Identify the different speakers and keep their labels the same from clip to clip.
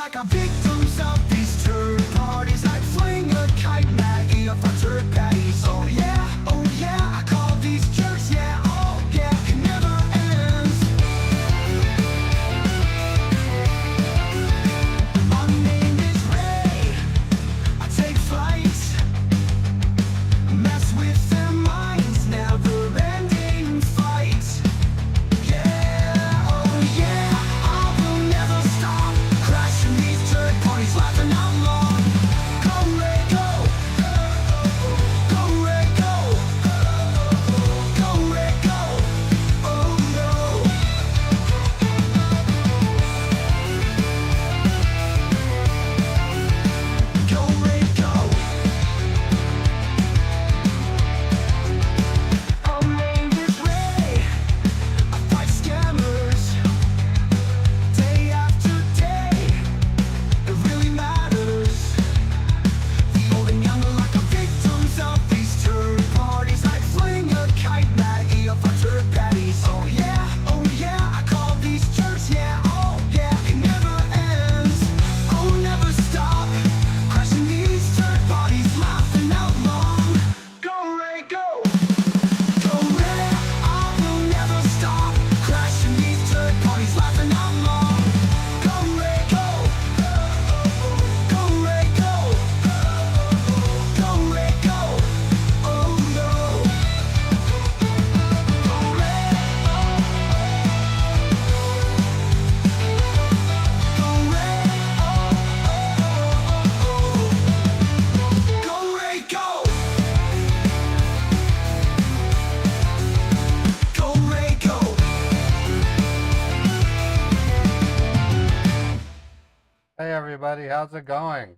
Speaker 1: like a victims of these turd parties. I fling a kite, Maggie, up on turd patties. Oh yeah, I call these jerks, yeah, oh yeah, it never ends. My name is Ray, I take flight, mess with their minds, never-ending fight. Yeah, oh yeah, I will never stop, crashing these turd parties, laughing out loud. Go Ray, go, go Ray, go, go Ray, go, oh no. Go Ray, go. My name is Ray, I fight scammers day after day, it really matters. The old and young are like the victims of these turd parties. I fling a kite, Maggie, up on turd patties. Oh yeah, I call these jerks, yeah, oh yeah, it never ends. Oh, never stop, crashing these turd parties, laughing out loud. Go Ray, go. Go Ray, I will never stop, crashing these turd parties, laughing out loud. Go Ray, go. Go Ray, go. Go Ray, go. Oh no. Go Ray. Go Ray. Go Ray, go. Go Ray, go.
Speaker 2: Hey everybody, how's it going?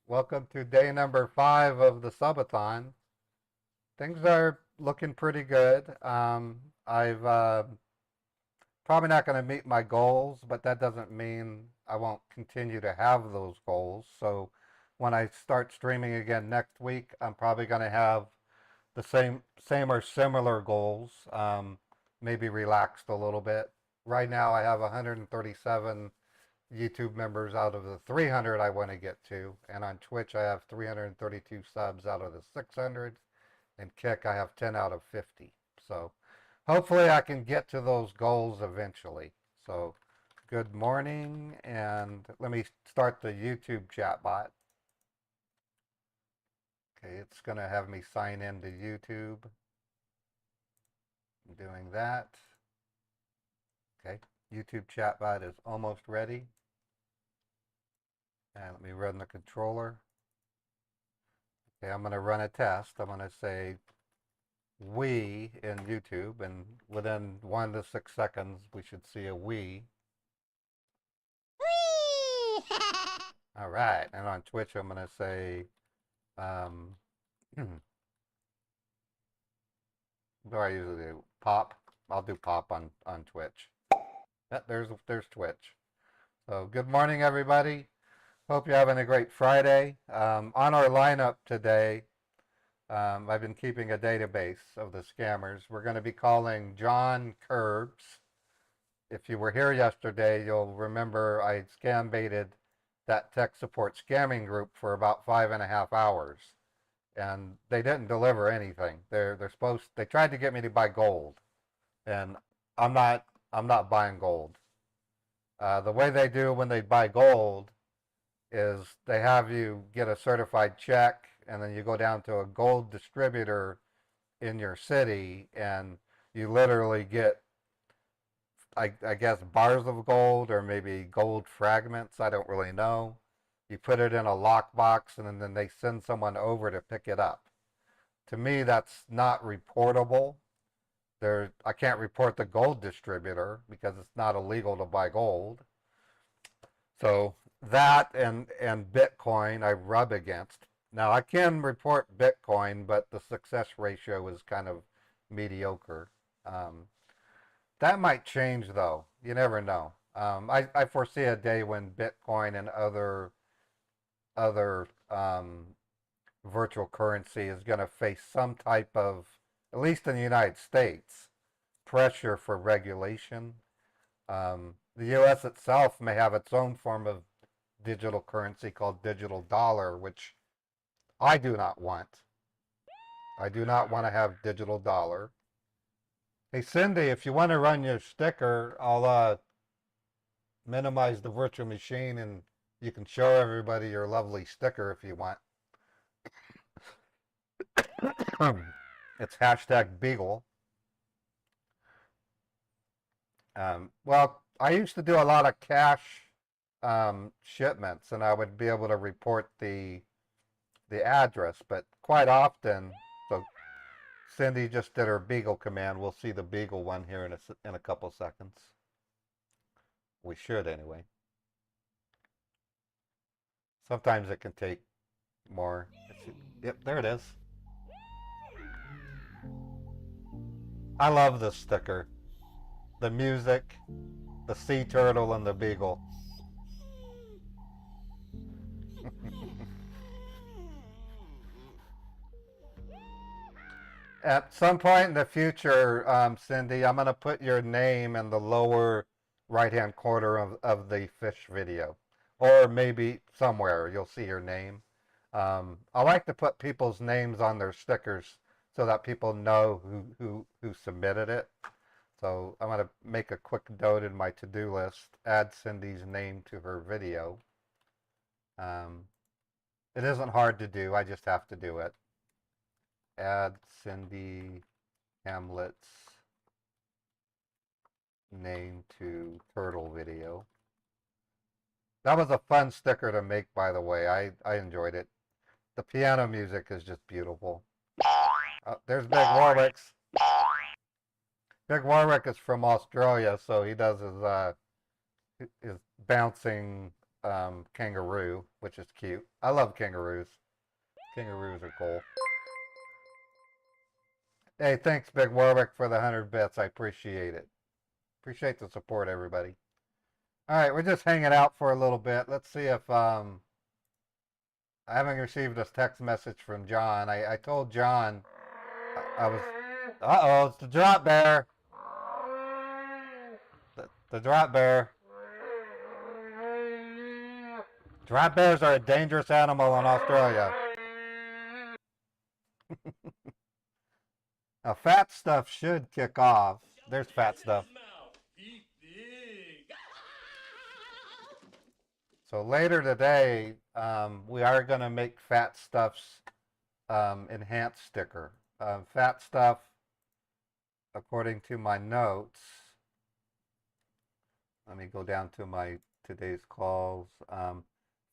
Speaker 2: Welcome to day number 5 of the Subathon. Things are looking pretty good. I've probably not going to meet my goals, but that doesn't mean I won't continue to have those goals. So when I start streaming again next week, I'm probably going to have the same or similar goals, maybe relaxed a little bit. Right now I have 137 YouTube members out of the 300 I want to get to, and on Twitch I have 332 subs out of the 600, and Kick I have 10 out of 50. So hopefully I can get to those goals eventually. So good morning, and let me start the YouTube chat bot. Okay, it's going to have me sign in to YouTube. I'm doing that. Okay, YouTube chat bot is almost ready. And let me run the controller. Okay, I'm going to run a test. I'm going to say we in YouTube, and within 1 to 6 seconds we should see a we. All right, and on Twitch I'm going to say what do I usually do? Pop. I'll do pop on Twitch. Yep, there's Twitch. So good morning everybody. Hope you're having a great Friday. On our lineup today, I've been keeping a database of the scammers. We're going to be calling John Curbs. If you were here yesterday, you'll remember I scambaited that tech support scamming group for about 5.5 hours, and they didn't deliver anything. They tried to get me to buy gold, and I'm not buying gold. The way they do when they buy gold is they have you get a certified check, and then you go down to a gold distributor in your city, and you literally get, I guess, bars of gold or maybe gold fragments. I don't really know. You put it in a lockbox, and then they send someone over to pick it up. To me, that's not reportable. I can't report the gold distributor because it's not illegal to buy gold. So that and Bitcoin I rub against. Now I can report Bitcoin, but the success ratio is kind of mediocre. That might change though. You never know. I foresee a day when Bitcoin and other virtual currency is going to face some type of, at least in the United States, pressure for regulation. The U.S. itself may have its own form of digital currency called digital dollar, which I do not want. I do not want to have digital dollar. Hey Cindy, if you want to run your sticker, I'll minimize the virtual machine and you can show everybody your lovely sticker if you want. It's hashtag Beagle. Well, I used to do a lot of cash shipments, and I would be able to report the address, but quite often, so Cindy just did her Beagle command. We'll see the Beagle one here in a couple seconds. We should anyway. Sometimes it can take more. Yep, there it is. I love this sticker. The music, the sea turtle, and the beagle. At some point in the future, Cindy, I'm going to put your name in the lower right-hand corner of the fish video. Or maybe somewhere you'll see your name. I like to put people's names on their stickers so that people know who submitted it. So I'm going to make a quick note in my to-do list, add Cindy's name to her video. It isn't hard to do, I just have to do it. Add Cindy Hamlet's name to turtle video. That was a fun sticker to make, by the way. I enjoyed it. The piano music is just beautiful. Oh, there's Big Warwick's. Big Warwick is from Australia, so he does his bouncing kangaroo, which is cute. I love kangaroos. Kangaroos are cool. Hey, thanks, Big Warwick, for the 100 bits. I appreciate it. Appreciate the support, everybody. All right, we're just hanging out for a little bit. Let's see if I haven't received a text message from John. I told John I was. Uh-oh, it's the drop bear. The drop bear. Drop bears are a dangerous animal in Australia. Now, fat stuff should kick off. There's fat stuff. So later today, we are going to make Fat Stuff's enhanced sticker. Fat Stuff, according to my notes, let me go down to my today's calls.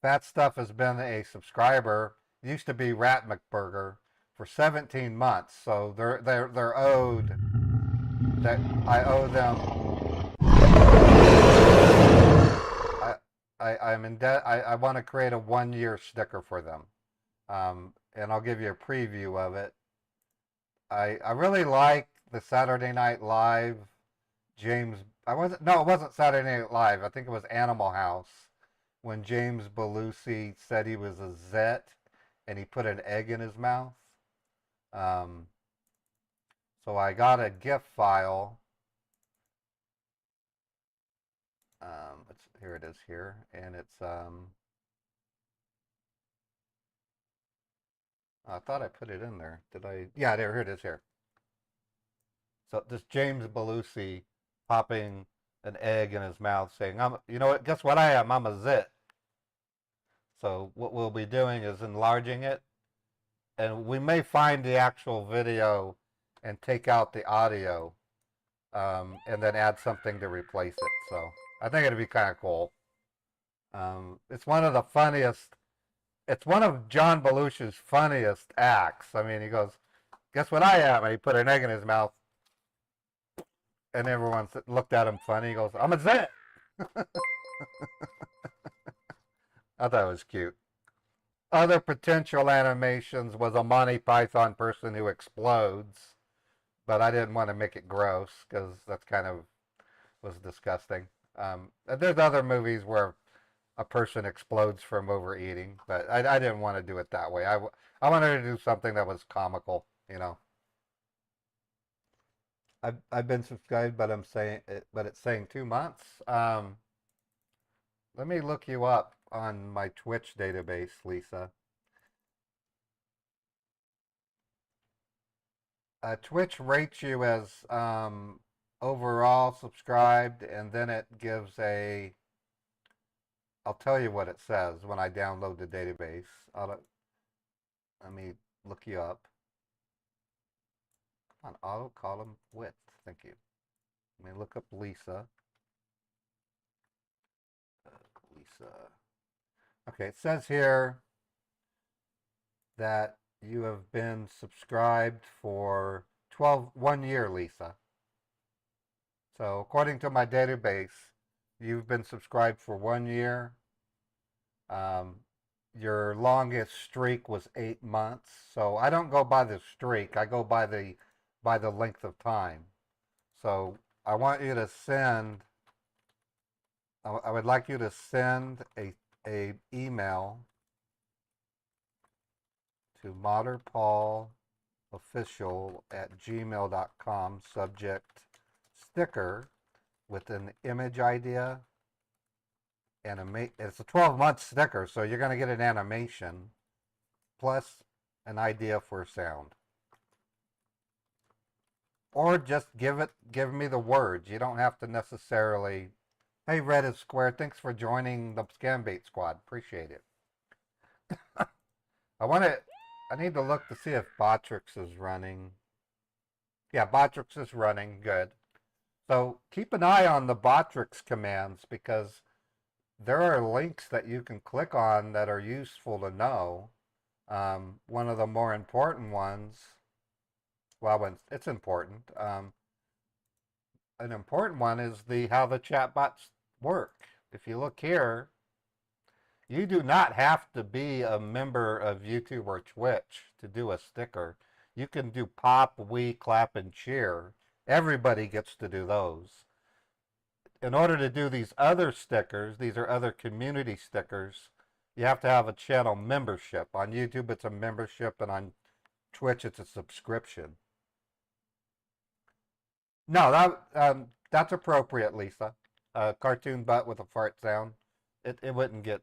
Speaker 2: Fat Stuff has been a subscriber. It used to be Rat McBurger for 17 months, so they're owed. That I owe them. I'm in debt. I want to create a 1-year sticker for them, and I'll give you a preview of it. I really like the Saturday Night Live James. It wasn't Saturday Night Live. I think it was Animal House when James Belushi said he was a Zet and he put an egg in his mouth. So I got a GIF file. Here it is here, and it's I thought I put it in there. Did I? Yeah, here it is here. So this James Belushi popping an egg in his mouth, saying, you know what? Guess what I am? I'm a zit. So what we'll be doing is enlarging it, and we may find the actual video and take out the audio, and then add something to replace it. So I think it'd be kind of cool. It's one of the funniest. It's one of John Belushi's funniest acts. I mean, he goes, "Guess what I am?" And he put an egg in his mouth, and everyone looked at him funny. He goes, "I'm a zit." I thought it was cute. Other potential animations was a Monty Python person who explodes, but I didn't want to make it gross because that's kind of was disgusting. There's other movies where a person explodes from overeating, but I didn't want to do it that way. I wanted to do something that was comical, you know. I've been subscribed, but it's saying 2 months. let me look you up on my Twitch database, Lisa. Twitch rates you as overall subscribed, and then it gives a. I'll tell you what it says when I download the database. Let me look you up. Come on, auto column width. Thank you. Let me look up Lisa. Lisa. Okay, it says here that you have been subscribed for 1 year, Lisa. So according to my database, you've been subscribed for 1 year. Your longest streak was 8 months. So I don't go by the streak. I go by the length of time. So I want you to send. I would like you to send a email to modderpaulofficial@gmail.com, subject sticker, with an image idea. It's a 12-month sticker, so you're going to get an animation plus an idea for sound. Or just give me the words. You don't have to necessarily, hey, Red is Square, thanks for joining the Scambaits squad. Appreciate it. I need to look to see if Botrix is running. Yeah, Botrix is running. Good. So keep an eye on the Botrix commands, because there are links that you can click on that are useful to know. One of the more important ones, well, it's important. An important one is how the chatbots work. If you look here, you do not have to be a member of YouTube or Twitch to do a sticker. You can do pop, wee, clap, and cheer. Everybody gets to do those. In order to do these other stickers, these are other community stickers, you have to have a channel membership. On YouTube, it's a membership, and on Twitch, it's a subscription. No, that's appropriate, Lisa. Cartoon butt with a fart sound. It wouldn't get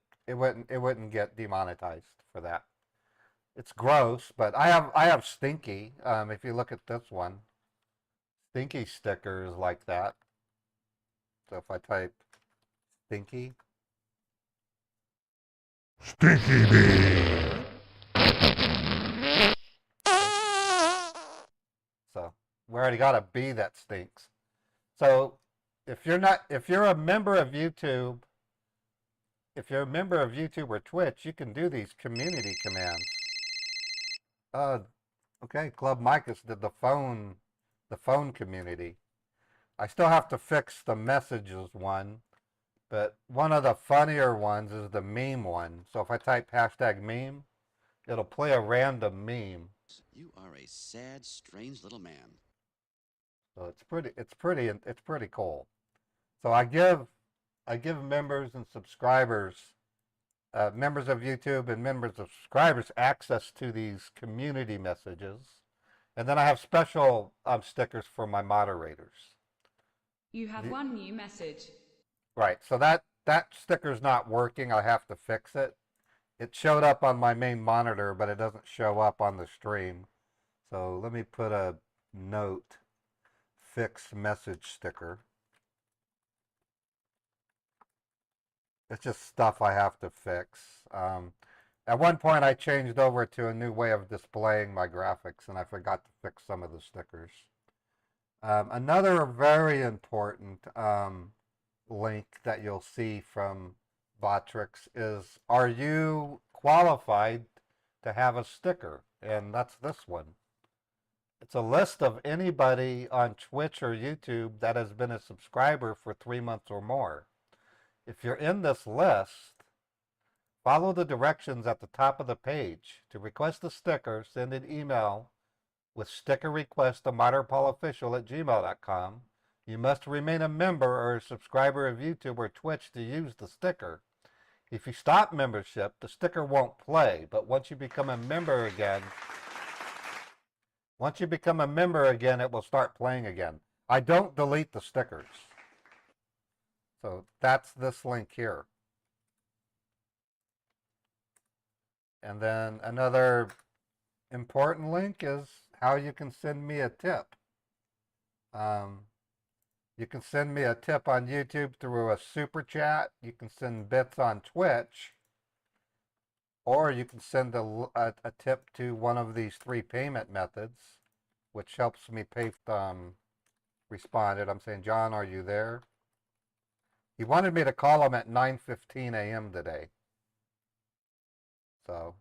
Speaker 2: demonetized for that. It's gross, but I have Stinky. If you look at this one, Stinky stickers like that. So if I type Stinky. Stinky bee. So we already got a bee that stinks. So if you're a member of YouTube, or Twitch, you can do these community commands. Okay, Club Micus did the phone community. I still have to fix the messages one, but one of the funnier ones is the meme one. So if I type #meme, it'll play a random meme.
Speaker 3: You are a sad, strange little man.
Speaker 2: So it's pretty cool. So I give members and subscribers, members of YouTube and members of subscribers, access to these community messages, and then I have special stickers for my moderators.
Speaker 4: You have one new message.
Speaker 2: Right, so that sticker's not working. I have to fix it. It showed up on my main monitor, but it doesn't show up on the stream. So let me put a note, fix message sticker. It's just stuff I have to fix. At one point, I changed over to a new way of displaying my graphics, and I forgot to fix some of the stickers. Another very important link that you'll see from Botrix is, are you qualified to have a sticker? And that's this one. It's a list of anybody on Twitch or YouTube that has been a subscriber for 3 months or more. If you're in this list, follow the directions at the top of the page. To request a sticker, send an email with sticker request to modderpaulofficial@gmail.com. You must remain a member or a subscriber of YouTube or Twitch to use the sticker. If you stop membership, the sticker won't play, but once you become a member again, it will start playing again. I don't delete the stickers. So that's this link here. And then another important link is how you can send me a tip. You can send me a tip on YouTube through a super chat. You can send bits on Twitch. Or you can send a tip to one of these 3 payment methods, which helps me pay. Responded. I'm saying, John, are you there? He wanted me to call him at 9:15 a.m. today. So.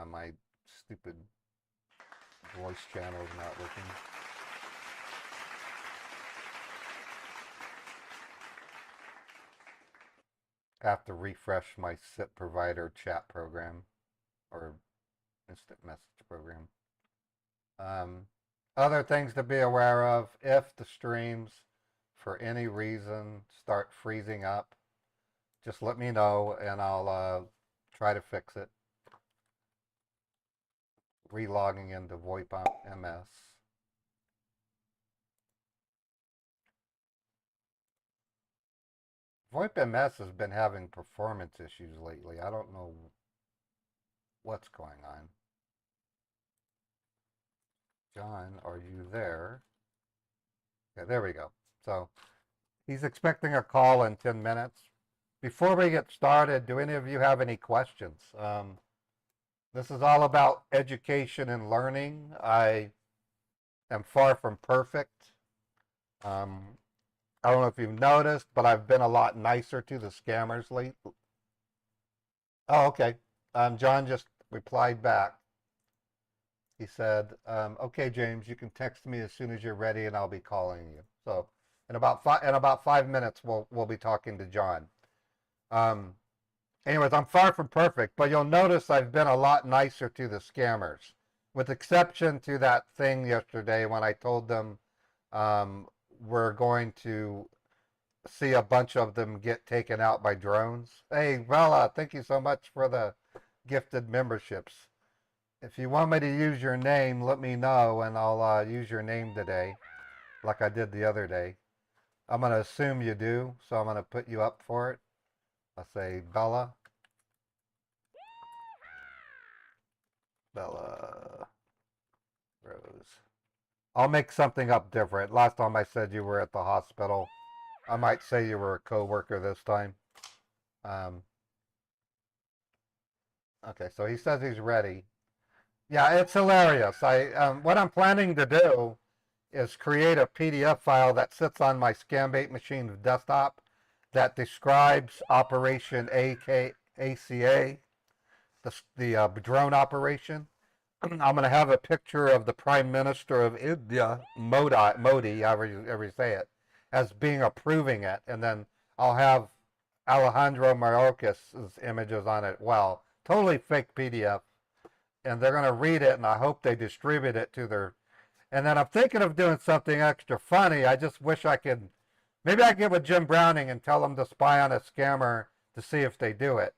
Speaker 2: My stupid voice channel is not working. I have to refresh my SIP provider chat program or instant message program. Other things to be aware of: if the streams for any reason start freezing up, just let me know and I'll try to fix it. Relogging into VoIP MS. VoIP MS has been having performance issues lately. I don't know what's going on. John, are you there? Okay, there we go. So he's expecting a call in 10 minutes. Before we get started, do any of you have any questions? This is all about education and learning. I am far from perfect. I don't know if you've noticed, but I've been a lot nicer to the scammers lately. Oh, okay. John just replied back. He said, okay, James, you can text me as soon as you're ready and I'll be calling you. So in about 5 minutes, we'll be talking to John. Anyways, I'm far from perfect, but you'll notice I've been a lot nicer to the scammers, with exception to that thing yesterday when I told them we're going to see a bunch of them get taken out by drones. Hey, Bella, thank you so much for the gifted memberships. If you want me to use your name, let me know, and I'll use your name today, like I did the other day. I'm going to assume you do, so I'm going to put you up for it. I'll say Bella. Bella Rose. I'll make something up different. Last time I said you were at the hospital. I might say you were a co-worker this time. Okay, so he says he's ready. Yeah, it's hilarious. What I'm planning to do is create a PDF file that sits on my Scambait machine's desktop that describes Operation ACA, the drone operation. I'm going to have a picture of the Prime Minister of India, Modi, however you say it, as being approving it, and then I'll have Alejandro Mayorkas' images on it. Well, totally fake PDF, and they're going to read it, and I hope they distribute it to their. And then I'm thinking of doing something extra funny. I just wish I could. Maybe I can get with Jim Browning and tell them to spy on a scammer to see if they do it.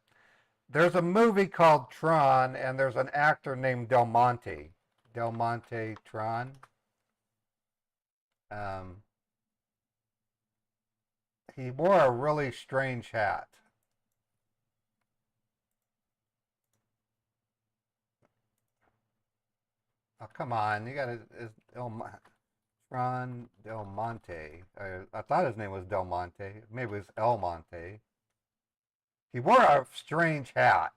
Speaker 2: There's a movie called Tron, and there's an actor named Del Monte. Del Monte Tron. He wore a really strange hat. Oh, come on. You gotta. Tron Del Monte. I thought his name was Del Monte. Maybe it was El Monte. He wore a strange hat.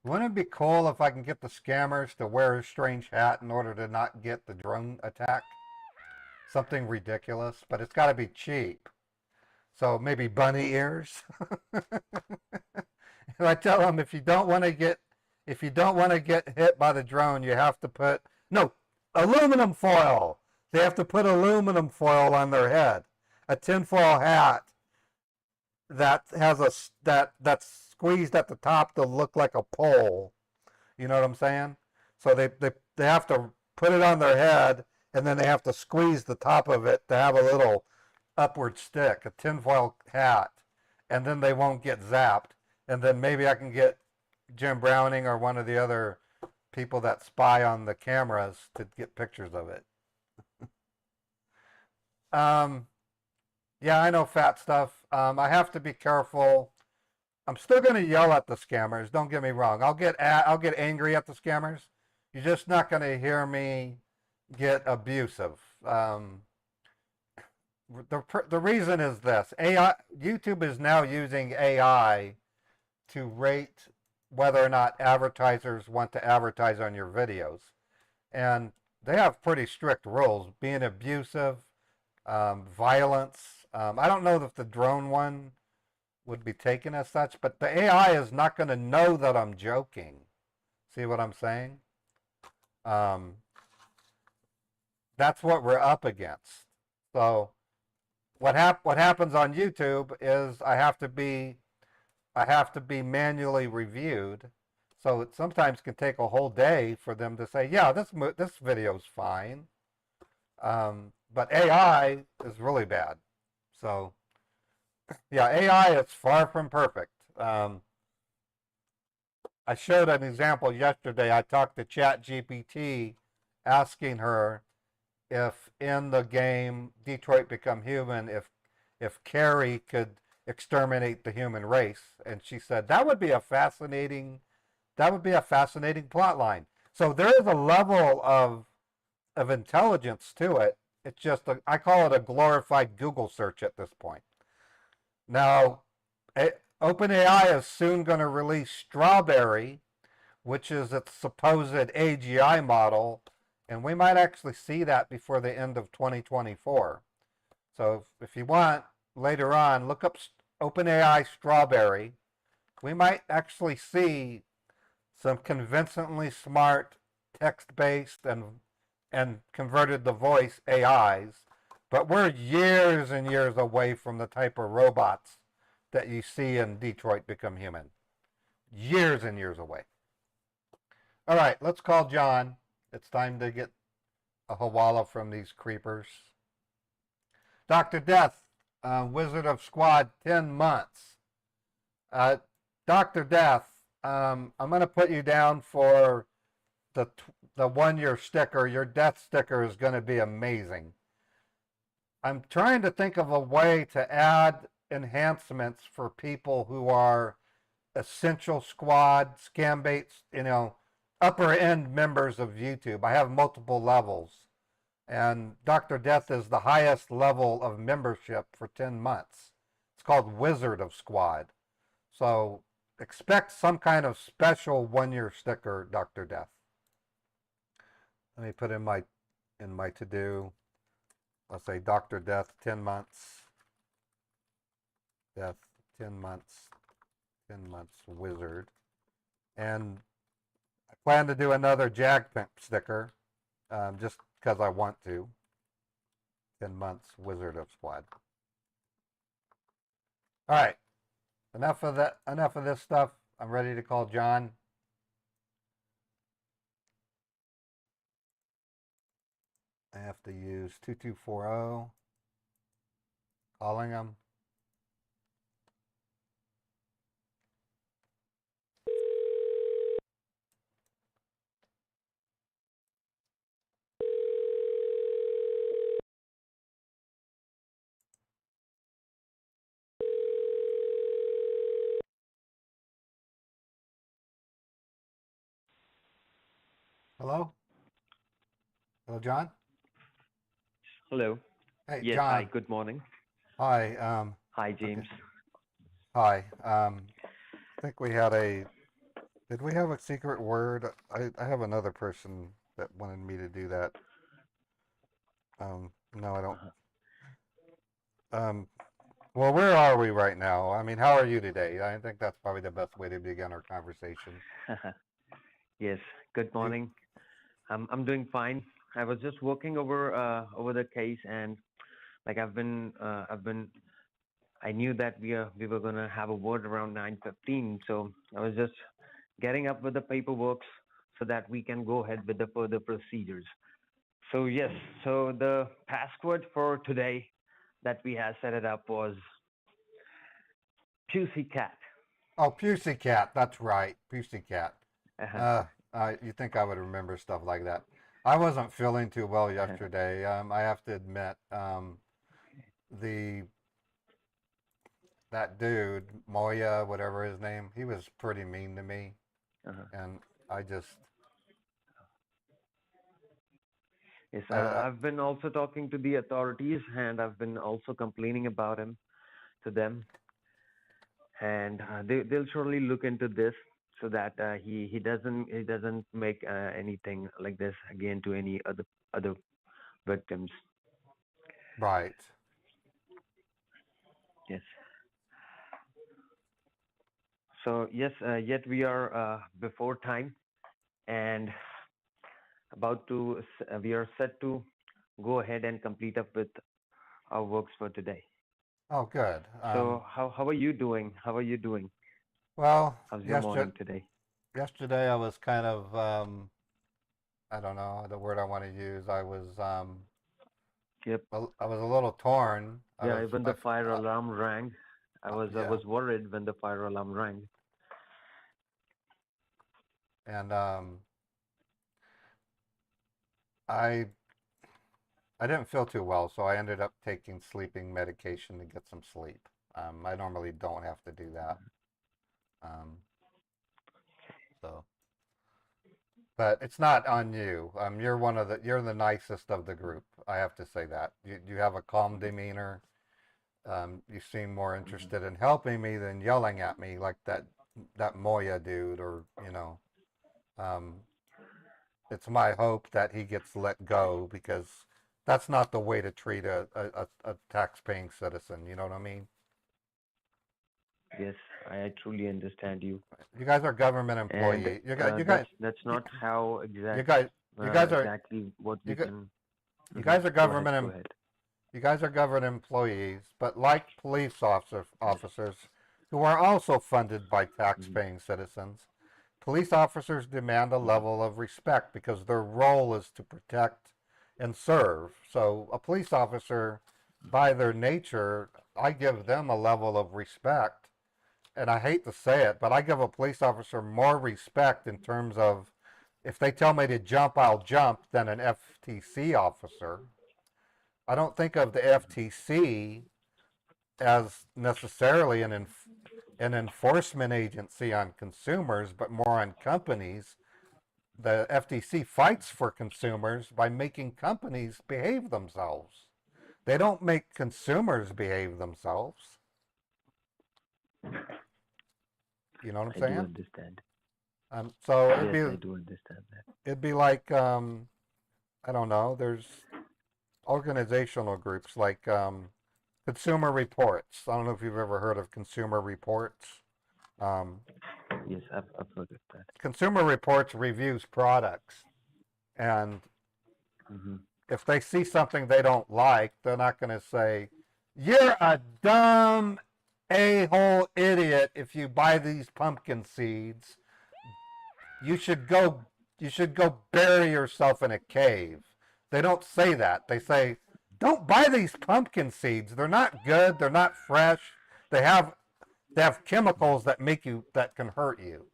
Speaker 2: Wouldn't it be cool if I can get the scammers to wear a strange hat in order to not get the drone attack? Something ridiculous, but it's got to be cheap. So maybe bunny ears. And I tell them if you don't want to get hit by the drone, you have to put aluminum foil. They have to put aluminum foil on their head. A tinfoil hat that has that's squeezed at the top to look like a pole. You know what I'm saying? So they have to put it on their head, and then they have to squeeze the top of it to have a little upward stick, a tinfoil hat, and then they won't get zapped. And then maybe I can get Jim Browning or one of the other people that spy on the cameras to get pictures of it. Yeah, I know fat stuff. I have to be careful. I'm still going to yell at the scammers. Don't get me wrong. I'll get angry at the scammers. You're just not going to hear me get abusive. The reason is this: AI, YouTube is now using AI to rate whether or not advertisers want to advertise on your videos, and they have pretty strict rules. Being abusive, violence. I don't know if the drone one would be taken as such, but the AI is not going to know that I'm joking. See what I'm saying? Um, that's what we're up against. So what happens on YouTube is I have to be manually reviewed. So it sometimes can take a whole day for them to say, yeah, this video's fine. But AI is really bad. So yeah, AI is far from perfect. I showed an example yesterday. I talked to ChatGPT asking her if in the game Detroit Become Human, if Carrie could exterminate the human race, and she said that would be a fascinating plot line. So there is a level of intelligence to it. It's just I call it a glorified Google search at this point. Now, OpenAI is soon going to release Strawberry, which is its supposed AGI model, and we might actually see that before the end of 2024. So if you want, later on, look up OpenAI Strawberry. We might actually see some convincingly smart text-based and converted to voice AIs, but we're years and years away from the type of robots that you see in Detroit Become Human. Years and years away. All right, let's call John. It's time to get a hawala from these creepers. Dr. Death, Wizard of Squad, 10 months. Dr. Death, I'm going to put you down for the 1 year sticker. Your death sticker is going to be amazing. I'm trying to think of a way to add enhancements for people who are essential squad, Scambaits, upper end members of YouTube. I have multiple levels, and Dr. Death is the highest level of membership for 10 months. It's called Wizard of Squad. So expect some kind of special 1 year sticker, Dr. Death. Let me put in my to do. Let's say Dr. Death, 10 months. Death, 10 months. 10 months wizard. And I plan to do another Jag Pimp sticker, just because I want to. 10 months Wizard of Squad. All right. Enough of that. Enough of this stuff. I'm ready to call John. I have to use 2240. Calling him. Hello? Hello, John?
Speaker 5: Hello.
Speaker 2: Hey,
Speaker 5: Yes,
Speaker 2: John.
Speaker 5: hi, good morning.
Speaker 2: Hi.
Speaker 5: Hi, James.
Speaker 2: Hi. I think we had did we have a secret word? I have another person that wanted me to do that. No, I don't. Well, where are we right now? I mean, how are you today? I think that's probably the best way to begin our conversation.
Speaker 5: Yes, good morning. I'm doing fine. I was just working over the case, and like I knew that we were gonna have a word around 9:15, so I was just getting up with the paperwork so that we can go ahead with the further procedures. So yes, so the password for today that we had set it up was Pussycat.
Speaker 2: Oh, Pussycat. That's right. Pussycat.
Speaker 5: Uh-huh.
Speaker 2: You think I would remember stuff like that? I wasn't feeling too well yesterday. I have to admit, the that dude Moya, whatever his name, he was pretty mean to me,
Speaker 5: Uh-huh.
Speaker 2: and I just
Speaker 5: Yes,
Speaker 2: I
Speaker 5: I've been also talking to the authorities, and I've been also complaining about him to them, and they'll surely look into this so that he doesn't make anything like this again to any other victims.
Speaker 2: right.
Speaker 5: Yes. So yes, yet we are before time, and we are set to go ahead and complete up with our works for today.
Speaker 2: Oh, good.
Speaker 5: So how are you doing? How are you doing?
Speaker 2: Well,
Speaker 5: How's your morning today?
Speaker 2: yesterday I was kind of I don't know the word I want to use.
Speaker 5: Yep.
Speaker 2: I was a little torn.
Speaker 5: Yeah, when the fire alarm rang, I
Speaker 2: yeah,
Speaker 5: was worried when the fire alarm rang.
Speaker 2: and I I didn't feel too well, so I ended up taking sleeping medication to get some sleep. I normally don't have to do that. Um, so, but it's not on you. You're the nicest of the group. I have to say that. You have a calm demeanor. You seem more
Speaker 5: Mhm.
Speaker 2: interested in helping me than yelling at me like that Moya dude, or Um, it's my hope that he gets let go because that's not the way to treat a tax-paying citizen. You know what I mean?
Speaker 5: Yes, I truly understand you,
Speaker 2: You guys are government
Speaker 5: and
Speaker 2: employee.
Speaker 5: that's
Speaker 2: you,
Speaker 5: not how
Speaker 2: you guys, you guys are,
Speaker 5: exactly what
Speaker 2: you
Speaker 5: we
Speaker 2: guys,
Speaker 5: can.
Speaker 2: you
Speaker 5: Mhm.
Speaker 2: guys are
Speaker 5: Go ahead, go ahead.
Speaker 2: you guys are government employees, but like officers who are also funded by
Speaker 5: Mhm.
Speaker 2: tax-paying citizens, police officers demand a
Speaker 5: Mhm.
Speaker 2: level of respect because their role is to protect and serve. So a police officer, by their nature, I give them a level of respect. And I hate to say it, but I give a police officer more respect in terms of if they tell me to jump, I'll jump than an FTC officer. I don't think of the FTC as necessarily an enforcement agency on consumers, but more on companies. The FTC fights for consumers by making companies behave themselves. They don't make consumers behave themselves. You know what I'm
Speaker 5: I do
Speaker 2: saying?
Speaker 5: understand.
Speaker 2: So
Speaker 5: Yes, I do understand that.
Speaker 2: it'd be like I don't know. There's organizational groups like Consumer Reports. I don't know if you've ever heard of Consumer Reports. Um,
Speaker 5: Yes, I've heard of that.
Speaker 2: Consumer Reports reviews products, and
Speaker 5: Hmm.
Speaker 2: if they see something they don't like, they're not going to say, "You're a dumb a-hole idiot if you buy these pumpkin seeds. You should go you should go bury yourself in a cave." They don't say that. They say, "Don't buy these pumpkin seeds. They're not good. They're not fresh. They have they have chemicals that can hurt you."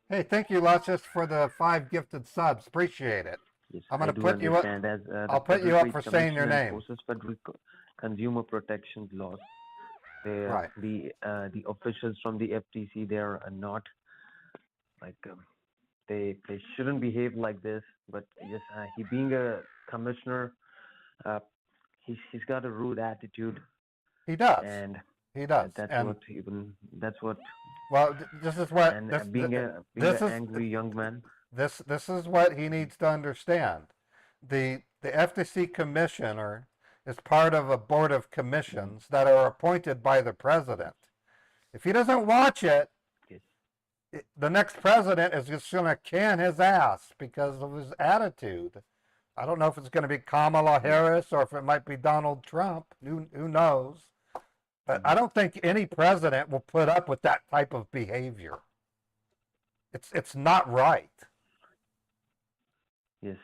Speaker 2: Hey, thank you, Luscious, for the 5 gifted subs. Appreciate it.
Speaker 5: Yes,
Speaker 2: I'm
Speaker 5: I
Speaker 2: gonna
Speaker 5: do
Speaker 2: put you up.
Speaker 5: understand. As the
Speaker 2: I'll put
Speaker 5: Federal
Speaker 2: you up
Speaker 5: Trade
Speaker 2: for saying your
Speaker 5: Commission
Speaker 2: name.
Speaker 5: enforces federal consumer protection laws,
Speaker 2: Right.
Speaker 5: the officials from the FTC, they are not like they shouldn't behave like this. But yes, he being a commissioner, uh, he's got a rude attitude,
Speaker 2: He does.
Speaker 5: and
Speaker 2: He does.
Speaker 5: that's
Speaker 2: And
Speaker 5: what even that's what.
Speaker 2: well, this is what
Speaker 5: And being
Speaker 2: this
Speaker 5: an
Speaker 2: is
Speaker 5: angry young man.
Speaker 2: this is what he
Speaker 5: Mhm.
Speaker 2: needs to understand. The FTC commissioner is part of a board of
Speaker 5: Mhm.
Speaker 2: commissions that are appointed by the president. If he doesn't watch it,
Speaker 5: Yes.
Speaker 2: the next president is just going to can his ass because of his attitude. I don't know if it's going to be Kamala
Speaker 5: Yes.
Speaker 2: Harris or if it might be Donald Trump. Who knows? But I
Speaker 5: Mhm.
Speaker 2: don't think any president will put up with that type of behavior. It's not right.
Speaker 5: Yes,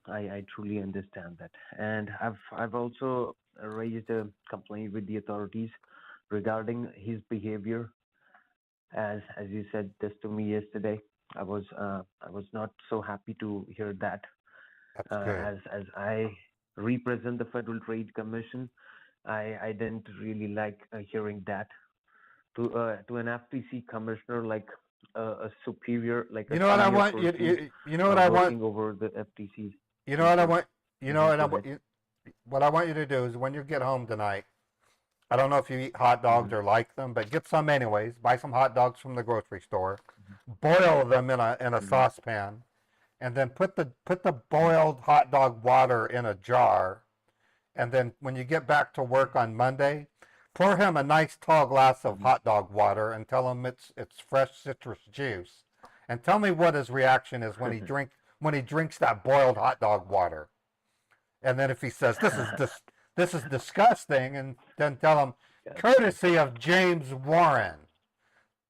Speaker 5: I truly understand that, and I've also raised a complaint with the authorities regarding his behavior. As you said this to me yesterday, I was not so happy to hear that.
Speaker 2: That's good.
Speaker 5: As I represent the Federal Trade Commission, I didn't really like hearing that to an FTC commissioner, like a superior, like a
Speaker 2: You know what I
Speaker 5: senior
Speaker 2: want you,
Speaker 5: person
Speaker 2: you know what I want
Speaker 5: working over the FTC's
Speaker 2: you know what I
Speaker 5: people.
Speaker 2: want you know what I
Speaker 5: Go
Speaker 2: want
Speaker 5: ahead.
Speaker 2: you what I want you to do is when you get home tonight. I don't know if you eat hot dogs
Speaker 5: Hmm.
Speaker 2: or like them, but get some anyways. Buy some hot dogs from the grocery store. Boil them in a
Speaker 5: Hmm.
Speaker 2: saucepan, and then put the boiled hot dog water in a jar. And then when you get back to work on Monday, pour him a nice tall glass of
Speaker 5: Hmm.
Speaker 2: hot dog water and tell him it's fresh citrus juice. And tell me what his reaction is when he drinks that boiled hot dog water. And then if he says this is disgusting, and then tell him
Speaker 5: Gotcha.
Speaker 2: courtesy of James Warren,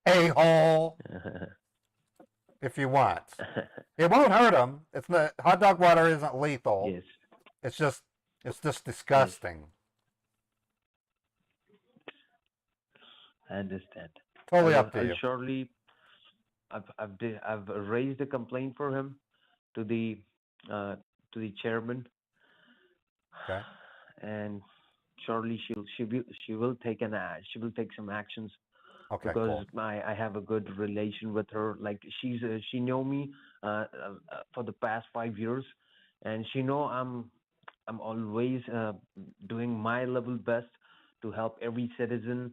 Speaker 2: a hole, if you want. It won't hurt him. It's not hot dog water isn't lethal.
Speaker 5: Yes,
Speaker 2: It's just it's just
Speaker 5: yes,
Speaker 2: disgusting.
Speaker 5: I understand.
Speaker 2: Totally up to
Speaker 5: I'll
Speaker 2: you.
Speaker 5: surely. I've raised a complaint for him to the uh, to the chairman,
Speaker 2: Okay.
Speaker 5: and surely she will take she will take some actions
Speaker 2: Okay.
Speaker 5: because
Speaker 2: Cool.
Speaker 5: I have a good relation with her. Like she know me for the past 5 years, and she know I'm always doing my level best to help every citizen,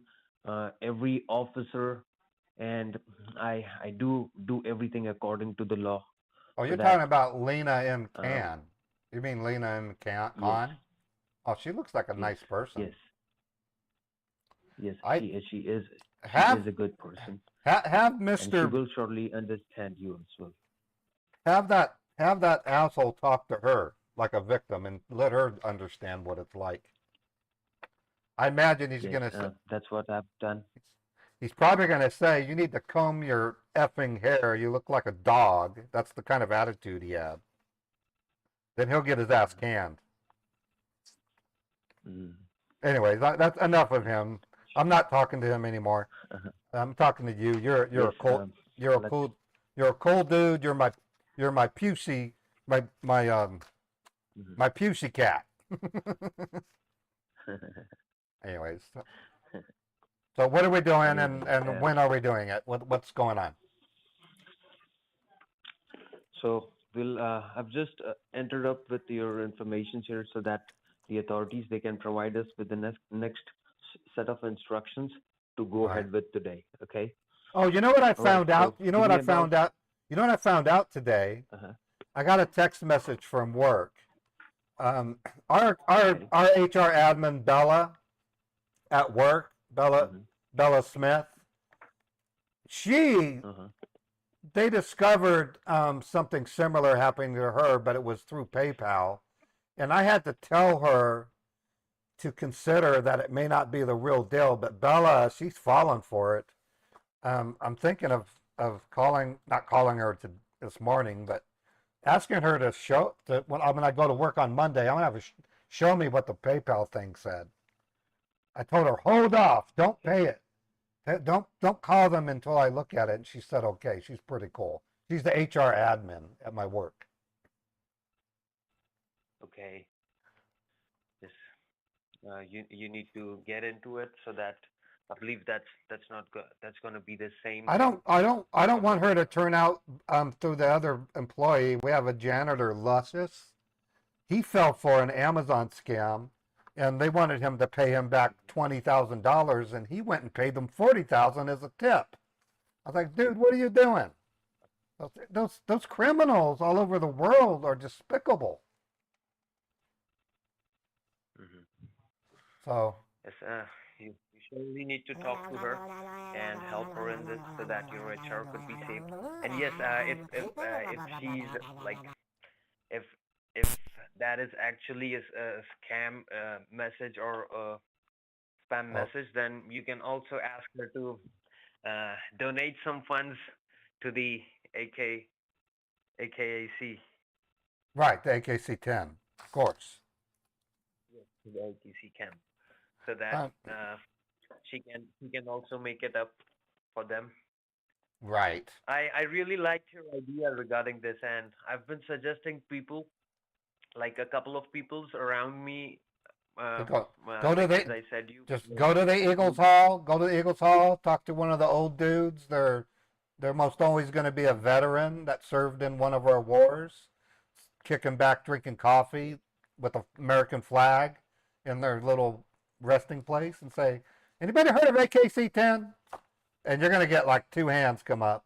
Speaker 5: every officer, and I do everything according to the law,
Speaker 2: Oh,
Speaker 5: so
Speaker 2: you're
Speaker 5: that
Speaker 2: talking about Lena M.
Speaker 5: um
Speaker 2: Can. You mean Lena M. Can?
Speaker 5: yes,
Speaker 2: Con? Oh, she looks like a
Speaker 5: yes,
Speaker 2: nice person.
Speaker 5: yes, yes,
Speaker 2: I
Speaker 5: she
Speaker 2: have
Speaker 5: is a good person,
Speaker 2: have
Speaker 5: and she
Speaker 2: Mister
Speaker 5: will surely understand you as well.
Speaker 2: have that asshole talk to her like a victim and let her understand what it's like. I imagine he's
Speaker 5: Yes,
Speaker 2: gonna say,
Speaker 5: that's what I've done.
Speaker 2: he's probably gonna say, "You need to comb your effing hair. You look like a dog." That's the kind of attitude he had. Then he'll get his ass canned.
Speaker 5: Mm-hmm.
Speaker 2: Anyways, that's enough of him. I'm not talking to him anymore.
Speaker 5: Uh-huh.
Speaker 2: I'm talking to you. You're
Speaker 5: Yes,
Speaker 2: a cool you're a
Speaker 5: let's.
Speaker 2: cool you're a cool dude. You're my pusey
Speaker 5: Mhm.
Speaker 2: my pusey cat. Anyways, so what are we doing
Speaker 5: Anyways,
Speaker 2: and when are we doing it? What's going on?
Speaker 5: so we'll. I've just entered up with your information here so that the authorities they can provide us with the next set of instructions to go
Speaker 2: All right.
Speaker 5: ahead with today. Okay.
Speaker 2: Oh, you know what I
Speaker 5: All right.
Speaker 2: found out?
Speaker 5: So give me about.
Speaker 2: You know what I found out today?
Speaker 5: Uh-huh.
Speaker 2: I got a text message from work. Um,
Speaker 5: Okay.
Speaker 2: our HR admin Bella at work,
Speaker 5: Mm-hmm.
Speaker 2: Bella Smith. She
Speaker 5: Uh-huh.
Speaker 2: they discovered something similar happening to her, but it was through PayPal, and I had to tell her to consider that it may not be the real deal. But Bella, she's fallen for it. I'm thinking of not calling her to this morning, but asking her to when I go to work on Monday, I'm gonna have her show me what the PayPal thing said. I told her, hold off, don't pay it. Don't call them until I look at it. And she said, okay. She's pretty cool. She's the HR admin at my work.
Speaker 5: Okay. Yes. You need to get into it so that I believe that's gonna be the same
Speaker 2: I
Speaker 5: thing.
Speaker 2: don't I don't I don't want her to turn out through the other employee. We have a janitor, Luscious. He fell for an Amazon scam, and they wanted him to pay him back $20,000, and he went and paid them $40,000 as a tip. I was like, dude, what are you doing? Those criminals all over the world are despicable.
Speaker 5: Mm-hmm.
Speaker 2: So
Speaker 5: Yes, you surely need to talk to her and help her in this so that your HR could be saved. And yes, if she's like if if that is actually a scam message or a spam
Speaker 2: well,
Speaker 5: message, then you can also ask her to donate some funds to the AK AKAC.
Speaker 2: right, the AKC-10, of course.
Speaker 5: Yes, to the AKC camp, so that
Speaker 2: Uh,
Speaker 5: she can also make it up for them.
Speaker 2: right.
Speaker 5: I really liked your idea regarding this, and I've been suggesting people, like a couple of peoples around me, uh,
Speaker 2: Go to
Speaker 5: like as
Speaker 2: the
Speaker 5: I said, you
Speaker 2: just go to the Eagles Hall. Go to the Eagles Hall. Talk to one of the old dudes. They're most always going to be a veteran that served in one of our wars, kicking back, drinking coffee with the American flag in their little resting place, and say, "Anybody heard of AKC-10?" And you're going to get like two hands come up.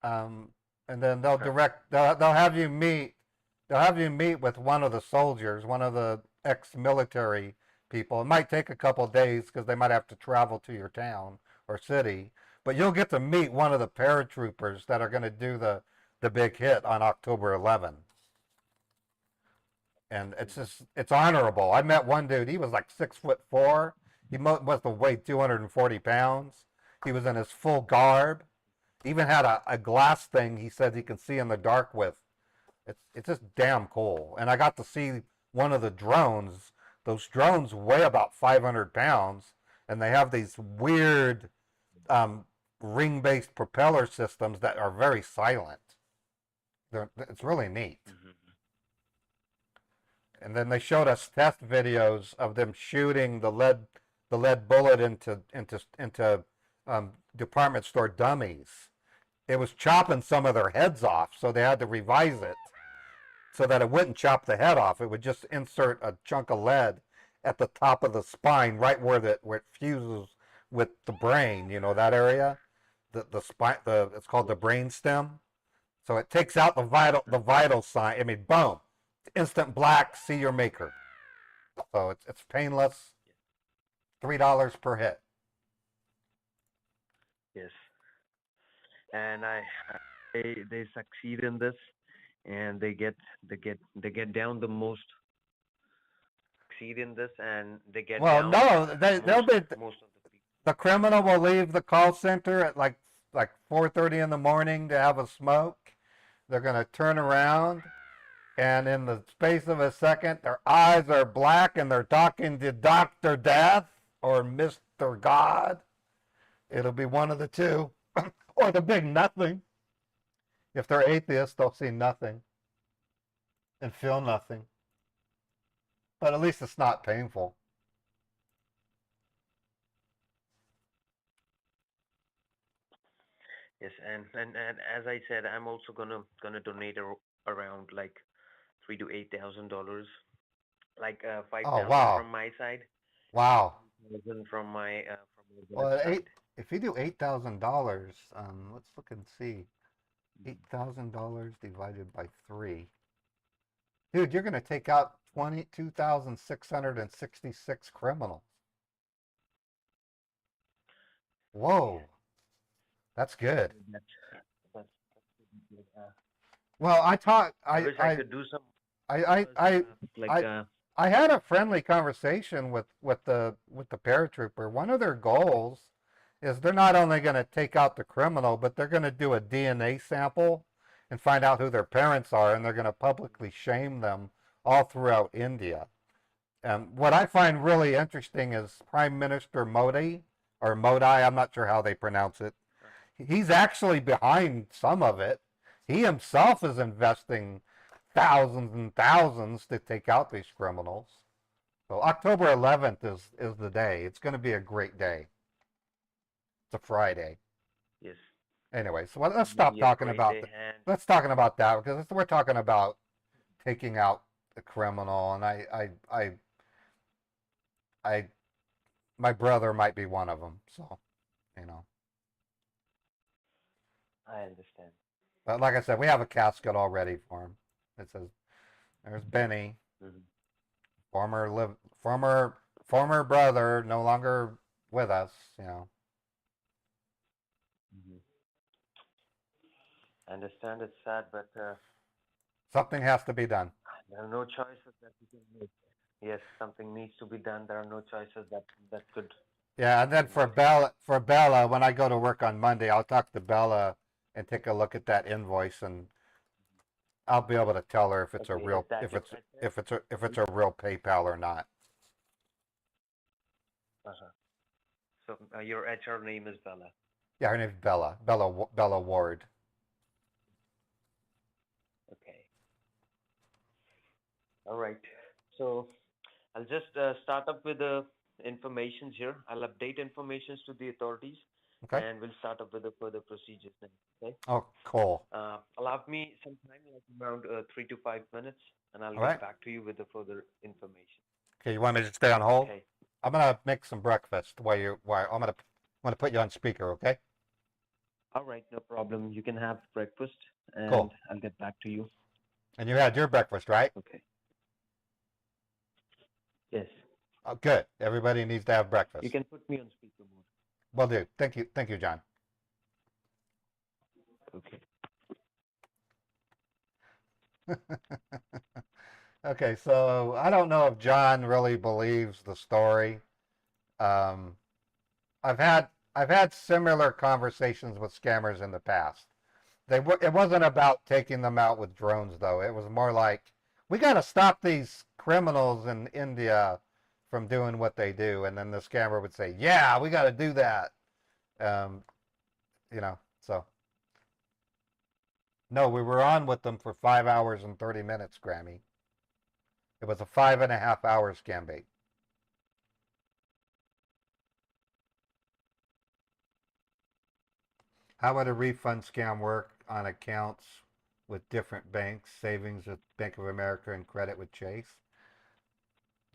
Speaker 2: And then they'll have you meet with one of the soldiers, one of the ex-military people. It might take a couple of days because they might have to travel to your town or city, but you'll get to meet one of the paratroopers that are going to do the big hit on October 11th. And it's honorable. I met one dude. He was like 6'4". He must have weighed 240 pounds. He was in his full garb. Even had a glass thing he said he can see in the dark with. It's just damn cool. And I got to see one of the drones. Those drones weigh about 500 pounds, and they have these weird ring-based propeller systems that are very silent. It's really neat. And then they showed us test videos of them shooting the lead bullet into department store dummies. It was chopping some of their heads off, so they had to revise it so that it wouldn't chop the head off. It would just insert a chunk of lead at the top of the spine, right where it fuses with the brain. You know that area, the spine. It's called the brain stem. So it takes out the vital sign. I mean, boom, instant black. See your maker. So it's painless. $3 per hit.
Speaker 5: Yes, and they succeed in this, and they get down the most. Succeed in this, and they get
Speaker 2: Well,
Speaker 5: down
Speaker 2: no, they'll be
Speaker 5: most of the people.
Speaker 2: the criminal will leave the call center at like 4:30 in the morning to have a smoke. They're gonna turn around, and in the space of a second, their eyes are black, and they're talking to Dr. Death or Mr. God. It'll be one of the two, or the big nothing. If they're atheists, they'll see nothing and feel nothing. But at least it's not painful.
Speaker 5: Yes, and as I said, I'm also gonna donate around like $3,000 to $8,000, like
Speaker 2: Oh
Speaker 5: 5,000
Speaker 2: wow,
Speaker 5: from my side,
Speaker 2: wow.
Speaker 5: 1,000 from my
Speaker 2: Well,
Speaker 5: village side.
Speaker 2: if you do $8,000, let's look and see. $8,000 divided by 3. Dude, you're going to take out 22,666 criminals. Whoa, that's good.
Speaker 5: That's pretty good.
Speaker 2: Well,
Speaker 5: I wish I could do some.
Speaker 2: I, I,
Speaker 5: Like
Speaker 2: I had a friendly conversation with the paratrooper. One of their goals is they're not only going to take out the criminal, but they're going to do a DNA sample and find out who their parents are, and they're going to publicly shame them all throughout India. And what I find really interesting is Prime Minister Modi, or Modi, I'm not sure how they pronounce it. He's actually behind some of it. He himself is investing thousands and thousands to take out these criminals. So October 11th is the day. It's going to be a great day. It's a Friday.
Speaker 5: yes,
Speaker 2: Anyway, so let's stop talking about let's talking about that because we're talking about taking out the criminal, and I my brother might be one of them. So, you know.
Speaker 5: I understand.
Speaker 2: But like I said, we have a casket all ready for him. It says, "There's Benny, former brother, no longer with us." You know.
Speaker 5: I understand it's sad, but
Speaker 2: Something has to be done.
Speaker 5: there are no choices that we can make. Yes, something needs to be done. There are no choices that could.
Speaker 2: Yeah, and then for Bella, when I go to work on Monday, I'll talk to Bella and take a look at that invoice, and I'll be able to tell her if it's a
Speaker 5: Okay,
Speaker 2: real
Speaker 5: is that
Speaker 2: if
Speaker 5: your
Speaker 2: it's if it's a real PayPal or not.
Speaker 5: So your HR name is Bella.
Speaker 2: Yeah, her name's Bella. Bella Ward.
Speaker 5: Okay. All right. So I'll just start up with the informations here. I'll update informations to the authorities,
Speaker 2: Okay.
Speaker 5: and we'll start up with the further procedures then. Okay.
Speaker 2: Oh, cool.
Speaker 5: Allow me some time, like around 3 to 5 minutes, and I'll
Speaker 2: All
Speaker 5: get
Speaker 2: right.
Speaker 5: back to you with the further information.
Speaker 2: Okay, you want me to stay on hold?
Speaker 5: Okay.
Speaker 2: I'm gonna make some breakfast while I'm gonna put you on speaker, okay?
Speaker 5: All right, no problem. You can have breakfast, and
Speaker 2: Cool.
Speaker 5: I'll get back to you.
Speaker 2: And you had your breakfast, right?
Speaker 5: Okay. Yes.
Speaker 2: Oh, good. Everybody needs to have breakfast.
Speaker 5: You can put me on speaker mode.
Speaker 2: Will do. Thank you, John.
Speaker 5: Okay.
Speaker 2: Okay, so I don't know if John really believes the story. Um, I've had similar conversations with scammers in the past. It wasn't about taking them out with drones though. It was more like we got to stop these criminals in India from doing what they do, and then the scammer would say, "Yeah, we got to do that." Um, so no, we were on with them for 5 hours and 30 minutes, Grammy. It was a 5.5 hour scam bait. How would a refund scam work on accounts with different banks, savings with Bank of America and credit with Chase?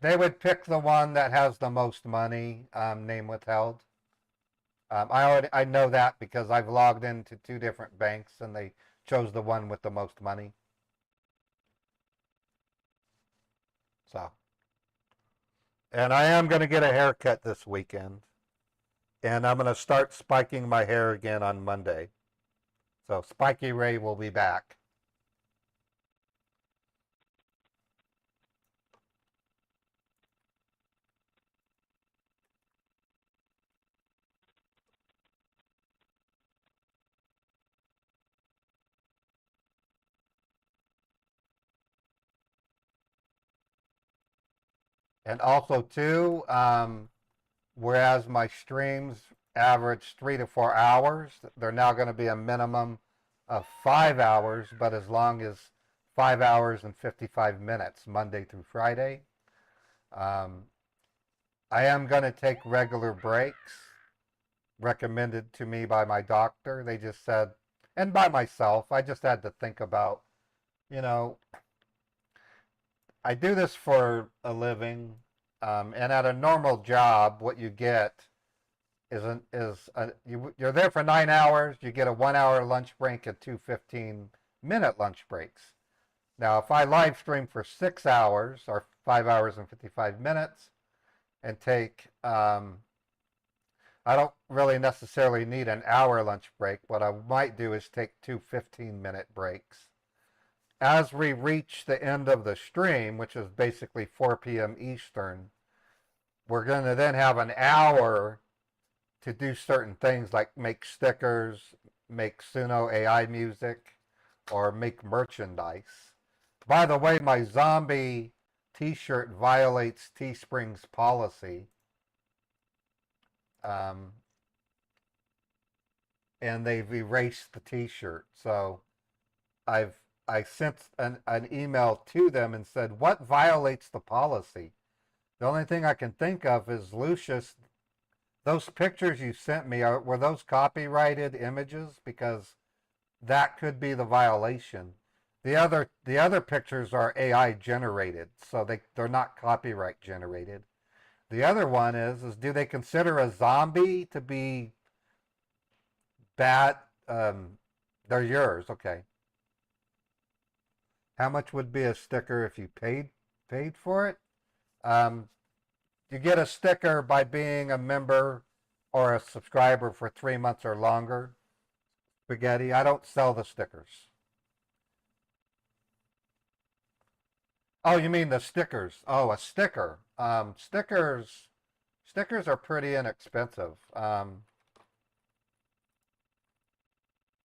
Speaker 2: They would pick the one that has the most money, name withheld. I know that because I've logged into 2 different banks and they chose the one with the most money. So, and I am going to get a haircut this weekend, and I'm going to start spiking my hair again on Monday. So Spiky Ray will be back. And also too, whereas my streams average 3 to 4 hours, they're now going to be a minimum of 5 hours, but as long as 5 hours and 55 minutes, Monday through Friday. Um, I am going to take regular breaks recommended to me by my doctor. They just said, and by myself, I just had to think about, you know, I do this for a living, and at a normal job, what you get you're there for 9 hours. You get a 1 hour lunch break and 2 15-minute lunch breaks. Now, if I live stream for 6 hours or 5 hours and 55 minutes, and take, I don't really necessarily need an hour lunch break. What I might do is take 2 15-minute breaks. As we reach the end of the stream, which is basically 4 p.m. Eastern, we're going to then have an hour to do certain things like make stickers, make Suno AI music, or make merchandise. By the way, my zombie t-shirt violates Teespring's policy. And they've erased the t-shirt. So I sent an email to them and said, what violates the policy? The only thing I can think of is, Lucius, those pictures you sent me, were those copyrighted images? Because that could be the violation. The other pictures are AI generated, so they're not copyright generated. The other one is do they consider a zombie to be bad? They're yours, okay. How much would be a sticker if you paid for it? You get a sticker by being a member or a subscriber for 3 months or longer. Spaghetti, I don't sell the stickers. Oh, you mean the stickers? Oh, a sticker. Stickers are pretty inexpensive. Let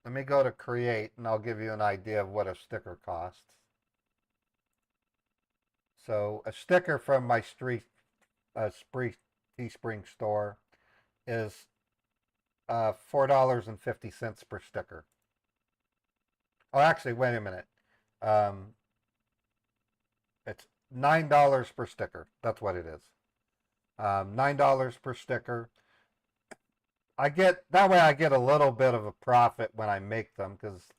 Speaker 2: me go to create and I'll give you an idea of what a sticker costs. So a sticker from my Teespring store is $4.50 per sticker. Oh, actually, wait a minute. It's $9 per sticker. That's what it is. $9 per sticker. I get that way. I get a little bit of a profit when I make them because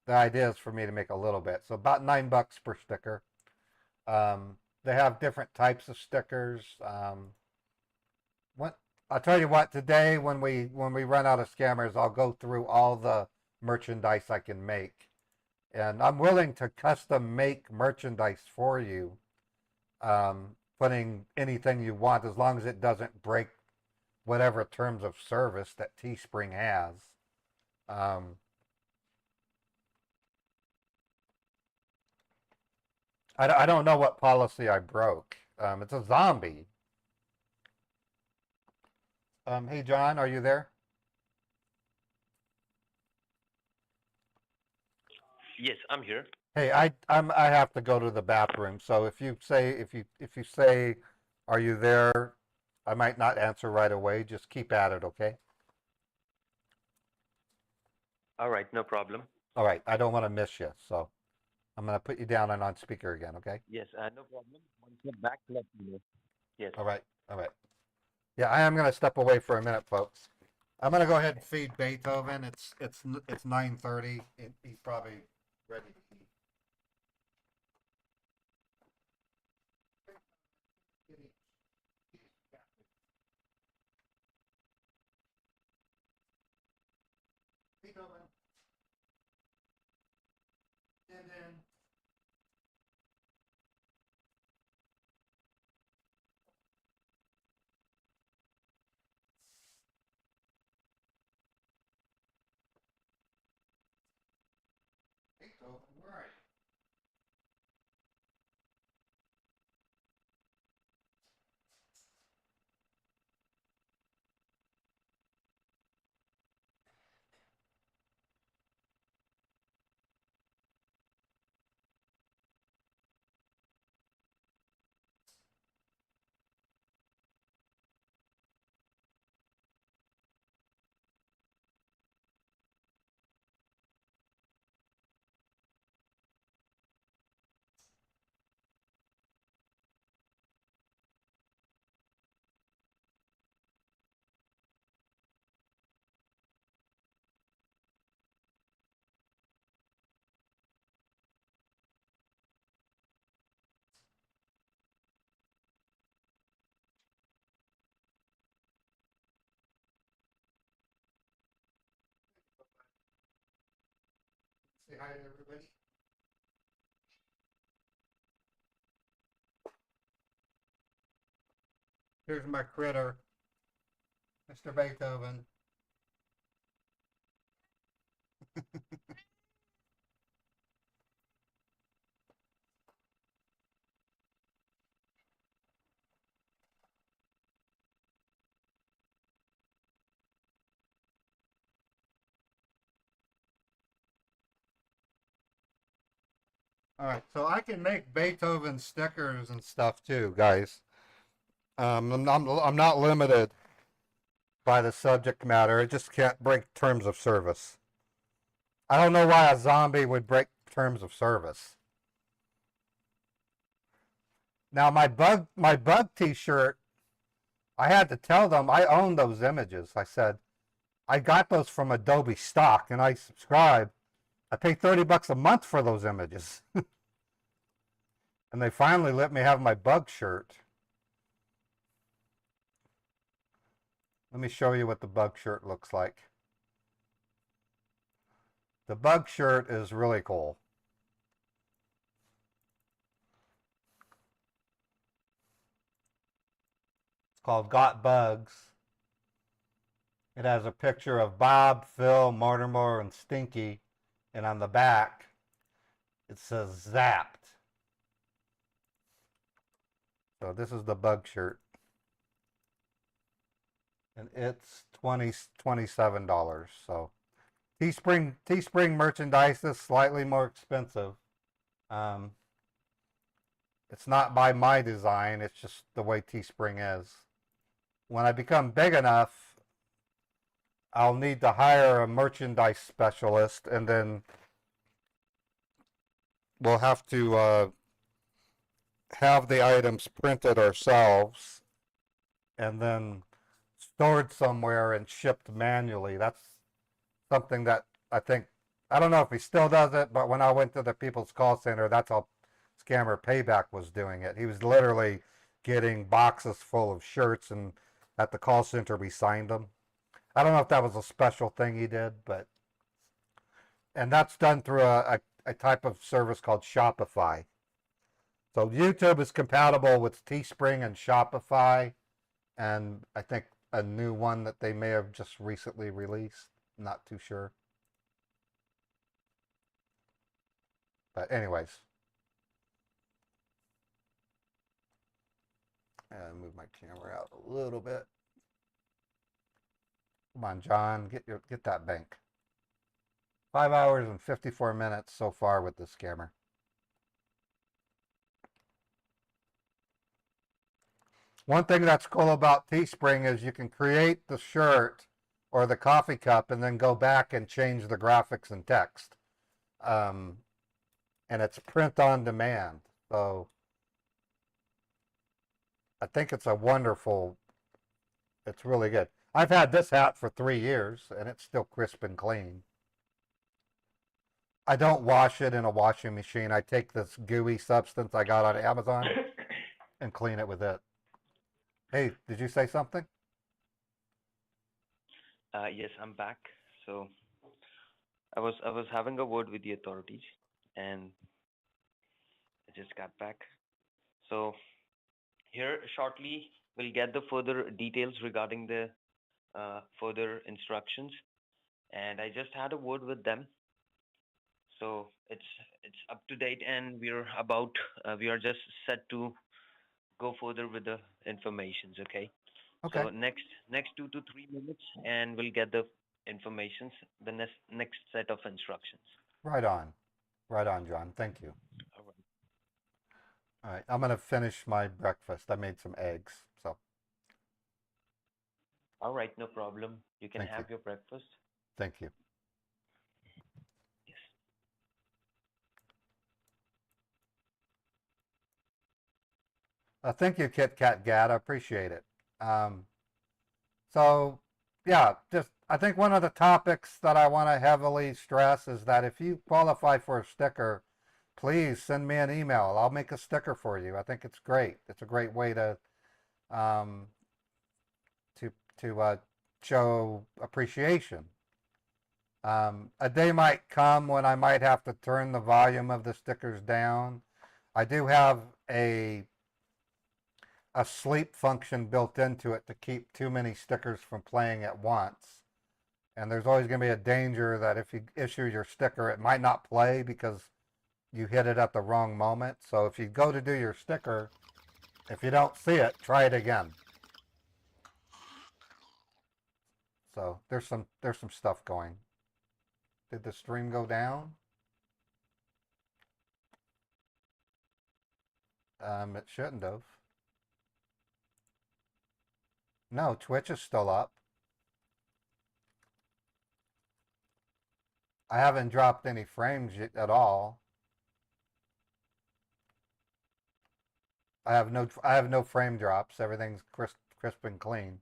Speaker 2: the idea is for me to make a little bit. So about $9 per sticker. They have different types of stickers. What I'll tell you what, today when we run out of scammers, I'll go through all the merchandise I can make, and I'm willing to custom make merchandise for you, putting anything you want as long as it doesn't break whatever terms of service that Teespring has. I don't know what policy I broke. It's a zombie. Hey John, are you there?
Speaker 6: Yes, I'm here.
Speaker 2: Hey, I have to go to the bathroom. So if you say, are you there? I might not answer right away. Just keep at it, okay?
Speaker 6: All right, no problem.
Speaker 2: All right. I don't want to miss you, so I'm gonna put you down and on speaker again, okay?
Speaker 6: Yes, no problem. Once you're back, let me know. Yes.
Speaker 2: All right. All right. Yeah, I am gonna step away for a minute, folks. I'm gonna go ahead and feed Beethoven. It's 9:30. He's probably ready to eat. Beethoven. And then Beethoven, where are you? Say hi to everybody. Here's my critter, Mr. Beethoven. All right, so I can make Beethoven stickers and stuff too, guys. I'm not limited by the subject matter. It just can't break terms of service. I don't know why a zombie would break terms of service. Now my bug T-shirt, I had to tell them I own those images. I said I got those from Adobe stock, and I subscribe. I pay $30 a month for those images. And they finally let me have my bug shirt. Let me show you what the bug shirt looks like. The bug shirt is really cool. It's called Got Bugs. It has a picture of Bob, Phil, Mortimer, and Stinky. And on the back, it says Zapped. So this is the bug shirt. And it's $27. So Teespring merchandise is slightly more expensive. It's not by my design, it's just the way Teespring is. When I become big enough, I'll need to hire a merchandise specialist, and then we'll have to have the items printed ourselves and then stored somewhere and shipped manually. That's something that I think, I don't know if he still does it, but when I went to the People's Call Center, that's how Scammer Payback was doing it. He was literally getting boxes full of shirts, and at the call center we signed them. I don't know if that was a special thing he did, but, and that's done through a type of service called Shopify. So YouTube is compatible with Teespring and Shopify, and I think a new one that they may have just recently released. Not too sure. But anyways. And move my camera out a little bit. Come on, John, get that bank. 5 hours and 54 minutes so far with this scammer. One thing that's cool about Teespring is you can create the shirt or the coffee cup and then go back and change the graphics and text. And it's print on demand. So I think it's a wonderful, it's really good. I've had this hat for 3 years and it's still crisp and clean. I don't wash it in a washing machine. I take this gooey substance I got on Amazon and clean it with it. Hey, did you say something?
Speaker 5: Yes, I'm back. So I was having a word with the authorities, and I just got back. So here shortly we'll get the further details regarding the further instructions, and I just had a word with them. So it's up to date, and we are just set to go further with the informations. Okay.
Speaker 2: Okay.
Speaker 5: So next 2 to 3 minutes, and we'll get the informations, the next set of instructions.
Speaker 2: Right on. Right on, John. Thank you.
Speaker 5: All right.
Speaker 2: All right. I'm going to finish my breakfast. I made some eggs. So
Speaker 5: All right, no problem. You can
Speaker 2: Thank you.
Speaker 5: have your breakfast.
Speaker 2: thank you.
Speaker 5: Yes.
Speaker 2: Thank you, Kit Kat Gad. I appreciate it. So, yeah, just I think one of the topics that I want to heavily stress is that if you qualify for a sticker, please send me an email. I'll make a sticker for you. I think it's great. It's a great way to um, to show appreciation. A day might come when I might have to turn the volume of the stickers down. I do have a sleep function built into it to keep too many stickers from playing at once. And there's always going to be a danger that if you issue your sticker, it might not play because you hit it at the wrong moment. So if you go to do your sticker, if you don't see it, try it again. So there's some stuff going. Did the stream go down? It shouldn't have. No, Twitch is still up. I haven't dropped any frames at all. I have no frame drops. Everything's crisp and clean.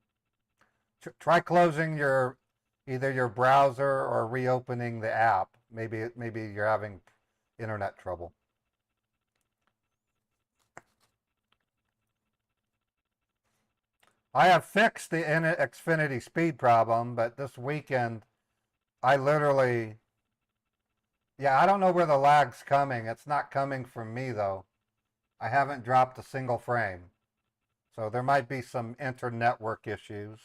Speaker 2: Try closing either your browser or reopening the app. Maybe you're having internet trouble. I have fixed the Xfinity speed problem, but this weekend I literally, yeah, I don't know where the lag's coming. It's not coming from me though. I haven't dropped a single frame. So there might be some inter-network issues.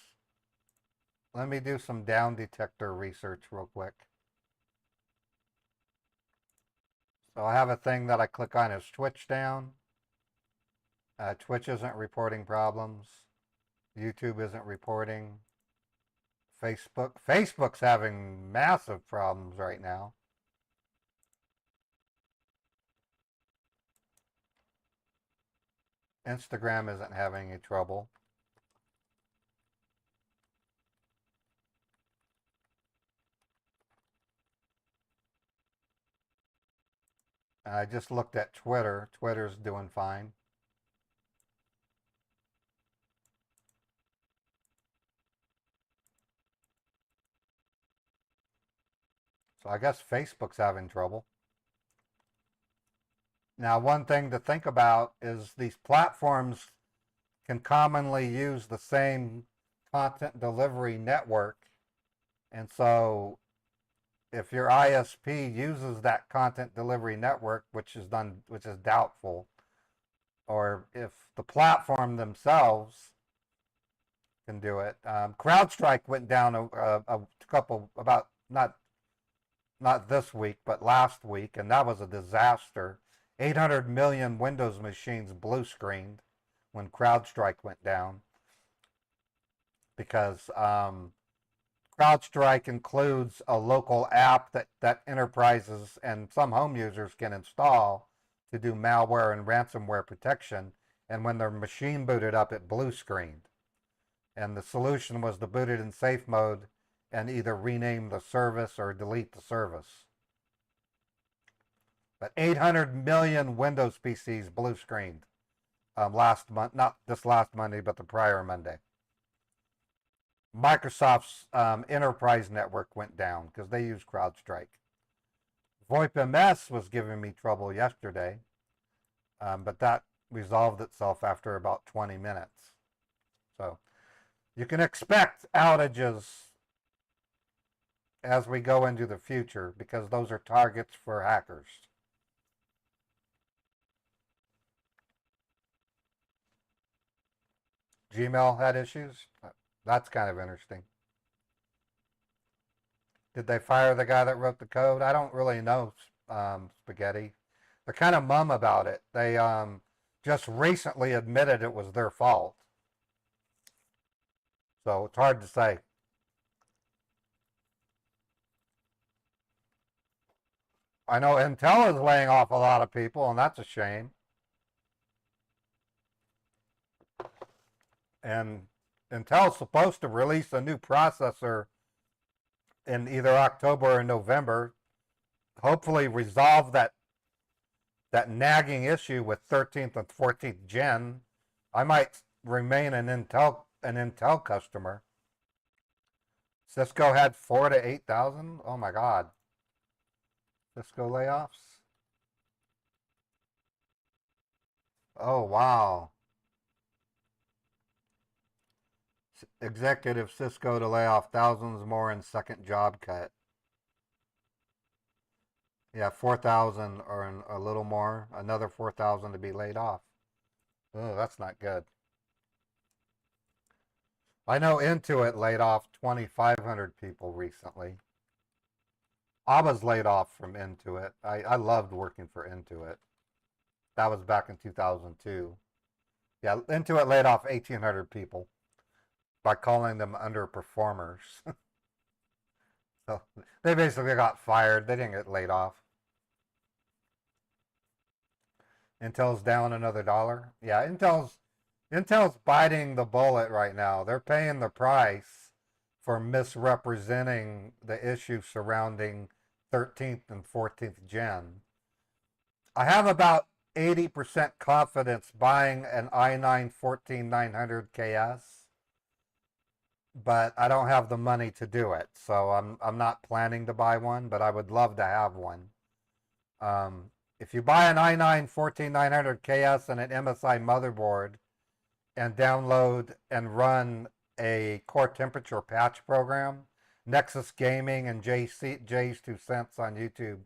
Speaker 2: Let me do some down detector research real quick. So I have a thing that I click on as Twitch down. Twitch isn't reporting problems. YouTube isn't reporting. Facebook's having massive problems right now. Instagram isn't having any trouble. I just looked at Twitter. Twitter's doing fine. So I guess Facebook's having trouble. Now, one thing to think about is these platforms can commonly use the same content delivery network. And so if your ISP uses that content delivery network, which is doubtful, or if the platform themselves can do it. CrowdStrike went down a couple, about not this week, but last week, and that was a disaster. 800 million Windows machines blue screened when CrowdStrike went down because CrowdStrike includes a local app that enterprises and some home users can install to do malware and ransomware protection. And when their machine booted up, it blue screened. And the solution was to boot it in safe mode and either rename the service or delete the service. But 800 million Windows PCs blue screened last month, not this last Monday, but the prior Monday. Microsoft's enterprise network went down because they use CrowdStrike. VoIP MS was giving me trouble yesterday, but that resolved itself after about 20 minutes. So you can expect outages as we go into the future because those are targets for hackers. Gmail had issues. That's kind of interesting. Did they fire the guy that wrote the code? I don't really know, Spaghetti. They're kind of mum about it. They just recently admitted it was their fault. So it's hard to say. I know Intel is laying off a lot of people, and that's a shame. And Intel's supposed to release a new processor in either October or November, hopefully resolve that nagging issue with 13th and 14th gen. I might remain an Intel customer. Cisco had 4,000 to 8,000. Oh my God. Cisco layoffs. Oh wow. Executive Cisco to lay off thousands more in second job cut. Yeah, 4,000 or a little more. Another 4,000 to be laid off. Oh, that's not good. I know Intuit laid off 2,500 people recently. I was laid off from Intuit. I loved working for Intuit. That was back in 2002. Yeah, Intuit laid off 1,800 people by calling them underperformers. So they basically got fired. They didn't get laid off. Intel's down another $1. Yeah, Intel's biting the bullet right now. They're paying the price for misrepresenting the issue surrounding 13th and 14th gen. I have about 80% confidence buying an i9 14900KS. But I don't have the money to do it, so I'm not planning to buy one, but I would love to have one. If you buy an i9 14900KS and an MSI motherboard and download and run a core temperature patch program, Nexus Gaming and Jay's 2 Cents on YouTube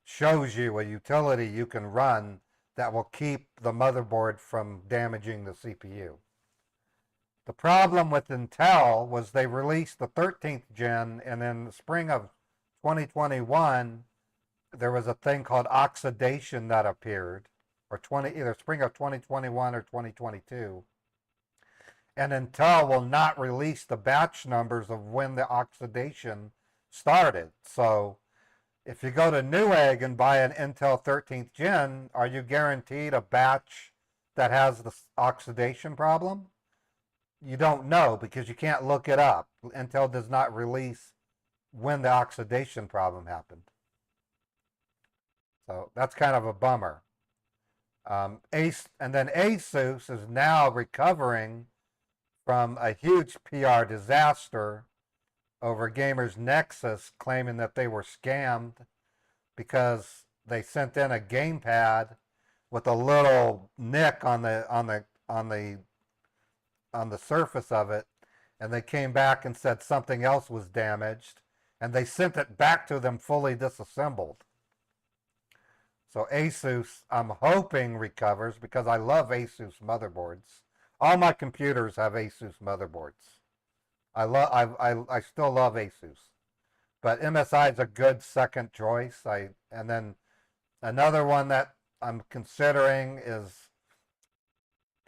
Speaker 2: shows you a utility you can run that will keep the motherboard from damaging the CPU. The problem with Intel was they released the 13th gen, and in the spring of 2021, there was a thing called oxidation that appeared, or either spring of 2021 or 2022. And Intel will not release the batch numbers of when the oxidation started. So if you go to Newegg and buy an Intel 13th gen, are you guaranteed a batch that has the oxidation problem? You don't know because you can't look it up. Intel does not release when the oxidation problem happened. So that's kind of a bummer. And then Asus is now recovering from a huge PR disaster over Gamers Nexus claiming that they were scammed because they sent in a gamepad with a little nick on the surface of it, and they came back and said something else was damaged, and they sent it back to them fully disassembled. So Asus, I'm hoping, recovers, because I love Asus motherboards. All my computers have Asus motherboards. I still love Asus, but MSI is a good second choice. And then another one that I'm considering is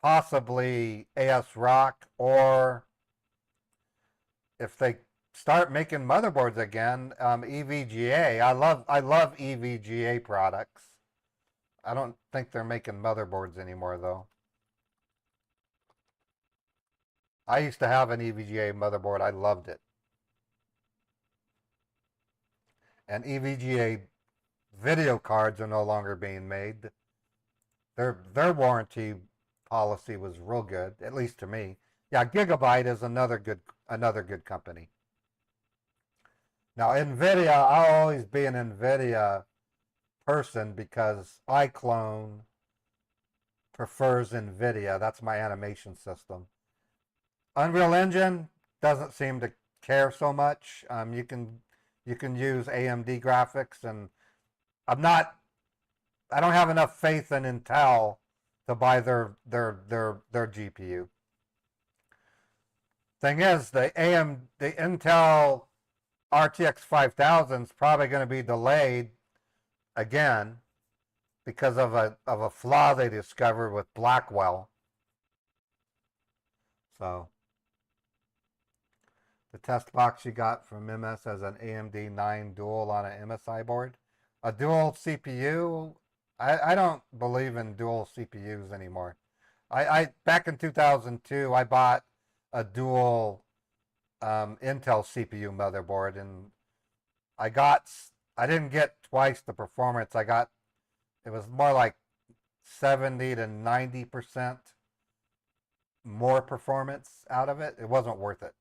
Speaker 2: possibly AS Rock, or if they start making motherboards again, EVGA. I love EVGA products. I don't think they're making motherboards anymore though. I used to have an EVGA motherboard. I loved it. And EVGA video cards are no longer being made. Their warranty policy was real good, at least to me. Yeah, Gigabyte is another good company. Now Nvidia, I'll always be an Nvidia person because iClone prefers Nvidia. That's my animation system. Unreal Engine doesn't seem to care so much. You can use AMD graphics, and I don't have enough faith in Intel to buy their GPU. Thing is, the Intel RTX 5000 is probably going to be delayed again because of a flaw they discovered with Blackwell. So the test box you got from MS has an AMD 9 dual on an MSI board. A dual CPU, I don't believe in dual CPUs anymore. Back in 2002, I bought a dual Intel CPU motherboard, and I didn't get twice the performance. It was more like 70 to 90% more performance out of it. It wasn't worth it.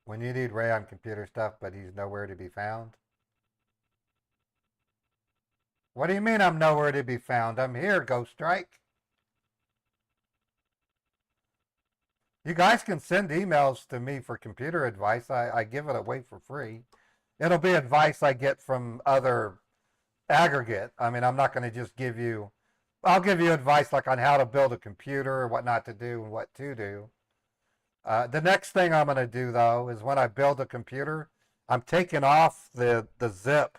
Speaker 2: When you need Ray on computer stuff, but he's nowhere to be found. What do you mean I'm nowhere to be found? I'm here, Ghost Strike. You guys can send emails to me for computer advice. I give it away for free. It'll be advice I get from other aggregate. I mean, I'm not going to just I'll give you advice like on how to build a computer, what not to do, and what to do. The next thing I'm going to do, though, is when I build a computer, I'm taking off the zip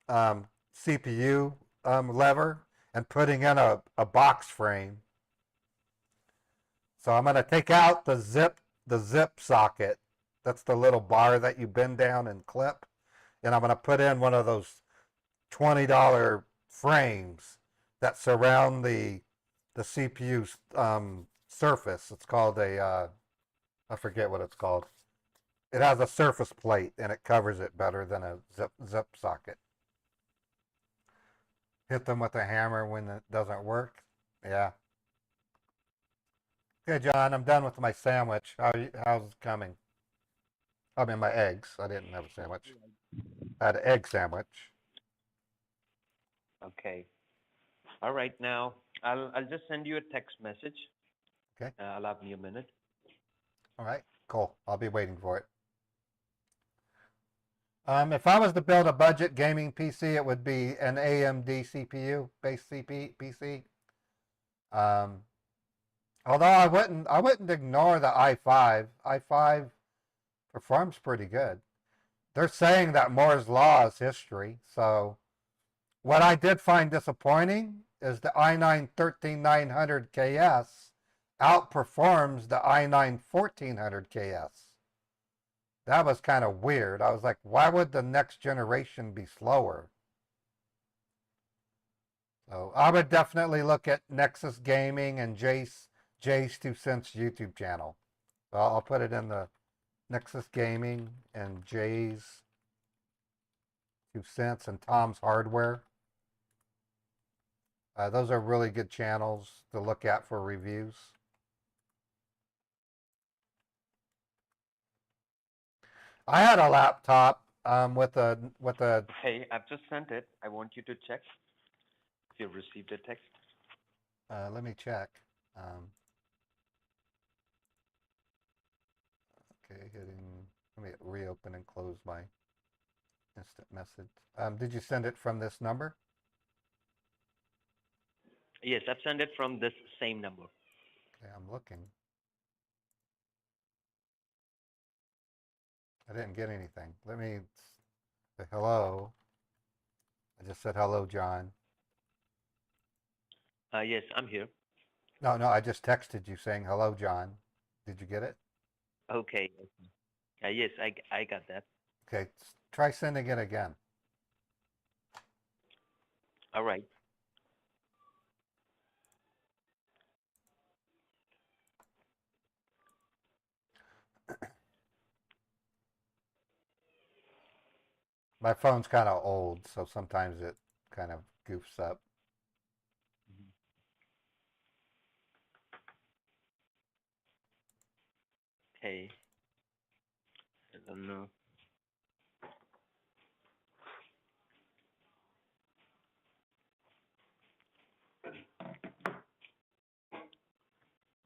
Speaker 2: CPU lever and putting in a box frame. So I'm going to take out the zip socket. That's the little bar that you bend down and clip. And I'm going to put in one of those $20 frames that surround the CPU's surface. It's called I forget what it's called. It has a surface plate and it covers it better than a zip socket. Hit them with a hammer when it doesn't work. Yeah. Okay, John, I'm done with my sandwich. How's it coming? I mean, my eggs. I didn't have a sandwich. I had an egg sandwich.
Speaker 5: Okay. All right. Now I'll just send you a text message.
Speaker 2: Okay.
Speaker 5: Allow me a minute.
Speaker 2: All right, cool. I'll be waiting for it. If I was to build a budget gaming PC, it would be an AMD CPU based PC. Although I wouldn't ignore the i5. i5 performs pretty good. They're saying that Moore's law is history. So what I did find disappointing is the i9 13900KS outperforms the i9 1400KS. That was kind of weird. I was like, why would the next generation be slower? So I would definitely look at Nexus Gaming and Jay's 2 Cents YouTube channel. So I'll put it in the Nexus Gaming and Jay's 2 Cents and Tom's Hardware. Those are really good channels to look at for reviews. I had a laptop with a
Speaker 6: Hey, I've just sent it. I want you to check if you've received the text.
Speaker 2: let me check. Um, okay, let me reopen and close my instant message. Did you send it from this number?
Speaker 6: Yes, I've sent it from this same number.
Speaker 2: Okay, I'm looking. I didn't get anything. Let me say hello. I just said hello, John.
Speaker 6: Yes, I'm here.
Speaker 2: No, I just texted you saying hello, John. Did you get it?
Speaker 6: Okay. Yes, I got that.
Speaker 2: Okay, try sending it again.
Speaker 6: All right.
Speaker 2: My phone's kind of old, so sometimes it kind of goofs up.
Speaker 6: Okay. I don't know.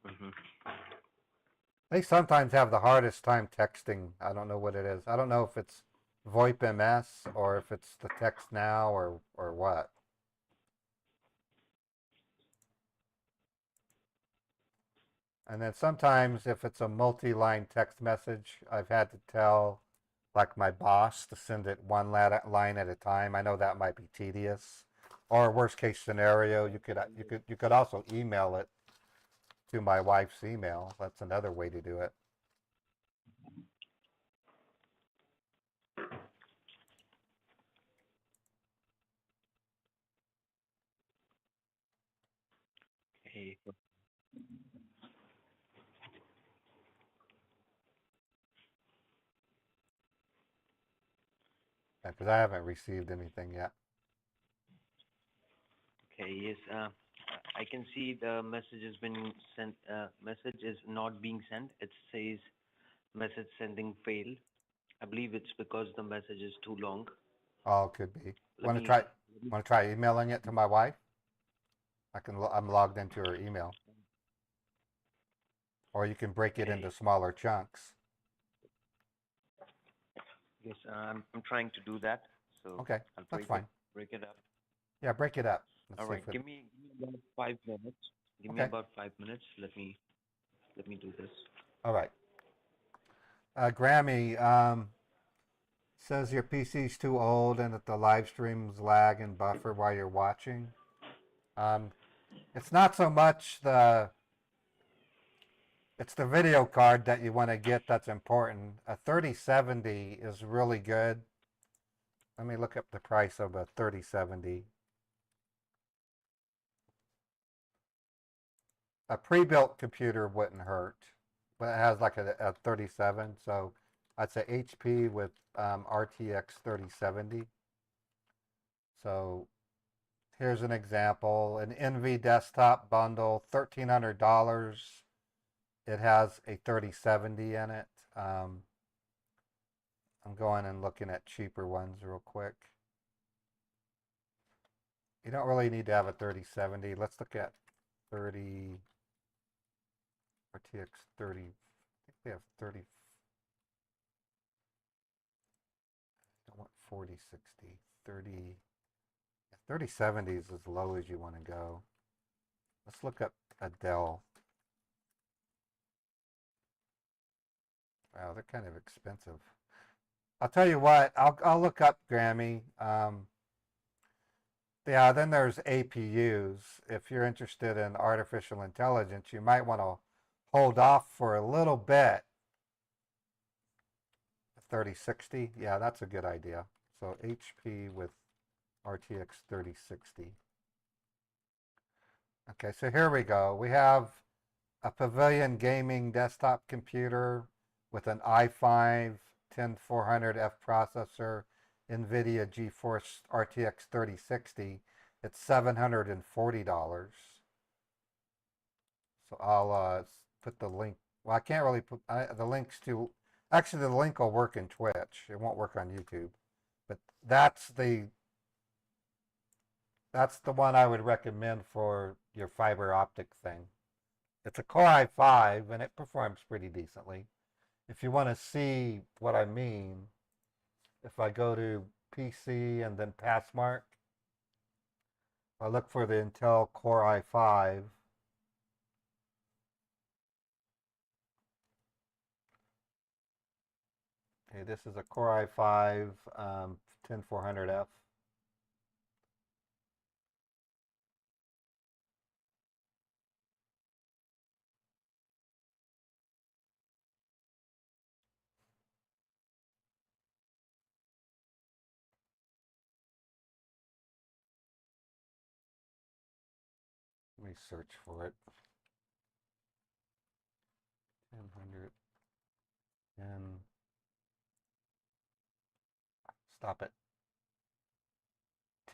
Speaker 6: Mm-hmm.
Speaker 2: They sometimes have the hardest time texting. I don't know what it is. I don't know if it's VoIP MS or if it's the text now or what. And then sometimes if it's a multi-line text message, I've had to tell like my boss to send it one line at a time. I know that might be tedious. Or worst case scenario, you could also email it to my wife's email. That's another way to do it.
Speaker 6: Okay.
Speaker 2: Because I haven't received anything yet.
Speaker 6: Okay. Yes. I can see the message has been sent. Message is not being sent. It says message sending failed. I believe it's because the message is too long.
Speaker 2: Oh, it could be.
Speaker 6: Let
Speaker 2: Want to
Speaker 6: me.
Speaker 2: try? Want to try emailing it to my wife? I'm logged into her email. Or you can break it
Speaker 6: Okay.
Speaker 2: into smaller chunks.
Speaker 6: Yes. I'm trying to do that. So
Speaker 2: Okay,
Speaker 6: I'll
Speaker 2: that's fine.
Speaker 6: break it up.
Speaker 2: Yeah, break it up. Let's
Speaker 6: All
Speaker 2: see
Speaker 6: right.
Speaker 2: if it.
Speaker 6: Give me about 5 minutes. Give me
Speaker 2: Okay.
Speaker 6: about 5 minutes. Let me do this.
Speaker 2: All right. Grammy says your PC's too old and that the live streams lag and buffer while you're watching. Um, it's not so much it's the video card that you want to get that's important. A 3070 is really good. Let me look up the price of a 3070. A pre-built computer wouldn't hurt, but it has like a 37. So I'd say HP with RTX 3070. So here's an example, an NV desktop bundle, $1,300. It has a 3070 in it. I'm going and looking at cheaper ones real quick. You don't really need to have a 3070. Let's look at 30 RTX 30. I think we have 30. I want 4060. 30. 3070 is as low as you want to go. Let's look up a Dell. Wow, they're kind of expensive. I'll tell you what, I'll look up Grammy. Yeah, then there's APUs. If you're interested in artificial intelligence, you might want to hold off for a little bit. 3060, yeah, that's a good idea. So HP with RTX 3060. Okay, so here we go. We have a Pavilion gaming desktop computer with an i5 10400F processor, NVIDIA GeForce RTX 3060. It's $740. So I'll put the link. Well, I can't really put the links to Actually, the link will work in Twitch. It won't work on YouTube. But that's the one I would recommend for your fiber optic thing. It's a Core i5 and it performs pretty decently. If you want to see what I mean, if I go to PC and then Passmark, I look for the Intel Core i5. Okay, this is a Core i5 10400F. Let me search for it. 1000 and stop it.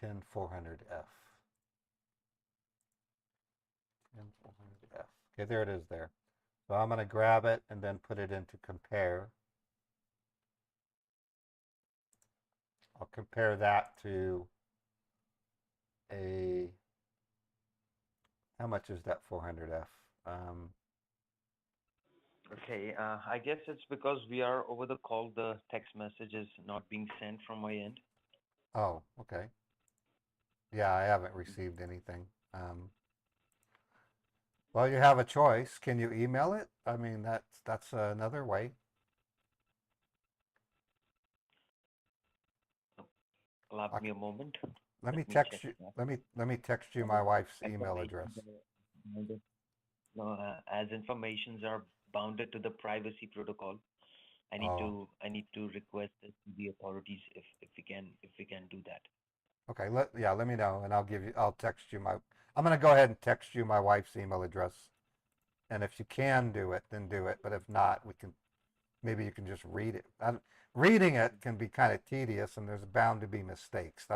Speaker 2: 10400F. 10400F. Okay, there it is there. So I'm going to grab it and then put it into compare. I'll compare that to a, how much is that 400F?
Speaker 6: Okay, I guess it's because we are over the call, the text message is not being sent from my end.
Speaker 2: Oh, okay. Yeah, I haven't received anything. Well, you have a choice. Can you email it? I mean, that's another way.
Speaker 6: Allow
Speaker 2: I
Speaker 6: me a moment.
Speaker 2: Let me
Speaker 6: me
Speaker 2: text
Speaker 6: check
Speaker 2: you.
Speaker 6: that.
Speaker 2: Let me text you my wife's email
Speaker 6: Information
Speaker 2: address.
Speaker 6: No, as informations are bounded to the privacy protocol,
Speaker 2: Oh,
Speaker 6: I need to request it to the authorities if we can do that.
Speaker 2: okay. Let me know, and I'll text you I'm gonna go ahead and text you my wife's email address, and if you can do it, then do it. But if not, maybe you can just read it. Reading it can be kind of tedious, and there's bound to be mistakes.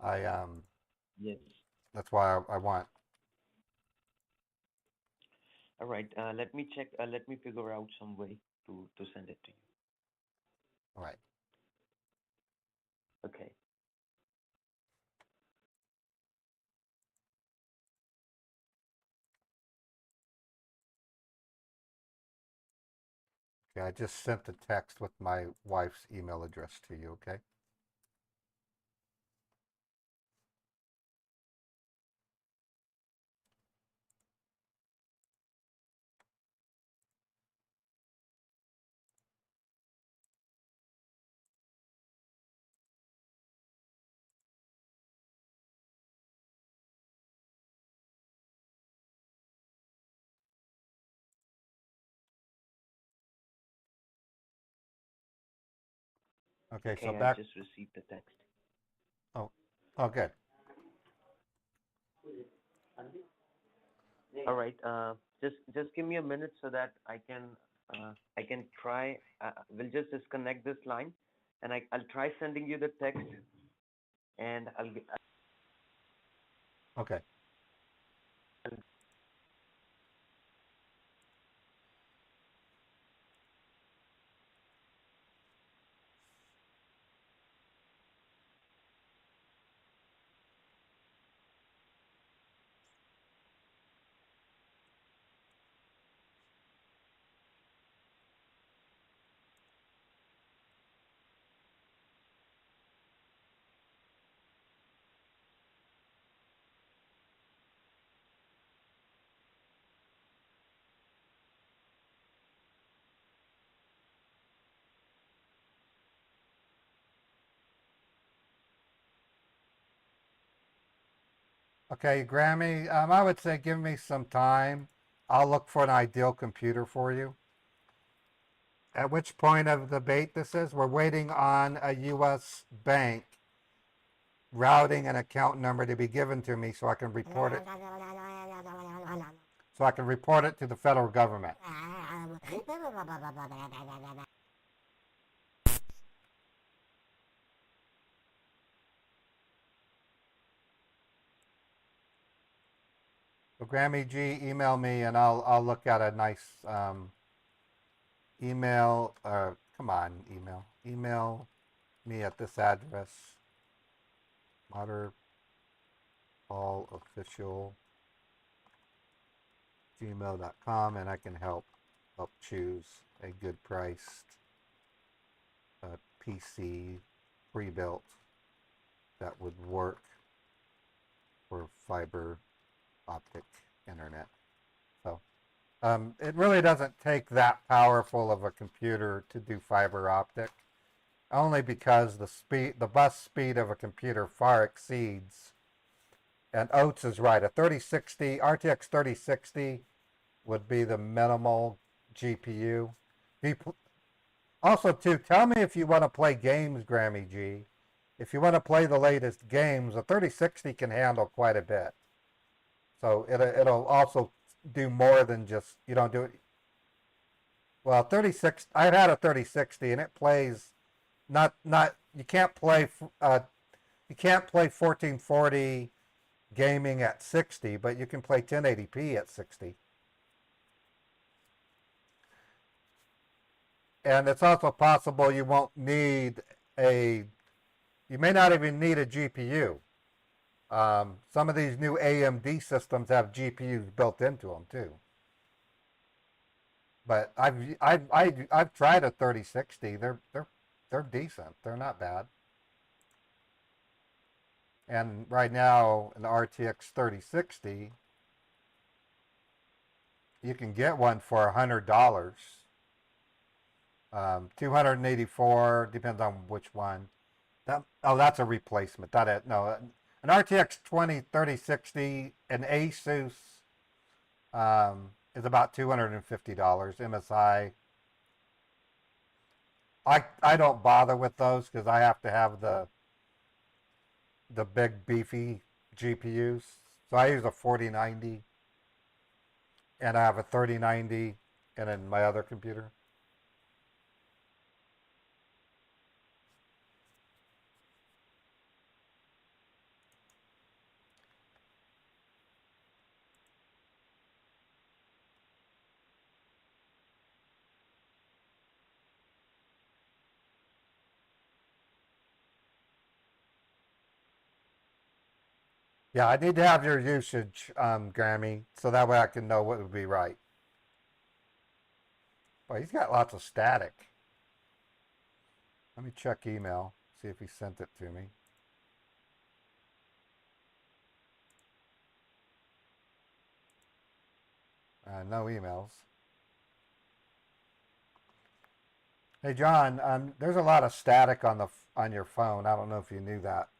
Speaker 2: I um
Speaker 6: Yes.
Speaker 2: that's why I want.
Speaker 6: All right. Let me check. Let me figure out some way to send it to you.
Speaker 2: All right.
Speaker 6: Okay.
Speaker 2: Okay, I just sent the text with my wife's email address to you. Okay. Okay. So
Speaker 6: Okay. I
Speaker 2: back.
Speaker 6: just received the text.
Speaker 2: Oh. Oh, good.
Speaker 6: All right. Just give me a minute so that I can try. We'll just disconnect this line, and I'll try sending you the text, and
Speaker 2: Okay. Okay, Grammy, I would say give me some time. I'll look for an ideal computer for you. At which point of the debate this is, we're waiting on a U.S. bank routing an account number to be given to me so I can report it. So I can report it to the federal government. So Grammy G, email me and I'll look at a nice email, come on, email me at this address, modernballofficial@gmail.com, and I can help choose a good priced PC pre-built that would work for fiber optic internet. So it really doesn't take that powerful of a computer to do fiber optic, only because the bus speed of a computer far exceeds, and Oates is right, a 3060, RTX 3060 would be the minimal GPU. Also, too, tell me if you want to play games, Grammy G. If you want to play the latest games, a 3060 can handle quite a bit. So it'll also do more than just, you don't do it. Well, 36, I've had a 3060 and it plays you can't play 1440 gaming at 60, but you can play 1080p at 60. And it's also possible you won't need you may not even need a GPU. Some of these new AMD systems have GPUs built into them too. But I've tried a 3060. They're decent. They're not bad. And right now, an RTX 3060, you can get one for $100. 284, depends on which one. That's a replacement. No, an RTX 3060, an Asus is about $250. MSI. I don't bother with those because I have to have the big beefy GPUs. So I use a 4090 and I have a 3090 and in my other computer. Yeah, I need to have your usage, Grammy, so that way I can know what would be right. Well, he's got lots of static. Let me check email, see if he sent it to me. No emails. Hey, John, there's a lot of static on your phone. I don't know if you knew that.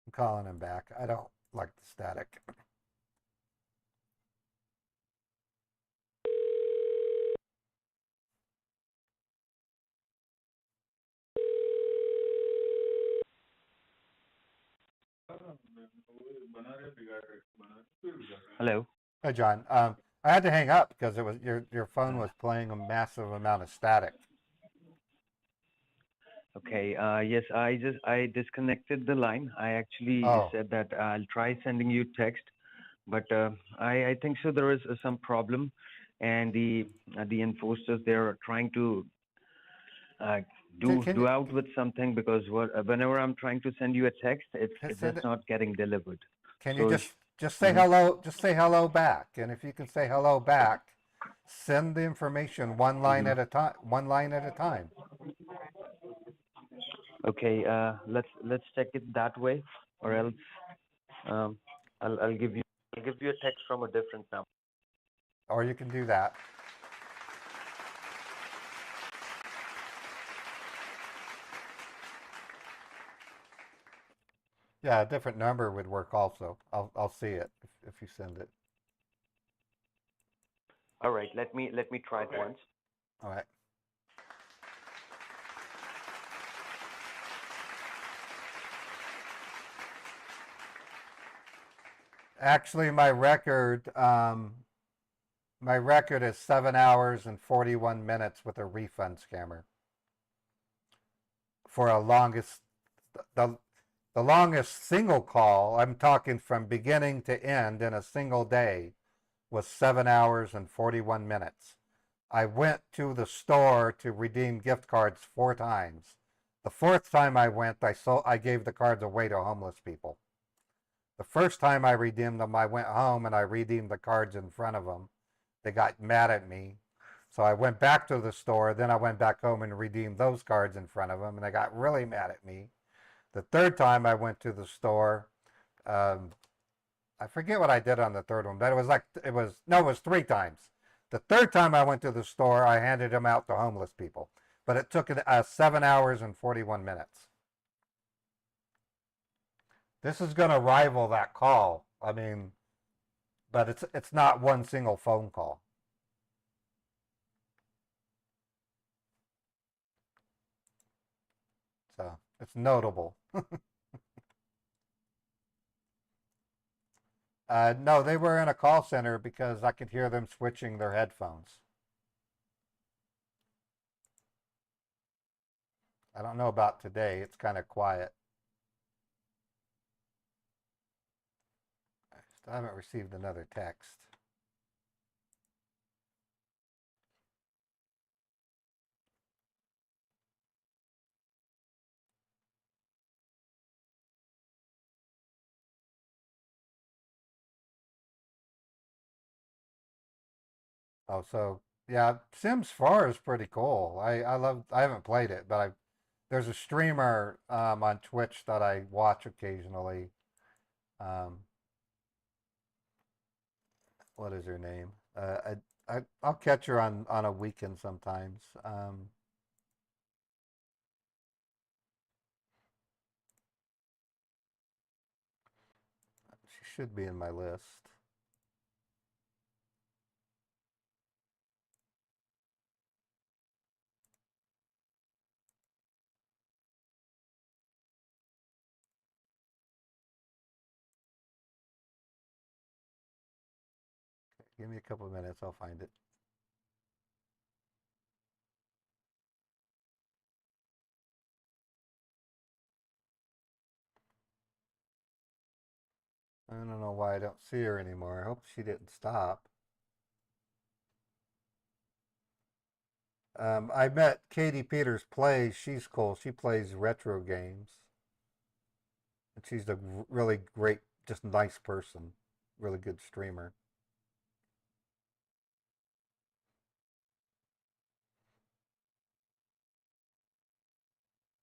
Speaker 2: I'm calling him back. I don't like the static.
Speaker 5: Hello.
Speaker 2: Hey, John. I had to hang up because it was your phone was playing a massive amount of static.
Speaker 5: Okay. Yes, I disconnected the line. I actually
Speaker 2: Oh.
Speaker 5: said that I'll try sending you text, but I think so there is some problem, and the enforcers, they're trying to do out with something, because whenever I'm trying to send you a text, it's just not getting delivered.
Speaker 2: Can
Speaker 5: So
Speaker 2: you just say hello? Just say hello back, and if you can say hello back, send the information one line at a time. One line at a time.
Speaker 5: Okay. Let's check it that way, or else I'll give you a text from a different number.
Speaker 2: Or you can do that. Yeah, a different number would work also. I'll see it if you send it.
Speaker 5: All right. Let me try it once.
Speaker 2: All right. Actually, my record is 7 hours and 41 minutes with a refund scammer. for a the the longest single call, I'm talking from beginning to end in a single day, was 7 hours and 41 minutes. I went to the store to redeem gift cards 4 times. The 4th time I went, I gave the cards away to homeless people. The first time I redeemed them, I went home and I redeemed the cards in front of them. They got mad at me. So I went back to the store, then I went back home and redeemed those cards in front of them, and they got really mad at me. The third time I went to the store, I forget what I did on the third one, but it was 3 times. The third time I went to the store, I handed them out to homeless people, but it took 7 hours and 41 minutes. This is going to rival that call. I mean, but it's not one single phone call. So it's notable. No, they were in a call center because I could hear them switching their headphones. I don't know about today. It's kind of quiet. I still haven't received another text. Oh, so yeah, Sims 4 is pretty cool. I haven't played it, but there's a streamer on Twitch that I watch occasionally. Um, what is her name? I'll catch her on a weekend sometimes. She should be in my list. Give me a couple of minutes, I'll find it. I don't know why I don't see her anymore. I hope she didn't stop. I met Katie Peters plays. She's cool. She plays retro games. And she's a really great, just nice person. Really good streamer.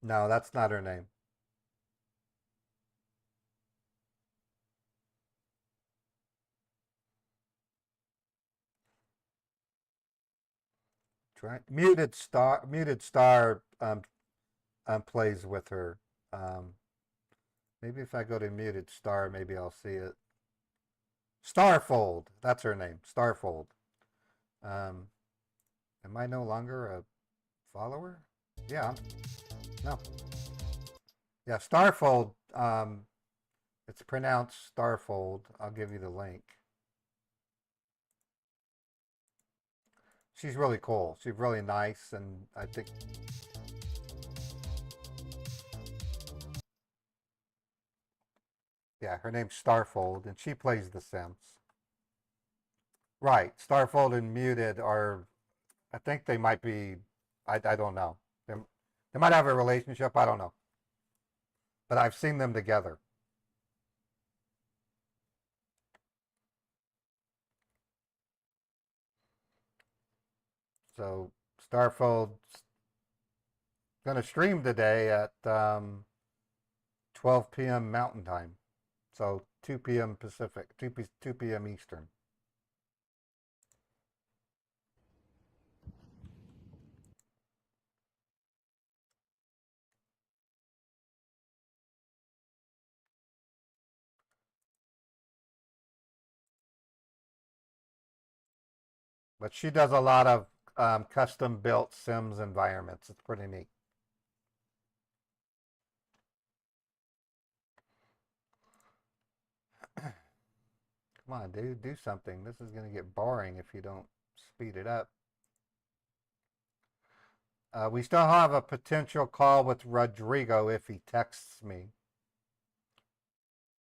Speaker 2: No, that's not her name. Try Muted Star plays with her. Maybe if I go to Muted Star, maybe I'll see it. Starfold, that's her name. Starfold. Am I no longer a follower? Yeah. No. Yeah, Starfold. It's pronounced Starfold. I'll give you the link. She's really cool. She's really nice, and I think. Yeah, her name's Starfold, and she plays The Sims. Right, Starfold and Muted are. I think they might be. I don't know. They might have a relationship. I don't know. But I've seen them together. So Starfold's gonna stream today at 12 p.m. Mountain Time. So 2 p.m. Pacific, 2 p.m. Eastern. But she does a lot of custom built Sims environments. It's pretty neat. Come on, dude, do something. This is going to get boring if you don't speed it up. We still have a potential call with Rodrigo if he texts me.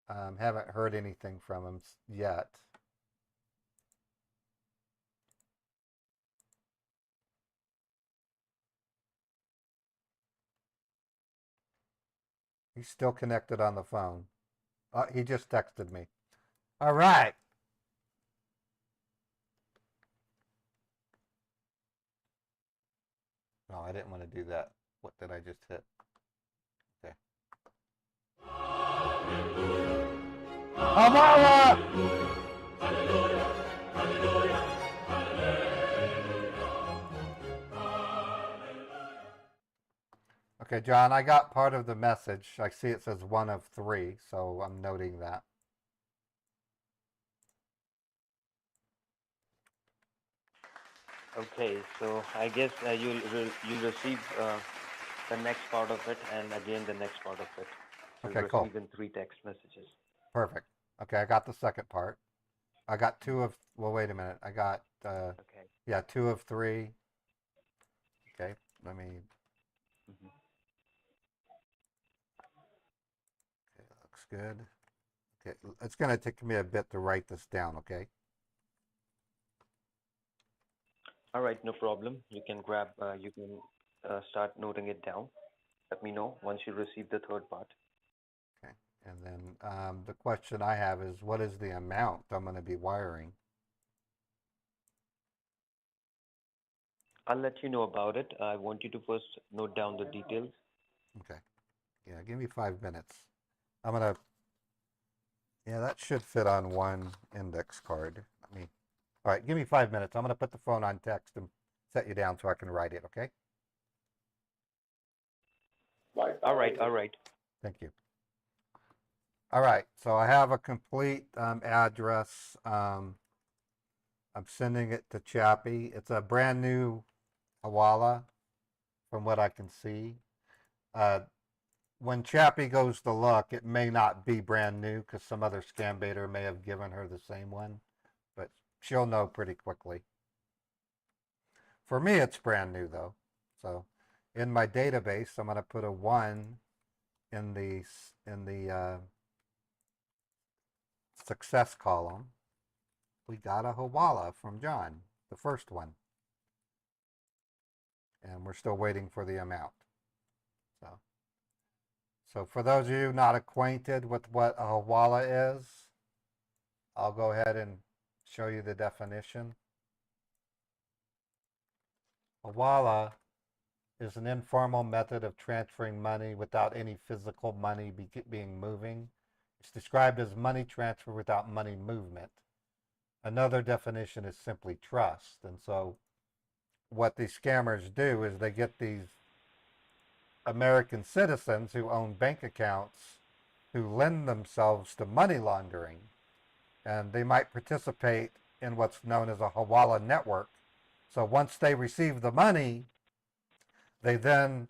Speaker 2: Haven't heard anything from him yet. He's still connected on the phone. He just texted me. All right. No, I didn't want to do that. What did I just hit? Okay. Amala! Okay, John, I got part of the message. I see it says 1 of 3, so I'm noting that.
Speaker 6: Okay, so I guess you'll receive the next part of it, and again the next part of it. You'll
Speaker 2: Okay, cool.
Speaker 6: receive in 3 text messages.
Speaker 2: Perfect. Okay, I got the second part. I got 2 of, well, wait a minute. I got,
Speaker 6: Okay.
Speaker 2: yeah, 2 of 3. Okay, let me,
Speaker 6: Mhm.
Speaker 2: okay, looks good. Okay, it's going to take me a bit to write this down, okay?
Speaker 6: All right, no problem. You can start noting it down. Let me know once you receive the third part.
Speaker 2: Okay, and then the question I have is, what is the amount I'm going to be wiring?
Speaker 6: I'll let you know about it. I want you to first note down the details.
Speaker 2: Okay, yeah, give me 5 minutes. I'm going to, yeah, that should fit on one index card. All right, give me 5 minutes. I'm going to put the phone on text and set you down so I can write it, okay?
Speaker 6: All right.
Speaker 2: Thank you. All right, so I have a complete address. I'm sending it to Chappie. It's a brand new Hawala from what I can see. When Chappie goes to look, it may not be brand new because some other scam baiter may have given her the same one, but she'll know pretty quickly. For me, it's brand new though. So in my database, I'm going to put a 1 in the success column. We got a Hawala from John, the first one. And we're still waiting for the amount. So for those of you not acquainted with what a Hawala is, I'll go ahead and show you the definition. Hawala is an informal method of transferring money without any physical money being moving. It's described as money transfer without money movement. Another definition is simply trust. And so what these scammers do is they get these American citizens who own bank accounts who lend themselves to money laundering. And they might participate in what's known as a Hawala network. So once they receive the money, they then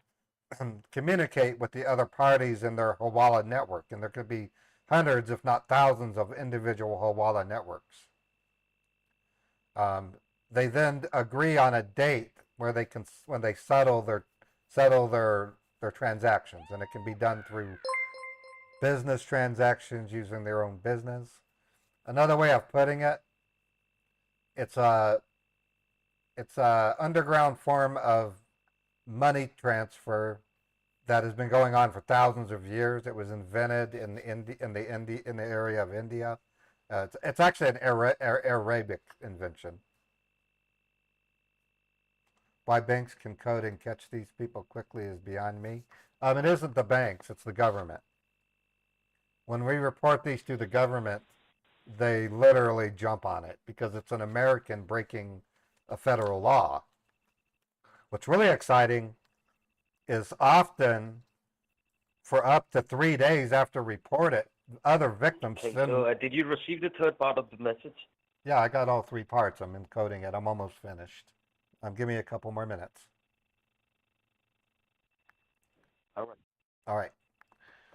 Speaker 2: communicate with the other parties in their Hawala network. And there could be hundreds, if not thousands, of individual Hawala networks. They then agree on a date where they can, when they settle their transactions, and it can be done through business transactions using their own business. Another way of putting it, it's a underground form of money transfer that has been going on for thousands of years. It was invented in the area of India. It's actually an Arabic invention. Why banks can code and catch these people quickly is beyond me. It isn't the banks, it's the government. When we report these to the government, they literally jump on it because it's an American breaking a federal law. What's really exciting is often for up to 3 days after report it, other victims
Speaker 6: Okay,
Speaker 2: send...
Speaker 6: so did you receive the third part of the message?
Speaker 2: Yeah, I got all 3 parts. I'm encoding it. I'm almost finished. Give me a couple more minutes.
Speaker 6: All right.
Speaker 2: All right.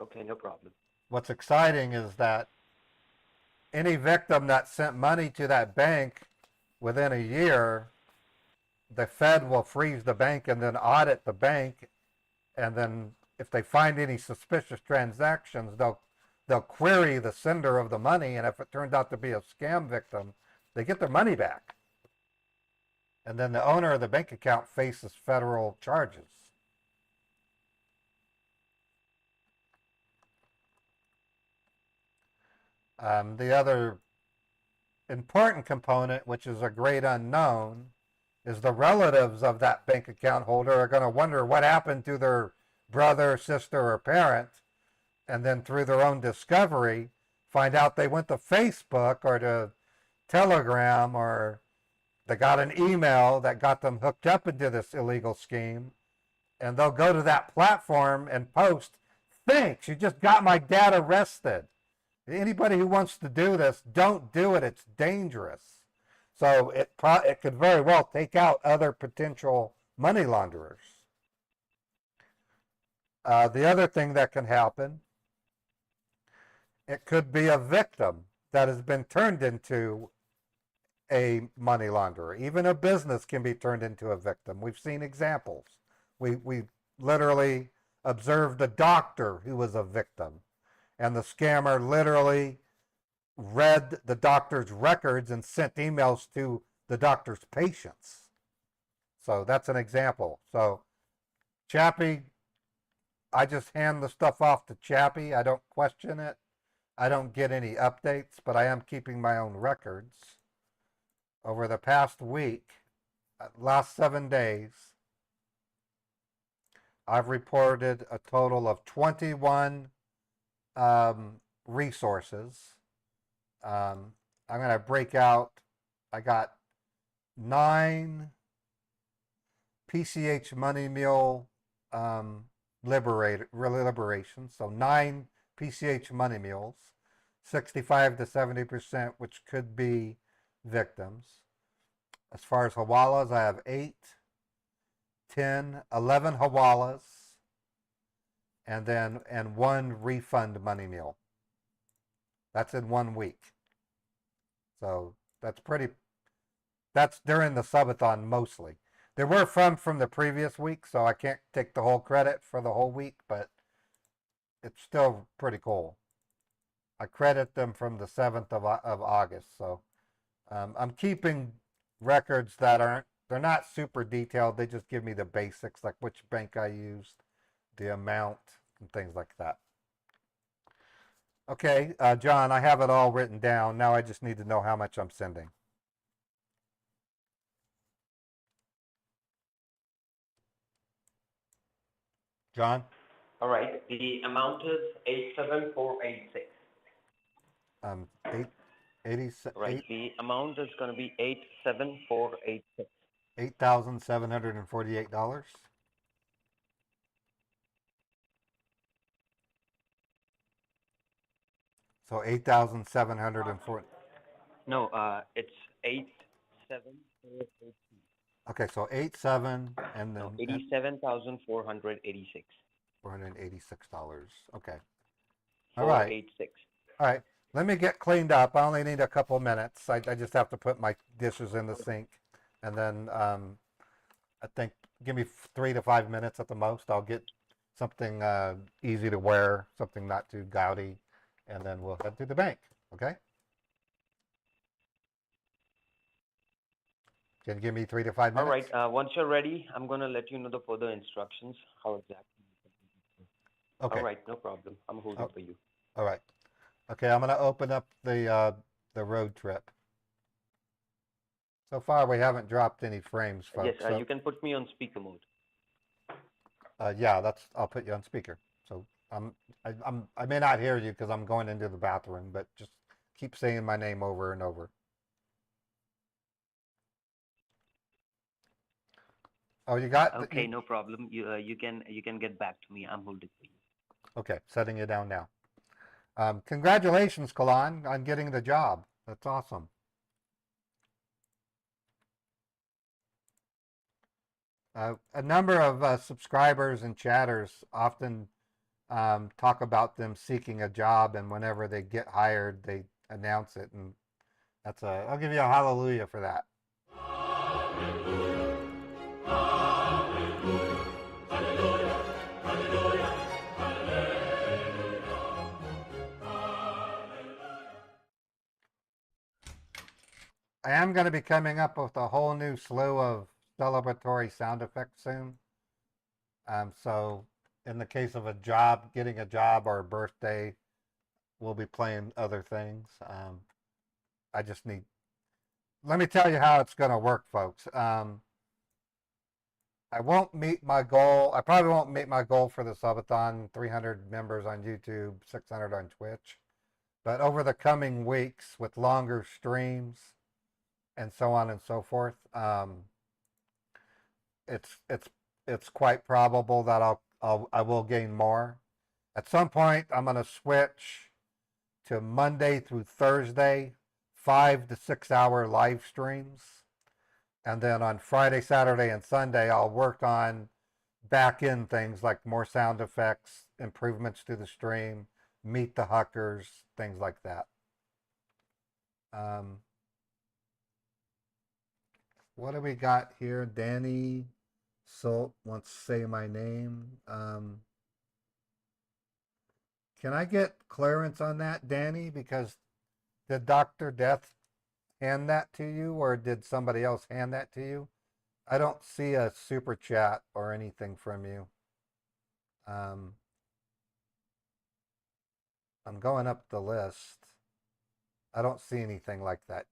Speaker 6: Okay, no problem.
Speaker 2: What's exciting is that any victim that sent money to that bank within a year the Fed will freeze the bank and then audit the bank, and then if they find any suspicious transactions, they'll query the sender of the money, and if it turns out to be a scam victim, they get their money back. And then the owner of the bank account faces federal charges. The other important component, which is a great unknown, is the relatives of that bank account holder are going to wonder what happened to their brother, sister, or parent, and then through their own discovery, find out they went to Facebook or to Telegram, or they got an email that got them hooked up into this illegal scheme, and they'll go to that platform and post, "Thanks, you just got my dad arrested." Anybody who wants to do this, don't do it. It's dangerous. So it could very well take out other potential money launderers. The other thing that can happen, it could be a victim that has been turned into a money launderer. Even a business can be turned into a victim. We've seen examples. We literally observed a doctor who was a victim, and the scammer literally read the doctor's records and sent emails to the doctor's patients. So that's an example. So Chappie, I just hand the stuff off to Chappie. I don't question it. I don't get any updates, but I am keeping my own records. Over the past week, last 7 days, I've reported a total of 21 resources. I'm going to break out, I got 9 PCH Money Mule liberations, so 9 PCH Money Mules, 65 to 70%, which could be victims. As far as hawalas, I have 8, 10, 11 hawalas, and 1 refund money mule. That's in 1 week. So that's during the subathon mostly. There were from the previous week, so I can't take the whole credit for the whole week, but it's still pretty cool. I credit them from the 7th of August. So I'm keeping records that they're not super detailed. They just give me the basics, like which bank I used, the amount, and things like that. Okay, John, I have it all written down. Now I just need to know how much I'm sending. John?
Speaker 6: All right. The amount is 87486.
Speaker 2: 87.
Speaker 6: Right. The amount is going to be 87486.
Speaker 2: $8,748. So 8,740.
Speaker 6: No, it's 87486.
Speaker 2: Okay, so 87 and then
Speaker 6: No, 87,486.
Speaker 2: $486. Okay. All right.
Speaker 6: 486.
Speaker 2: All right. Let me get cleaned up. I only need a couple minutes. I just have to put my dishes in the sink, and then I think give me 3 to 5 minutes at the most. I'll get something easy to wear, something not too gaudy, and then we'll head to the bank. Okay. Can you give me 3 to 5 minutes?
Speaker 6: All right. Once you're ready, I'm going to let you know the further instructions, how exactly.
Speaker 2: Okay.
Speaker 6: All right. No problem. I'm holding for you.
Speaker 2: All right. Okay, I'm going to open up the road trip. So far, we haven't dropped any frames, folks.
Speaker 6: Yes,
Speaker 2: so,
Speaker 6: you can put me on speaker mode.
Speaker 2: yeah, I'll put you on speaker. So I may not hear you because I'm going into the bathroom, but just keep saying my name over and over. Oh, you got?
Speaker 6: Okay, no problem. You can get back to me. I'm holding for you.
Speaker 2: Okay, setting you down now. Congratulations, Kalan, on getting the job. That's awesome. A number of subscribers and chatters often talk about them seeking a job, and whenever they get hired, they announce it, and I'll give you a hallelujah for that. I am going to be coming up with a whole new slew of celebratory sound effects soon. So in the case of a job, getting a job or a birthday, we'll be playing other things. I just need, let me tell you how it's going to work, folks. I won't meet my goal. I probably won't meet my goal for the Subathon, 300 members on YouTube, 600 on Twitch. But over the coming weeks with longer streams and so on and so forth, it's quite probable that I will gain more. At some point, I'm going to switch to Monday through Thursday, 5 to 6 hour live streams. And then on Friday, Saturday, and Sunday, I'll work on back end things like more sound effects, improvements to the stream, meet the huckers, things like that. What do we got here? Danny Salt wants to say my name. Can I get clearance on that, Danny? Because did Dr. Death hand that to you, or did somebody else hand that to you? I don't see a super chat or anything from you. I'm going up the list. I don't see anything like that.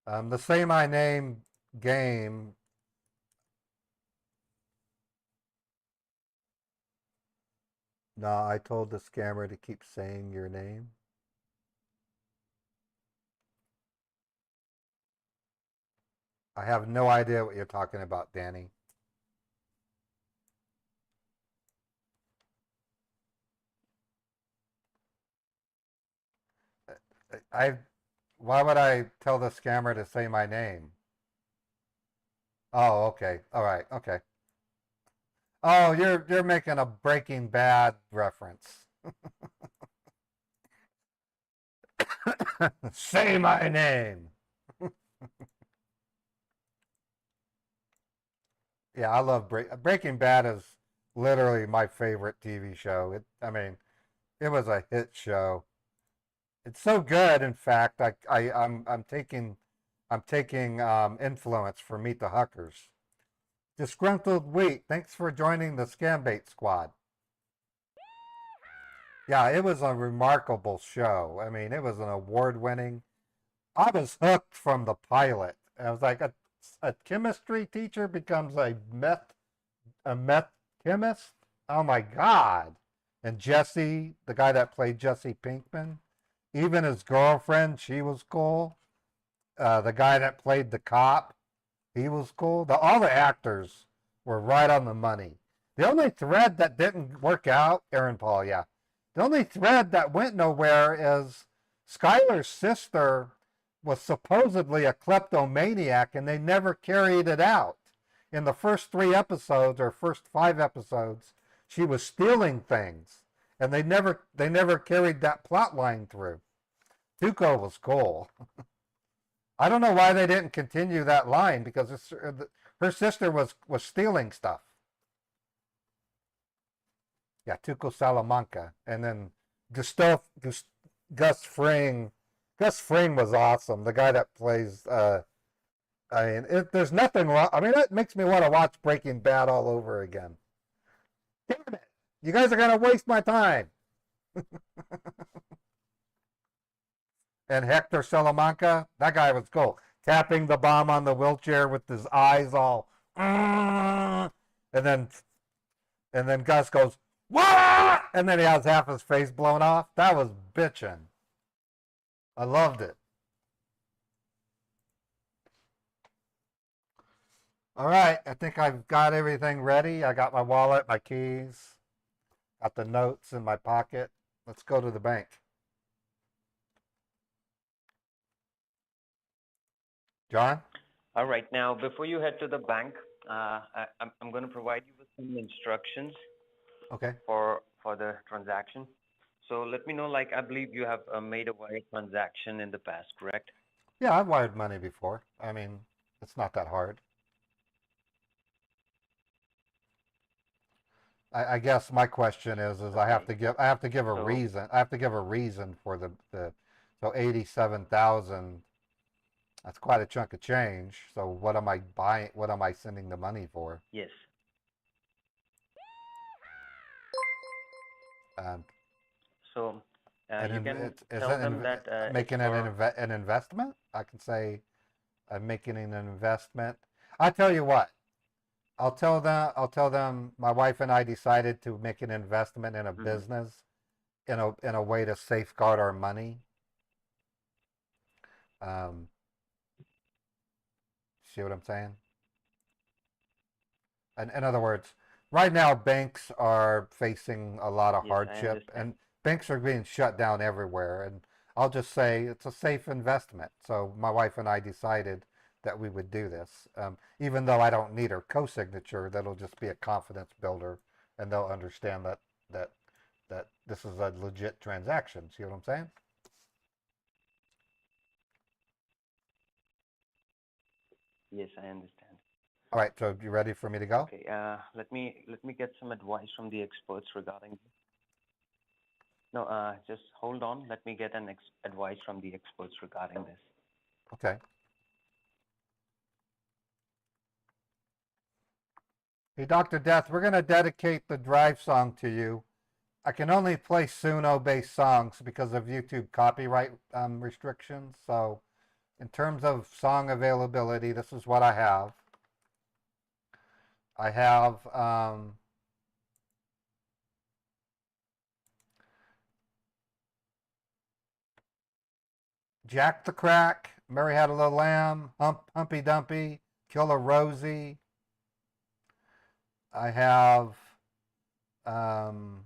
Speaker 2: The Say My Name game. No, I told the scammer to keep saying your name. I have no idea what you're talking about, Danny. Why would I tell the scammer to say my name? Oh, okay. All right. Okay. Oh, you're making a Breaking Bad reference. Say my name. Yeah, I love Breaking Bad is literally my favorite TV show. I mean, it was a hit show. It's so good, in fact, I'm taking influence from Meet the Huckers. Disgruntled Wheat, thanks for joining the Scambait squad. Yeah, it was a remarkable show. I mean, it was an award-winning. I was hooked from the pilot. I was like, a chemistry teacher becomes a meth chemist. Oh my God! And Jesse, the guy that played Jesse Pinkman, even his girlfriend, she was cool. The guy that played the cop, he was cool. All the actors were right on the money. The only thread that didn't work out, Aaron Paul, yeah. The only thread that went nowhere is Skylar's sister was supposedly a kleptomaniac and they never carried it out. In the first 3 episodes or first 5 episodes, she was stealing things and they never carried that plot line through. Tuco was cool. I don't know why they didn't continue that line because her sister was stealing stuff. Yeah, Tuco Salamanca. And then Gus Fring. Gus Fring was awesome. The guy that plays, there's nothing wrong. I mean, that makes me want to watch Breaking Bad all over again. Damn it. You guys are going to waste my time. And Hector Salamanca, that guy was cool. Tapping the bomb on the wheelchair with his eyes all, and then Gus goes, what? And then he has half his face blown off. That was bitchin'. I loved it. All right, I think I've got everything ready. I got my wallet, my keys, got the notes in my pocket. Let's go to the bank. John?
Speaker 6: All right. Now, before you head to the bank, I'm going to provide you with some instructions
Speaker 2: Okay.
Speaker 6: for the transaction. So let me know, like, I believe you have made a wire transaction in the past, correct?
Speaker 2: Yeah, I've wired money before. I mean, it's not that hard. I guess my question is I have
Speaker 6: Okay.
Speaker 2: to give a
Speaker 6: So
Speaker 2: reason. I have to give a reason for the so 87,000. That's quite a chunk of change. So what am I buying? What am I sending the money for?
Speaker 6: yes.
Speaker 2: Um,
Speaker 6: So you
Speaker 2: and
Speaker 6: can
Speaker 2: is
Speaker 6: tell
Speaker 2: it
Speaker 6: them that it's
Speaker 2: making
Speaker 6: for.
Speaker 2: an investment? I can say I'm making an investment. I tell you what. I'll tell them my wife and I decided to make an investment in a
Speaker 6: Mhm.
Speaker 2: business in a way to safeguard our money. Um, see what I'm saying? And in other words, right now banks are facing a lot of
Speaker 6: Yes, I
Speaker 2: hardship,
Speaker 6: understand.
Speaker 2: and banks are being shut down everywhere. And I'll just say it's a safe investment. So my wife and I decided that we would do this, even though I don't need her co-signature. That'll just be a confidence builder, and they'll understand that that this is a legit transaction. See what I'm saying?
Speaker 6: Yes, I understand.
Speaker 2: All right. So you ready for me to go?
Speaker 6: Okay. Let me get some advice from the experts regarding. No, just hold on. Let me get an advice from the experts regarding this.
Speaker 2: Okay. Hey, Dr. Death, we're going to dedicate the drive song to you. I can only play Suno-based songs because of YouTube copyright restrictions. So in terms of song availability, this is what I have. I have Jack the Crack, Mary Had a Little Lamb, Humpy Dumpy, Killer Rosie. I have um,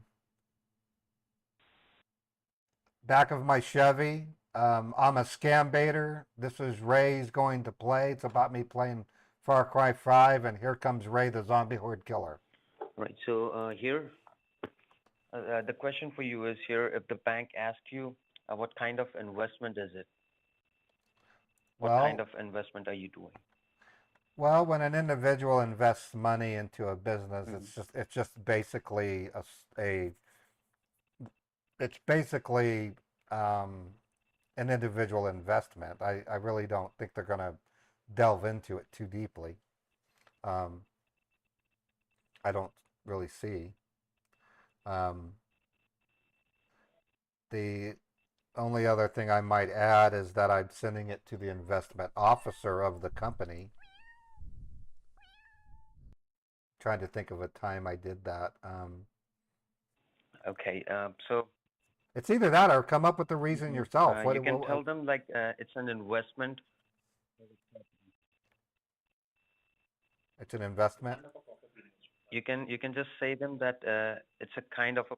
Speaker 2: Back of My Chevy. I'm a Scambaiter. This is Ray's Going to Play. It's about me playing Far Cry 5, and here comes Ray, the zombie horde killer.
Speaker 6: Right. So here, the question for you is here: if the bank asks you, what kind of investment is it? What kind
Speaker 2: Well,
Speaker 6: of investment are you doing?
Speaker 2: well, when an individual invests money into a business,
Speaker 6: Mhm.
Speaker 2: it's just basically it's basically an individual investment. I really don't think they're going to delve into it too deeply. Um, I don't really see. Um, the only other thing I might add is that I'm sending it to the investment officer of the company. Trying to think of a time I did that.
Speaker 6: Okay. So
Speaker 2: It's either that or come up with the reason yourself.
Speaker 6: you can tell them like it's an investment.
Speaker 2: It's an investment.
Speaker 6: You can just say them that it's a kind of a.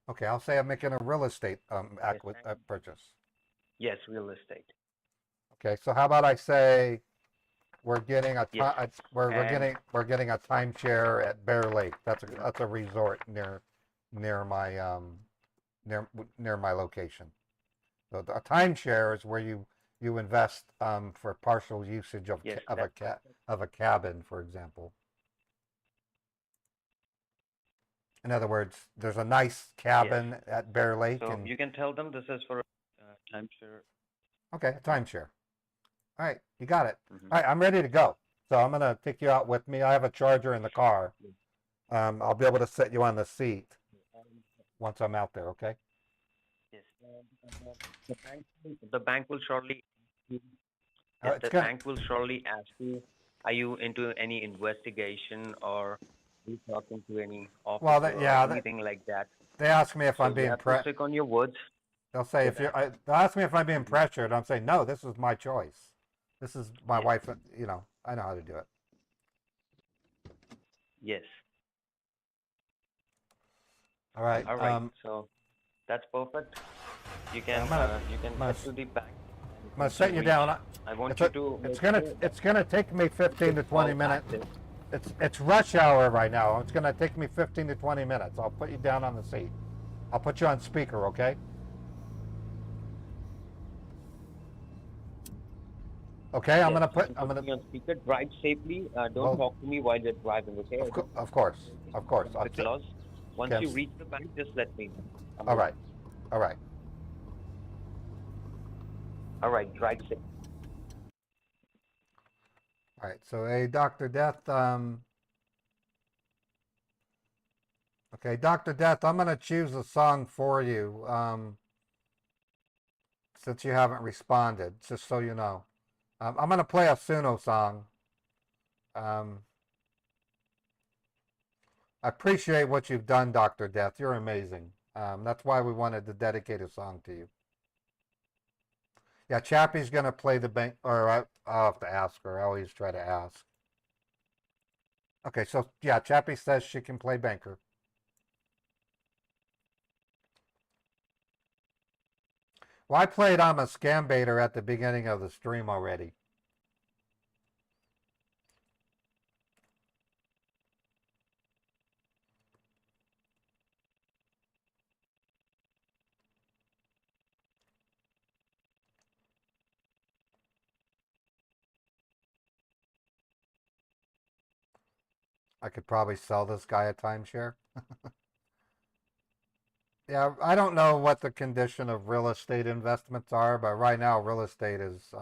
Speaker 2: Okay, I'll say I'm making a real estate
Speaker 6: Yes,
Speaker 2: purchase.
Speaker 6: yes, real estate.
Speaker 2: Okay, so how about I say we're getting
Speaker 6: Yes, and
Speaker 2: we're getting a timeshare at Bear Lake. That's a resort near my near my location. So a timeshare is where you invest for partial usage
Speaker 6: yes,
Speaker 2: of a cabin, for example. In other words, there's a nice
Speaker 6: yes.
Speaker 2: cabin at Bear Lake,
Speaker 6: So
Speaker 2: and
Speaker 6: you can tell them this is for timeshare.
Speaker 2: okay, a timeshare. All right, you got it.
Speaker 6: Mhm.
Speaker 2: All right, I'm ready to go. So I'm gonna take you out with me. I have a charger in the car. I'll be able to sit you on the seat once I'm out there. Okay.
Speaker 6: Yes. The bank will surely. Yes,
Speaker 2: It's
Speaker 6: the
Speaker 2: gonna.
Speaker 6: bank will surely ask you, are you into any investigation or are you talking to any
Speaker 2: Well,
Speaker 6: officer or
Speaker 2: yeah,
Speaker 6: anything like that?
Speaker 2: they ask me if
Speaker 6: So
Speaker 2: I'm
Speaker 6: you
Speaker 2: being
Speaker 6: have to stick on your words.
Speaker 2: They'll say
Speaker 6: Go
Speaker 2: if
Speaker 6: ahead.
Speaker 2: you're. They'll ask me if I'm being
Speaker 6: Mhm.
Speaker 2: pressured. I'm saying no. This is my choice. This is my
Speaker 6: Yes.
Speaker 2: wife. You know, I know how to do it.
Speaker 6: Yes.
Speaker 2: All right.
Speaker 6: All right. So that's perfect. You can
Speaker 2: I'm gonna.
Speaker 6: you can
Speaker 2: I'm gonna,
Speaker 6: head to the bank.
Speaker 2: I'm gonna set you down.
Speaker 6: I want
Speaker 2: It's
Speaker 6: you
Speaker 2: a,
Speaker 6: to
Speaker 2: it's
Speaker 6: make
Speaker 2: gonna
Speaker 6: sure
Speaker 2: it's gonna take me 15 to
Speaker 6: it's
Speaker 2: 20
Speaker 6: all
Speaker 2: minutes.
Speaker 6: active.
Speaker 2: It's rush hour right now. It's gonna take me 15 to 20 minutes. I'll put you down on the seat. I'll put you on speaker, okay? Okay, I'm
Speaker 5: Yes,
Speaker 2: gonna
Speaker 5: you
Speaker 2: put.
Speaker 5: can
Speaker 2: I'm
Speaker 5: put
Speaker 2: gonna.
Speaker 5: me on speaker. Drive safely. Don't
Speaker 2: Well,
Speaker 5: talk to me while you're driving, okay?
Speaker 2: of course, of course.
Speaker 5: Traffic laws. Once
Speaker 2: Okay,
Speaker 5: you reach the bank, just let me know. I'm
Speaker 2: all
Speaker 5: waiting.
Speaker 2: right, all right.
Speaker 5: All right, drive safe.
Speaker 2: All right, so hey, Dr. Death, okay, Dr. Death, I'm gonna choose a song for you, since you haven't responded, just so you know. I'm gonna play a Suno song. I appreciate what you've done, Dr. Death. You're amazing. That's why we wanted to dedicate a song to you. Yeah, Chappie's gonna play the bank, or I'll have to ask her. I always try to ask. Okay, so yeah, Chappie says she can play banker. Well, I played I'm a Scambaiter at the beginning of the stream already. I could probably sell this guy a timeshare. Yeah, I don't know what the condition of real estate investments are, but right now real estate is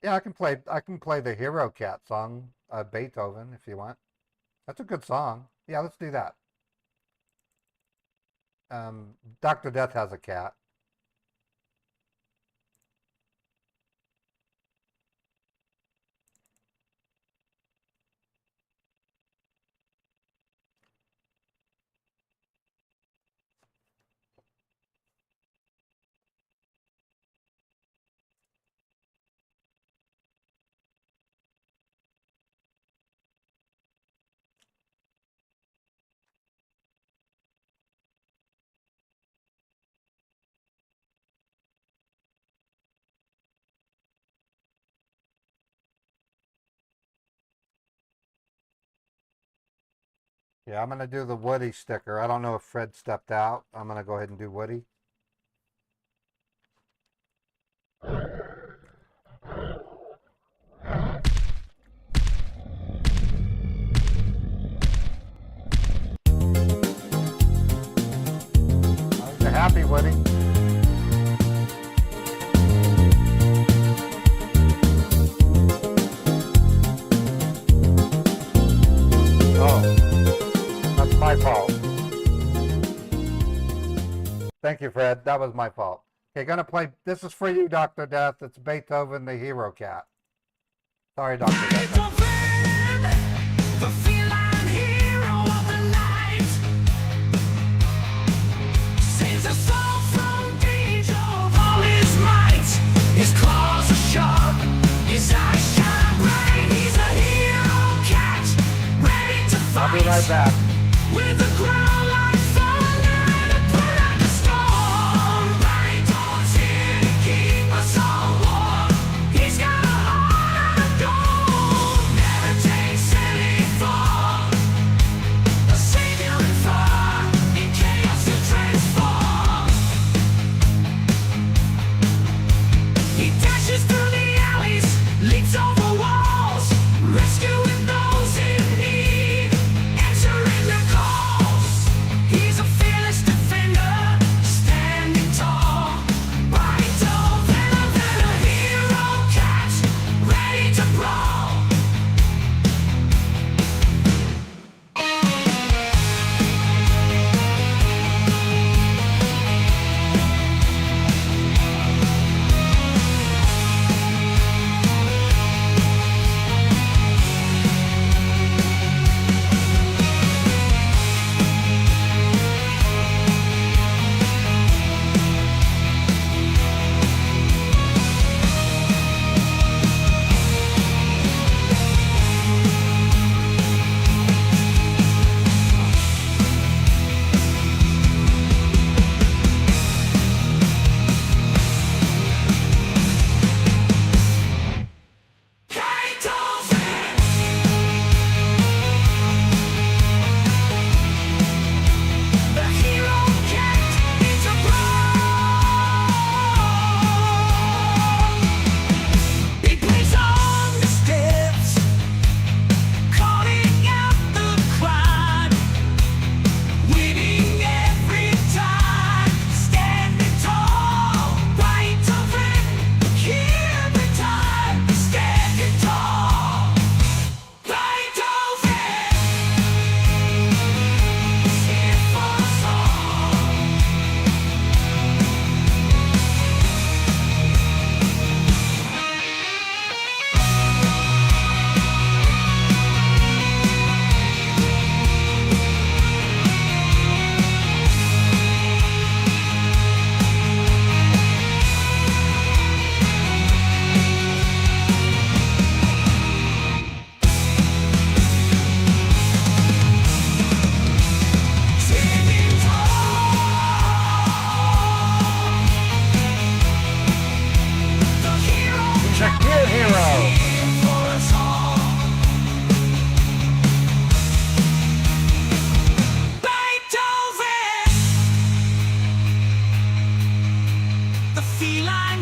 Speaker 2: yeah, I can play the Hero Cat song, Beethoven, if you want. That's a good song. Yeah, let's do that. Dr. Death has a cat. Yeah, I'm gonna do the Woody sticker. I don't know if Fred stepped out. I'm gonna go ahead and do Woody. You're happy, Woody. Oh, that's my fault. Thank you, Fred. That was my fault. Okay, gonna play. This is for you, Dr. Death. It's Beethoven, the Hero Cat. Sorry, Dr. Death.
Speaker 1: Beethoven, the feline hero of the night, saves us all from danger of all his might. His claws are sharp, his eyes shine bright. He's a hero cat, ready to fight.
Speaker 2: I'll be right back.
Speaker 1: With a growl like thunder and a put out the storm. Baritons here to keep us all warm. He's got a heart of gold, never takes any fall. A savior in fire, in chaos to transform. He dashes through the alleys, leaps over walls, rescuing those in need, answering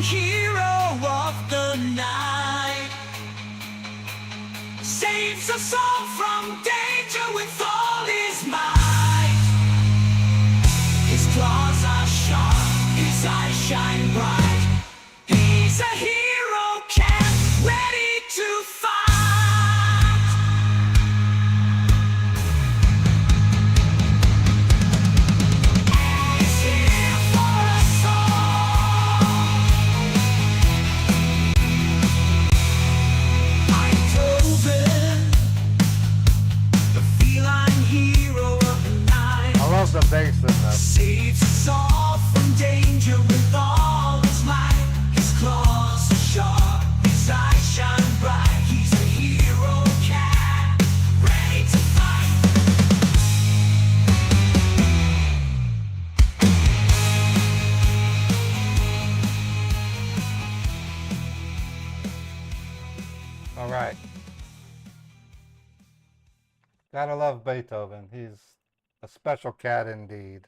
Speaker 1: hero of the night. Saves us all from danger with all his might. His claws are sharp, his eyes shine bright. He's a hero cat, ready to fight. He's here for us all. Eindhoven, the feline hero of the night.
Speaker 2: I love the bass in this.
Speaker 1: Saves us all from danger with all his might. His claws are sharp, his eyes shine bright. He's a hero cat, ready to fight.
Speaker 2: All right. Gotta love Beethoven. He's a special cat indeed.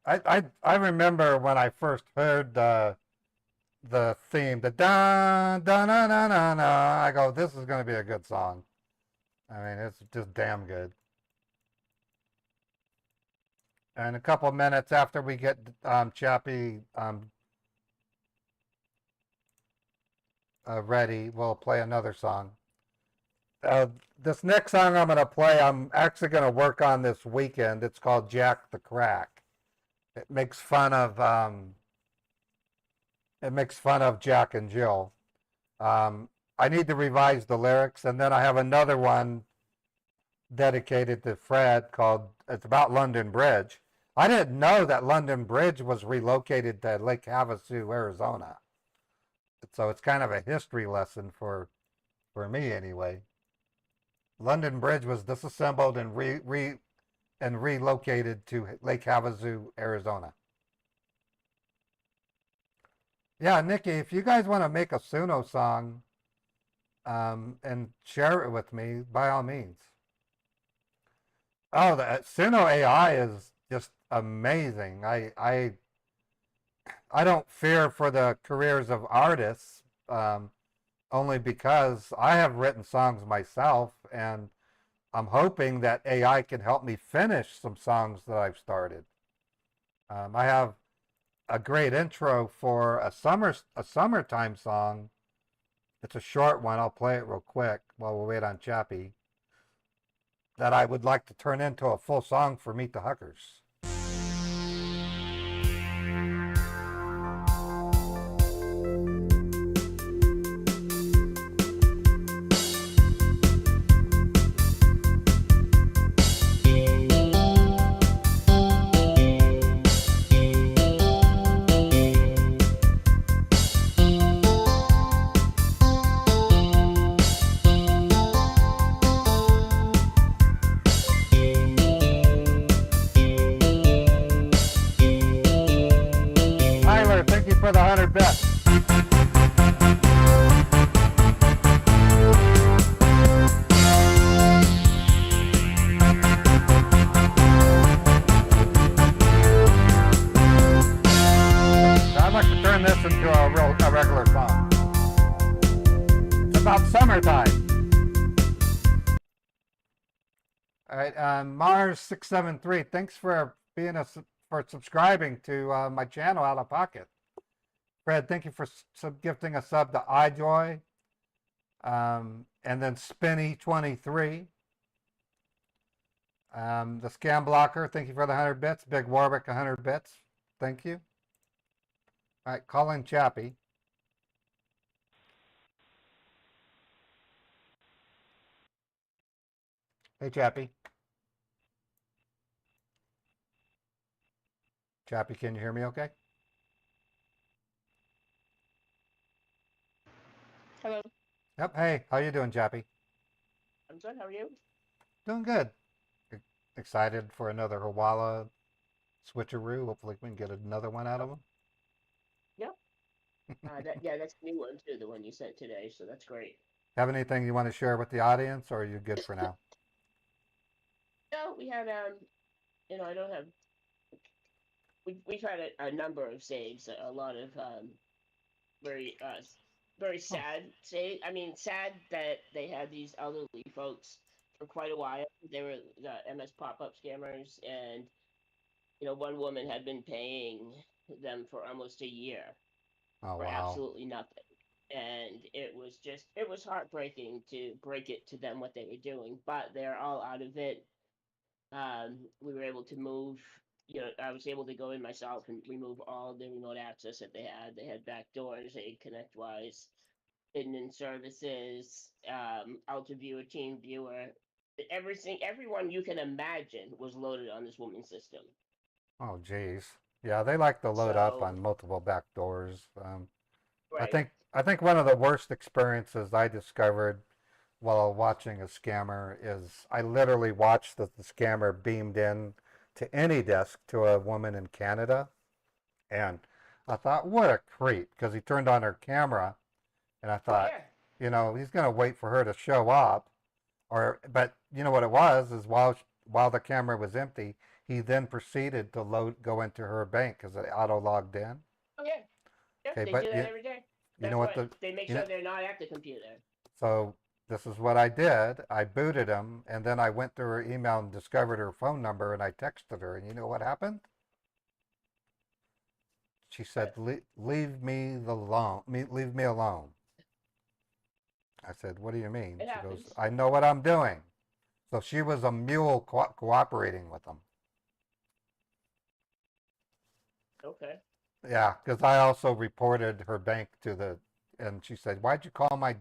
Speaker 2: I remember when I first heard the theme, the da da na na na na. I go, this is gonna be a good song. I mean, it's just damn good. And a couple minutes after we get Chappie ready, we'll play another song. This next song I'm going to play, I'm actually going to work on this weekend. It's called Jack the Crack. It makes fun of Jack and Jill. I need to revise the lyrics, and then I have another one dedicated to Fred called, it's about London Bridge. I didn't know that London Bridge was relocated to Lake Havasu, Arizona. So it's kind of a history lesson for me anyway. London Bridge was disassembled and relocated to Lake Havasu, Arizona. Yeah, Nikki, if you guys want to make a Suno song and share it with me, by all means. Oh, the Suno AI is just amazing. I don't fear for the careers of artists, only because I have written songs myself, and I'm hoping that AI can help me finish some songs that I've started. I have a great intro for a summertime song. It's a short one. I'll play it real quick while we wait on Chappie. That I would like to turn into a full song for Meet the Huckers. For the 100 bits. I'd like to turn this into a regular song. It's about summertime. All right, Mars673, thanks for for subscribing to my channel Out of Pocket. Fred, thank you for gifting a sub to iJoy. And then Spinny23. The Scam Blocker, thank you for the 100 bits. Big Warwick, 100 bits. Thank you. All right, call in Chappie. Hey, Chappie. Chappie, can you hear me okay?
Speaker 7: Hello.
Speaker 2: Yep. Hey, how you doing, Chappie?
Speaker 7: I'm good. How are you?
Speaker 2: Doing good. Excited for another Hawala switcheroo. Hopefully we can get another one out of them.
Speaker 7: Yep. That's a new one too, the one you sent today. So that's great.
Speaker 2: Have anything you want to share with the audience, or are you good for now?
Speaker 7: No, we had I don't have. we've had a number of saves, a lot of very very
Speaker 2: Oh,
Speaker 7: sad save. I mean, sad that they had these elderly folks for quite a while. They were the MS pop-up scammers, and one woman had been paying them for almost a year
Speaker 2: oh
Speaker 7: for
Speaker 2: wow.
Speaker 7: absolutely nothing. And it was heartbreaking to break it to them what they were doing, but they're all out of it. We were able to move. I was able to go in myself and remove all the remote access that they had. They had back doors, they had ConnectWise, hidden in services, Alta Viewer, Team Viewer, everything, everyone you can imagine was loaded on this woman's system.
Speaker 2: Oh geez. Yeah, they like to load up
Speaker 7: So,
Speaker 2: on multiple back doors. I
Speaker 7: right,
Speaker 2: think I think one of the worst experiences I discovered while watching a scammer is I literally watched the scammer beamed in to any desk to a woman in Canada, and I thought, what a creep, because he turned on her camera, and I thought,
Speaker 7: yeah,
Speaker 2: he's gonna wait for her to show up, but you know what it was is while the camera was empty, he then proceeded to go into her bank because it auto logged in.
Speaker 7: oh yeah, yeah,
Speaker 2: Okay,
Speaker 7: they
Speaker 2: but
Speaker 7: do that every day.
Speaker 2: you know
Speaker 7: That's
Speaker 2: what
Speaker 7: what they make
Speaker 2: you know
Speaker 7: sure they're not at the computer.
Speaker 2: so this is what I did. I booted him, and then I went through her email and discovered her phone number, and I texted her, and you know what happened? She said,
Speaker 7: But
Speaker 2: Leave me alone. Leave me alone." I said, "What do you mean?"
Speaker 7: it
Speaker 2: She goes,
Speaker 7: happens.
Speaker 2: "I know what I'm doing." So she was a mule cooperating with them.
Speaker 7: Okay.
Speaker 2: Yeah, because I also reported her bank and she said, "Why'd you call my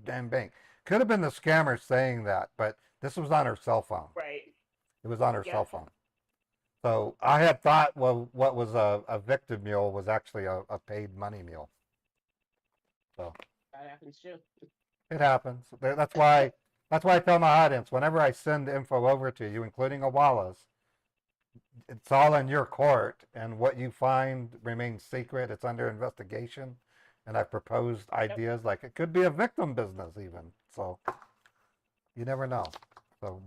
Speaker 2: damn bank?" Could have been the scammer saying that, but this was on her cell phone.
Speaker 7: Right.
Speaker 2: It was on her cell
Speaker 7: Yep.
Speaker 2: phone. So I had thought, well, what was a victim mule was actually a paid money mule. So
Speaker 7: That happens too.
Speaker 2: it happens. That's why I tell my audience, whenever I send info over to you, including a Wallace, it's all in your court, and what you find remains secret. It's under investigation, and I've proposed
Speaker 7: Yep.
Speaker 2: ideas like it could be a victim business even. So you never know. So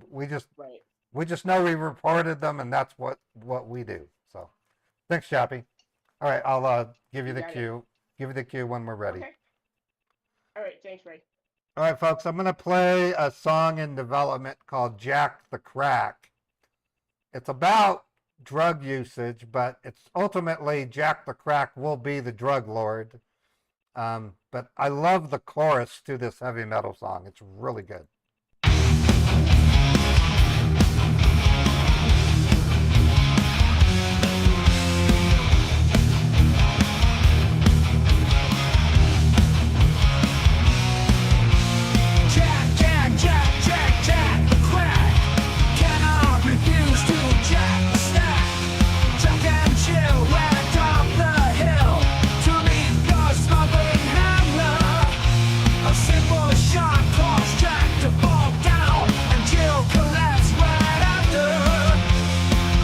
Speaker 7: Right.
Speaker 2: we just know we reported them, and that's what we do. So thanks, Chappie. All right, I'll give you
Speaker 7: You
Speaker 2: the
Speaker 7: got it.
Speaker 2: cue. Give you the cue when we're ready.
Speaker 7: Okay. All right. Thanks, Ray.
Speaker 2: All right, folks, I'm going to play a song in development called Jack the Crack. It's about drug usage, but it's ultimately Jack the Crack will be the drug lord. But I love the chorus to this heavy metal song. It's really good.
Speaker 1: Jack, Jack, Jack, Jack, Jack the crack. Cannot refuse to jack the stack. Jack and chill went up the hill to meet the smuggling handler. A simple shot caused Jack to fall down, and Jill collapsed right after.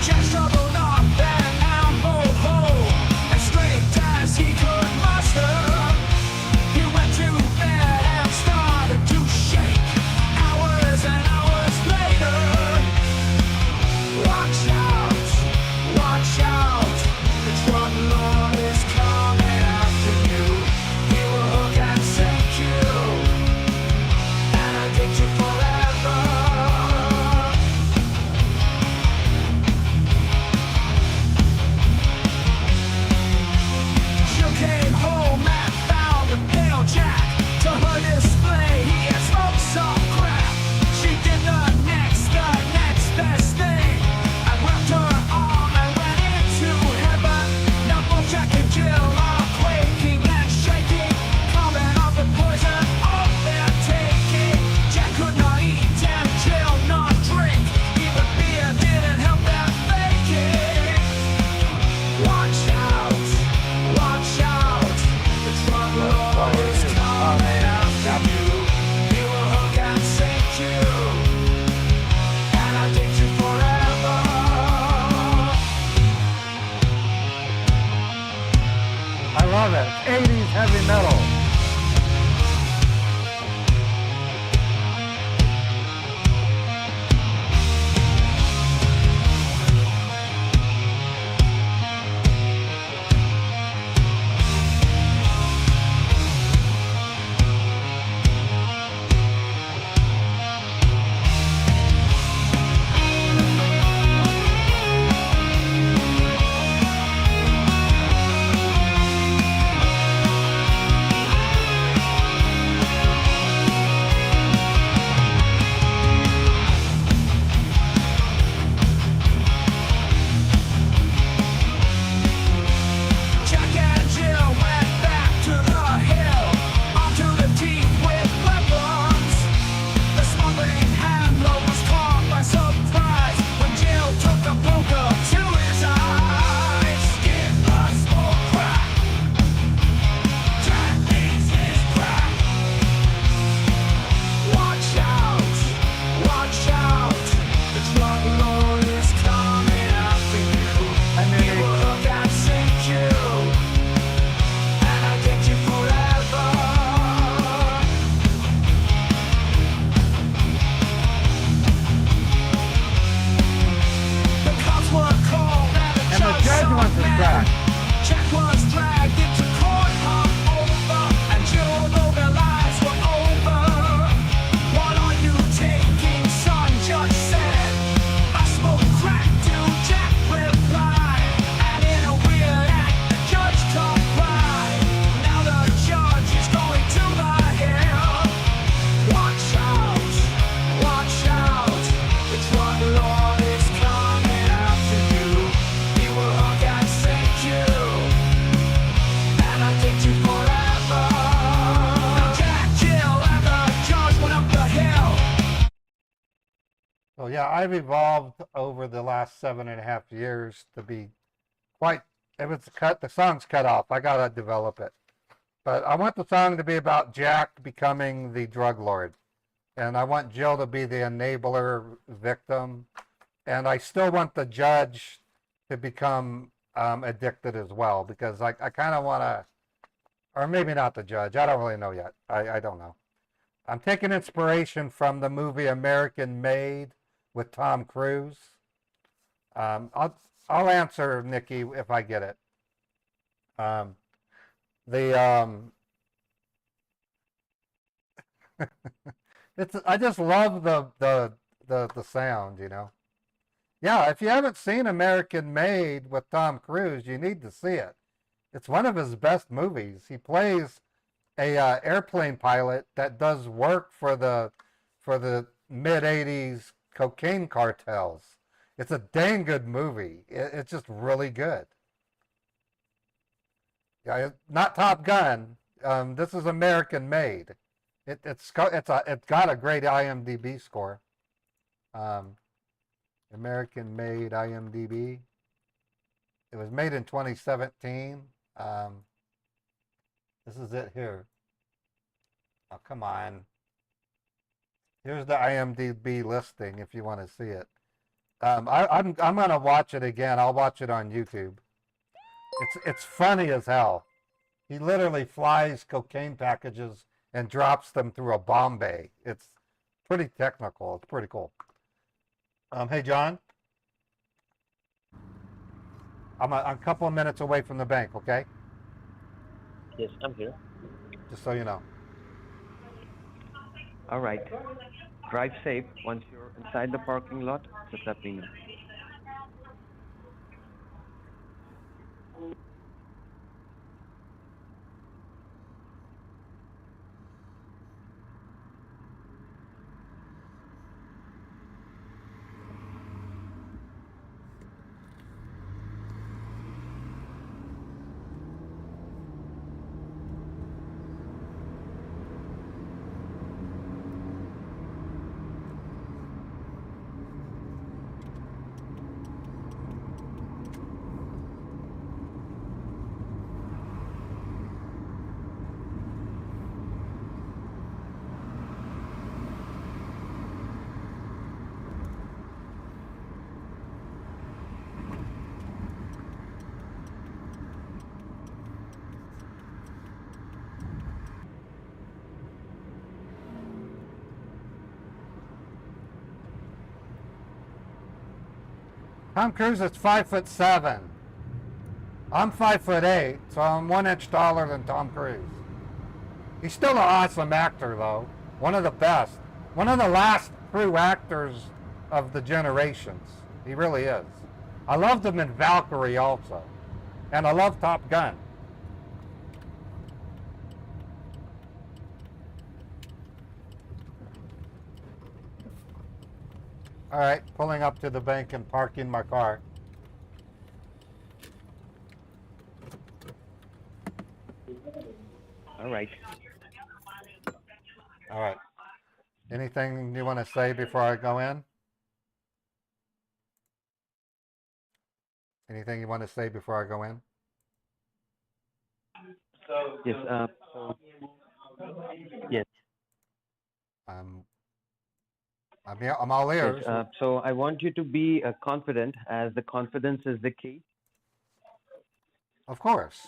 Speaker 1: Jack struggled up an ample hole as straight as he could muster. He went to bed and started to shake. Hours and hours later, watch out, watch out. The drug lord is coming after you. He will hook and sink you and addict you forever. Jill came home and found a pale Jack. To her display, he had smoked some crack. She did the next best thing. I wrapped her arm and went into heaven. Now both Jack and Jill are quaking and shaking, coming off the poison of their taking. Jack could not eat and Jill not drink. Even beer didn't help them faking. Watch out, watch out. The drug lord is coming after you. He will hook and sink you and addict you forever.
Speaker 2: I love it. 80s heavy metal. yeah, I've evolved over the last 7.5 years to be quite, if it's cut, the song's cut off. I gotta develop it. But I want the song to be about Jack becoming the drug lord. And I want Jill to be the enabler victim. And I still want the judge to become addicted as well, because I kind of want to, or maybe not the judge. I don't really know yet. I don't know. I'm taking inspiration from the movie American Made with Tom Cruise. I'll answer Nikki if I get it. It's, I just love the sound, you know. Yeah, if you haven't seen American Made with Tom Cruise, you need to see it. It's one of his best movies. He plays a airplane pilot that does work for the mid '80s cocaine cartels. It's a dang good movie. It's just really good. Yeah, not Top Gun. This is American Made. It's got a great IMDb score. American Made IMDb. It was made in 2017. This is it here. Oh, come on. Here's the IMDb listing if you want to see it. I'm gonna watch it again. I'll watch it on YouTube. It's funny as hell. He literally flies cocaine packages and drops them through a bomb bay. It's pretty technical. It's pretty cool. Hey, John. I'm a couple of minutes away from the bank, okay?
Speaker 5: Yes, I'm here.
Speaker 2: Just so you know.
Speaker 5: All right. Drive safe. Once you're inside the parking lot, just let me know.
Speaker 2: Tom Cruise is 5'7". I'm 5'8", so I'm 1 inch taller than Tom Cruise. He's still an awesome actor, though. One of the best. One of the last true actors of the generations. He really is. I loved him in Valkyrie also. And I love Top Gun. All right, pulling up to the bank and parking my car.
Speaker 5: All right.
Speaker 2: All right. Anything you want to say before I go in? Anything you want to say before I go in?
Speaker 5: Yes. Yes.
Speaker 2: I'm all ears.
Speaker 5: Yes. So I want you to be confident, as the confidence is the key.
Speaker 2: Of course.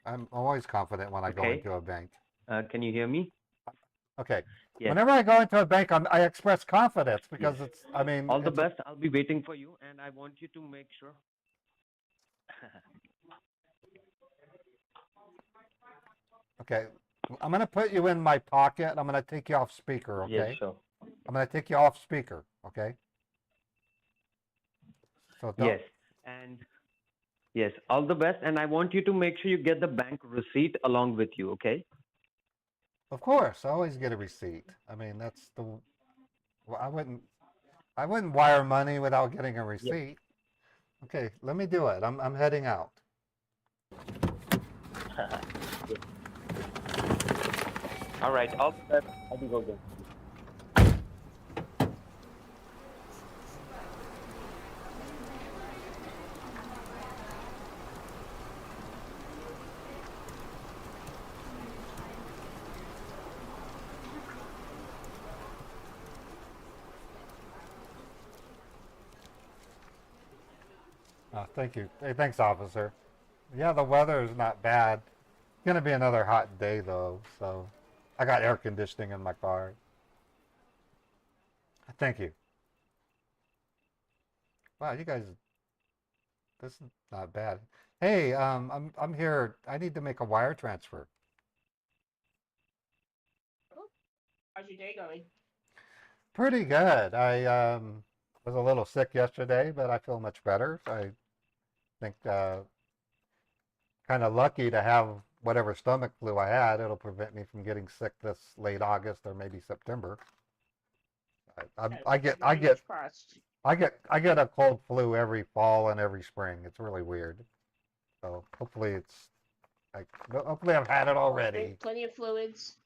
Speaker 2: I'm always confident when I go
Speaker 5: Okay.
Speaker 2: into a bank.
Speaker 5: Can you hear me?
Speaker 2: Okay.
Speaker 5: Yes.
Speaker 2: Whenever I go into a bank, I express confidence because
Speaker 5: Yes.
Speaker 2: it's, I mean,
Speaker 5: All the
Speaker 2: it's-
Speaker 5: best. I'll be waiting for you, and I want you to make sure.
Speaker 2: Okay. I'm going to put you in my pocket. I'm going to take you off speaker, okay?
Speaker 5: Yes, sure.
Speaker 2: I'm going to take you off speaker, okay? So don't,
Speaker 5: Yes. And yes, all the best. And I want you to make sure you get the bank receipt along with you, okay?
Speaker 2: Of course, I always get a receipt. I mean, that's the, well, I wouldn't wire money without getting a receipt. Okay, let me do it. I'm heading out.
Speaker 5: All right. All the best. I will go there.
Speaker 2: Thank you. Hey, thanks, officer. Yeah, the weather is not bad. It's gonna be another hot day though, so I got air conditioning in my car. Thank you. Wow, you guys, this is not bad. Hey, I'm here. I need to make a wire transfer.
Speaker 7: Oh, how's your day going?
Speaker 2: Pretty good. I was a little sick yesterday, but I feel much better. So I think kind of lucky to have whatever stomach flu I had. It'll prevent me from getting sick this late August or maybe September. I get I
Speaker 7: Fingers
Speaker 2: get
Speaker 7: crossed.
Speaker 2: I get a cold flu every fall and every spring. It's really weird. So hopefully it's like hopefully I've had it already.
Speaker 7: Drink plenty of fluids.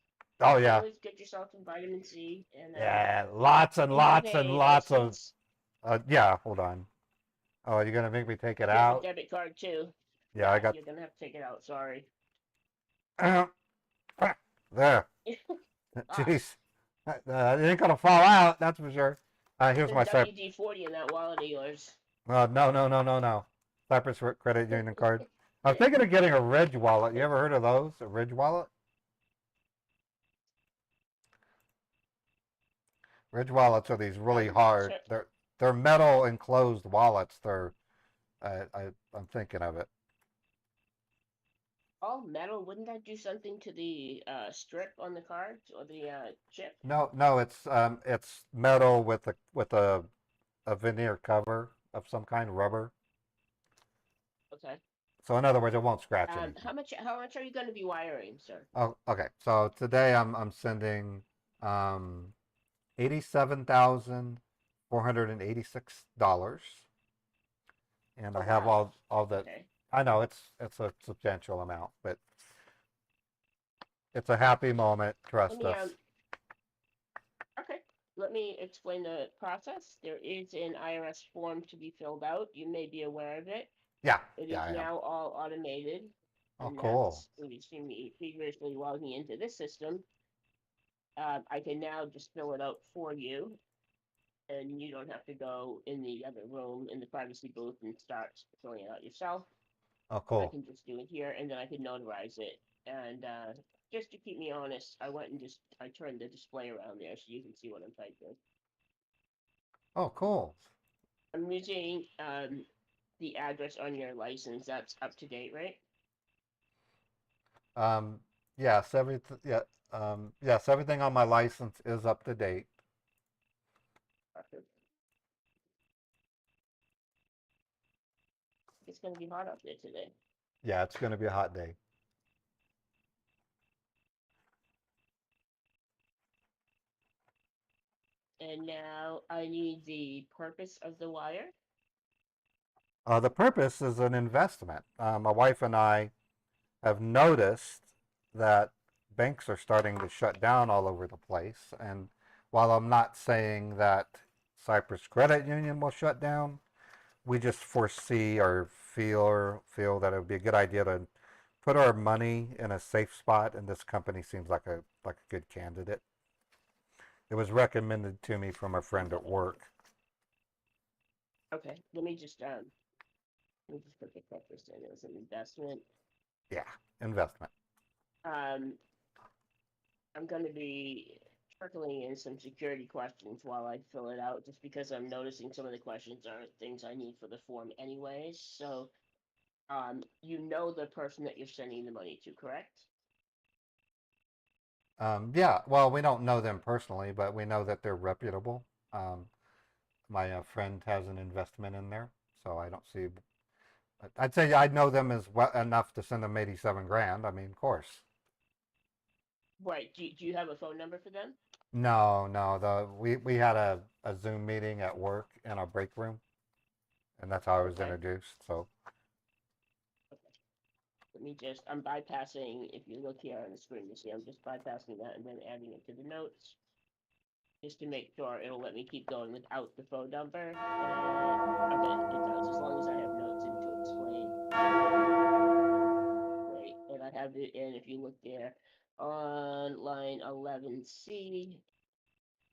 Speaker 2: Oh yeah.
Speaker 7: Always get yourself some vitamin C and
Speaker 2: Yeah, lots and
Speaker 7: you have
Speaker 2: lots and
Speaker 7: a
Speaker 2: lots of
Speaker 7: license.
Speaker 2: yeah, hold on. Oh, you're gonna make me take it
Speaker 7: You have a
Speaker 2: out?
Speaker 7: debit card too.
Speaker 2: Yeah, I got
Speaker 7: You're gonna have to take it out. Sorry.
Speaker 2: there.
Speaker 7: Ah,
Speaker 2: Jeez. It ain't gonna fall out, that's for sure. Here's
Speaker 7: the
Speaker 2: my Cypress.
Speaker 7: WD-40 in that wallet of yours.
Speaker 2: No, no, no, no, no. Cypress Credit Union card. I was thinking of getting a Ridge wallet. You ever heard of those? A Ridge wallet? Ridge wallets are these really hard.
Speaker 7: Sure.
Speaker 2: They're metal enclosed wallets. I'm thinking of it.
Speaker 7: All metal. Wouldn't that do something to the strip on the cards or the chip?
Speaker 2: No, no, it's metal with a veneer cover of some kind, rubber.
Speaker 7: Okay.
Speaker 2: So in other words, it won't scratch anything.
Speaker 7: How much are you going to be wiring, sir?
Speaker 2: Oh, okay. So today I'm sending um $87,486, and
Speaker 7: Oh
Speaker 2: I have
Speaker 7: wow.
Speaker 2: all the.
Speaker 7: Okay.
Speaker 2: I know it's a substantial amount, but it's a happy moment.
Speaker 7: Let
Speaker 2: Trust
Speaker 7: me
Speaker 2: us.
Speaker 7: Okay. Let me explain the process. There is an IRS form to be filled out. You may be aware of it.
Speaker 2: Yeah,
Speaker 7: It
Speaker 2: yeah,
Speaker 7: is
Speaker 2: I am.
Speaker 7: now all automated,
Speaker 2: Oh,
Speaker 7: and
Speaker 2: cool.
Speaker 7: that's when you see me feverishly logging into this system. I can now just fill it out for you, and you don't have to go in the other room in the privacy booth and start filling it out yourself.
Speaker 2: Oh,
Speaker 7: I
Speaker 2: cool.
Speaker 7: can just do it here, and then I can notarize it. And just to keep me honest, I went and I turned the display around there so you can see what I'm typing.
Speaker 2: Oh, cool.
Speaker 7: I'm using the address on your license. That's up to date, right?
Speaker 2: Um, yes, everything. Yeah, yes, everything on my license is up to date.
Speaker 7: Perfect. It's gonna be hot up there today.
Speaker 2: Yeah, it's going to be a hot day.
Speaker 7: And now I need the purpose of the wire.
Speaker 2: The purpose is an investment. My wife and I have noticed that banks are starting to shut down all over the place. And while I'm not saying that Cyprus Credit Union will shut down, we just foresee or feel that it would be a good idea to put our money in a safe spot, and this company seems like a good candidate. It was recommended to me from a friend at work.
Speaker 7: Okay, let me just put the purpose in as an investment.
Speaker 2: Yeah, investment.
Speaker 7: Um, I'm gonna be trickling in some security questions while I fill it out, just because I'm noticing some of the questions aren't things I need for the form anyways. So, you know the person that you're sending the money to, correct?
Speaker 2: Yeah, well, we don't know them personally, but we know that they're reputable. Um, my friend has an investment in there, so I don't see. I'd say I know them as well enough to send them 87 grand. I mean, of course.
Speaker 7: Right. Do you have a phone number for them?
Speaker 2: No, no. We had a Zoom meeting at work in our break room, and that's how I was
Speaker 7: Okay.
Speaker 2: introduced. So,
Speaker 7: Let me just, I'm bypassing, if you look here on the screen, you see I'm just bypassing that and then adding it to the notes. Just to make sure it'll let me keep going without the phone number. And, okay, it does, as long as I have notes in to explain. Great, and I have it in, if you look there, on line 11C,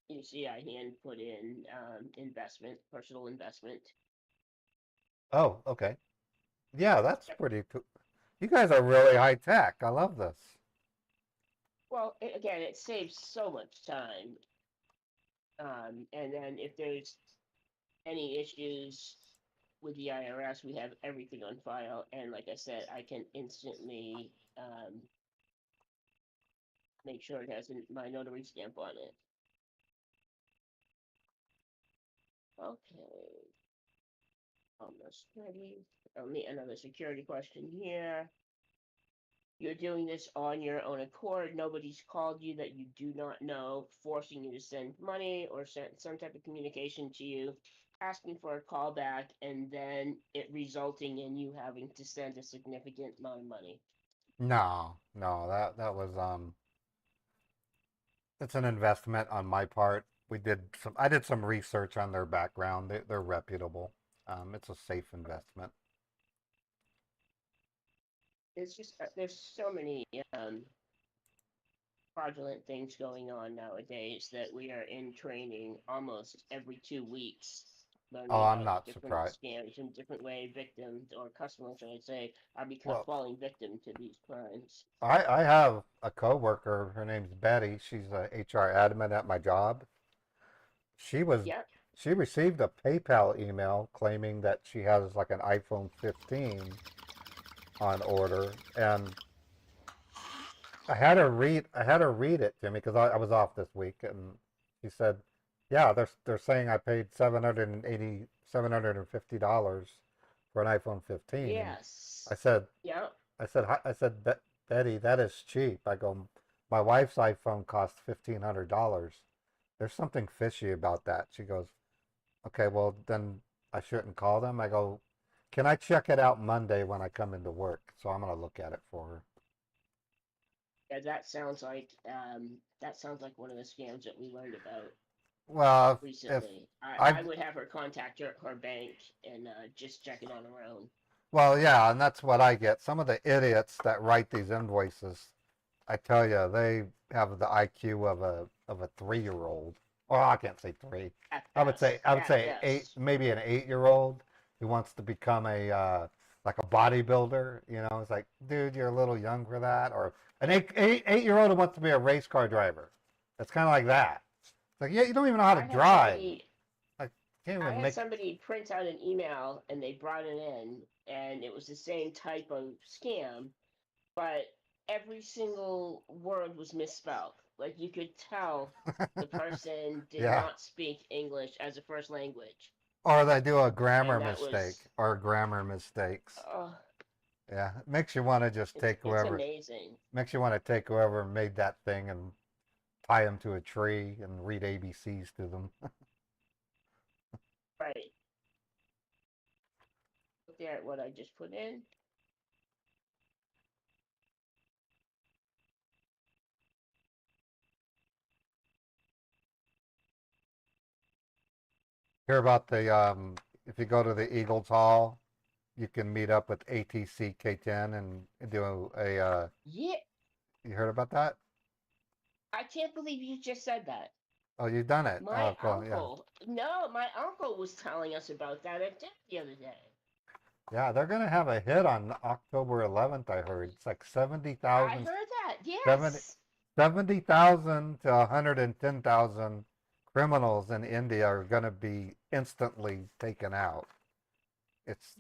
Speaker 7: you see I hand put in investment, personal investment.
Speaker 2: Oh, okay. Yeah, that's pretty cool. You guys are really high tech. I love this.
Speaker 7: Well, again, it saves so much time. And then if there's any issues with the IRS, we have everything on file. And like I said, I can instantly make sure it has my notary stamp on it. Okay. Almost ready. Another security question here. You're doing this on your own accord. Nobody's called you that you do not know, forcing you to send money or send some type of communication to you, asking for a callback, and then it resulting in you having to send a significant amount of money.
Speaker 2: No, no, that was it's an investment on my part. I did some research on their background. They're reputable. It's a safe investment.
Speaker 7: It's just there's so many fraudulent things going on nowadays that we are in training almost every 2 weeks,
Speaker 2: Oh,
Speaker 7: learning
Speaker 2: I'm
Speaker 7: about
Speaker 2: not
Speaker 7: different
Speaker 2: surprised.
Speaker 7: scams and different way victims or customers, should I say, are
Speaker 2: Well,
Speaker 7: falling victim to these crimes.
Speaker 2: I have a coworker. Her name's Betty. She's a HR admin at my job. She was
Speaker 7: Yep.
Speaker 2: she received a PayPal email claiming that she has like an iPhone 15 on order, and I had her read it to me because I was off this week, and she said, "Yeah, they're saying I paid $750 for an iPhone 15." And
Speaker 7: Yes.
Speaker 2: I said,
Speaker 7: Yep.
Speaker 2: I said, Betty, that is cheap. I go, my wife's iPhone costs $1,500. There's something fishy about that. She goes, okay, well then I shouldn't call them. I go, can I check it out Monday when I come into work? So I'm gonna look at it for her.
Speaker 7: Yeah, that sounds like one of the scams that we learned about
Speaker 2: Well, if
Speaker 7: recently.
Speaker 2: I
Speaker 7: I would have her contact her bank and just check it on her own.
Speaker 2: well, yeah, and that's what I get. Some of the idiots that write these invoices, I tell you, they have the IQ of a 3-year-old. Well, I can't say three. I would
Speaker 7: At
Speaker 2: say eight,
Speaker 7: best.
Speaker 2: maybe an 8-year-old who wants to become a like a bodybuilder. You know, it's like, dude, you're a little young for that. Or an 8-year-old who wants to be a race car driver. It's kind of like that. It's like, yeah, you don't even know how to
Speaker 7: I had
Speaker 2: drive.
Speaker 7: somebody
Speaker 2: Like, can't
Speaker 7: I
Speaker 2: even
Speaker 7: had
Speaker 2: make.
Speaker 7: somebody print out an email and they brought it in and it was the same type of scam, but every single word was misspelled. Like you could tell the person did
Speaker 2: Yeah.
Speaker 7: not speak English as a first language.
Speaker 2: Or they do a grammar
Speaker 7: And that
Speaker 2: mistake
Speaker 7: was
Speaker 2: or grammar mistakes.
Speaker 7: oh,
Speaker 2: Yeah, it makes you want to just take
Speaker 7: it's
Speaker 2: whoever
Speaker 7: amazing.
Speaker 2: makes you want to take whoever made that thing and tie them to a tree and read ABCs to them.
Speaker 7: Right. Look there at what I just put in.
Speaker 2: Hear about the if you go to the Eagles Hall, you can meet up with ATC K10 and do a
Speaker 7: Yeah,
Speaker 2: you heard about that?
Speaker 7: I can't believe you just said that.
Speaker 2: Oh, you've done it.
Speaker 7: My
Speaker 2: Oh, cool. Yeah.
Speaker 7: uncle, no, my uncle was telling us about that at dinner the other day.
Speaker 2: Yeah, they're going to have a hit on October 11th, I heard. It's like
Speaker 7: I heard that.
Speaker 2: 70
Speaker 7: Yes.
Speaker 2: 70,000 to 110,000 criminals in India are going to be instantly taken out.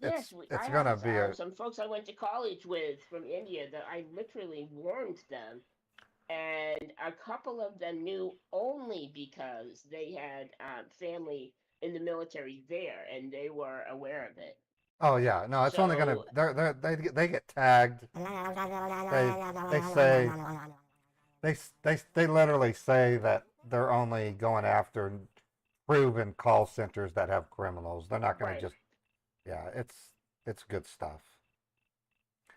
Speaker 7: Yes,
Speaker 2: It's
Speaker 7: I
Speaker 2: going
Speaker 7: have
Speaker 2: to be a
Speaker 7: some folks I went to college with from India that I literally warned them, and a couple of them knew only because they had family in the military there, and they were aware of it.
Speaker 2: Oh yeah, no, it's only gonna
Speaker 7: So,
Speaker 2: they get tagged. They say they literally say that they're only going after proven call centers that have criminals. They're not gonna
Speaker 7: right,
Speaker 2: just yeah, it's good stuff.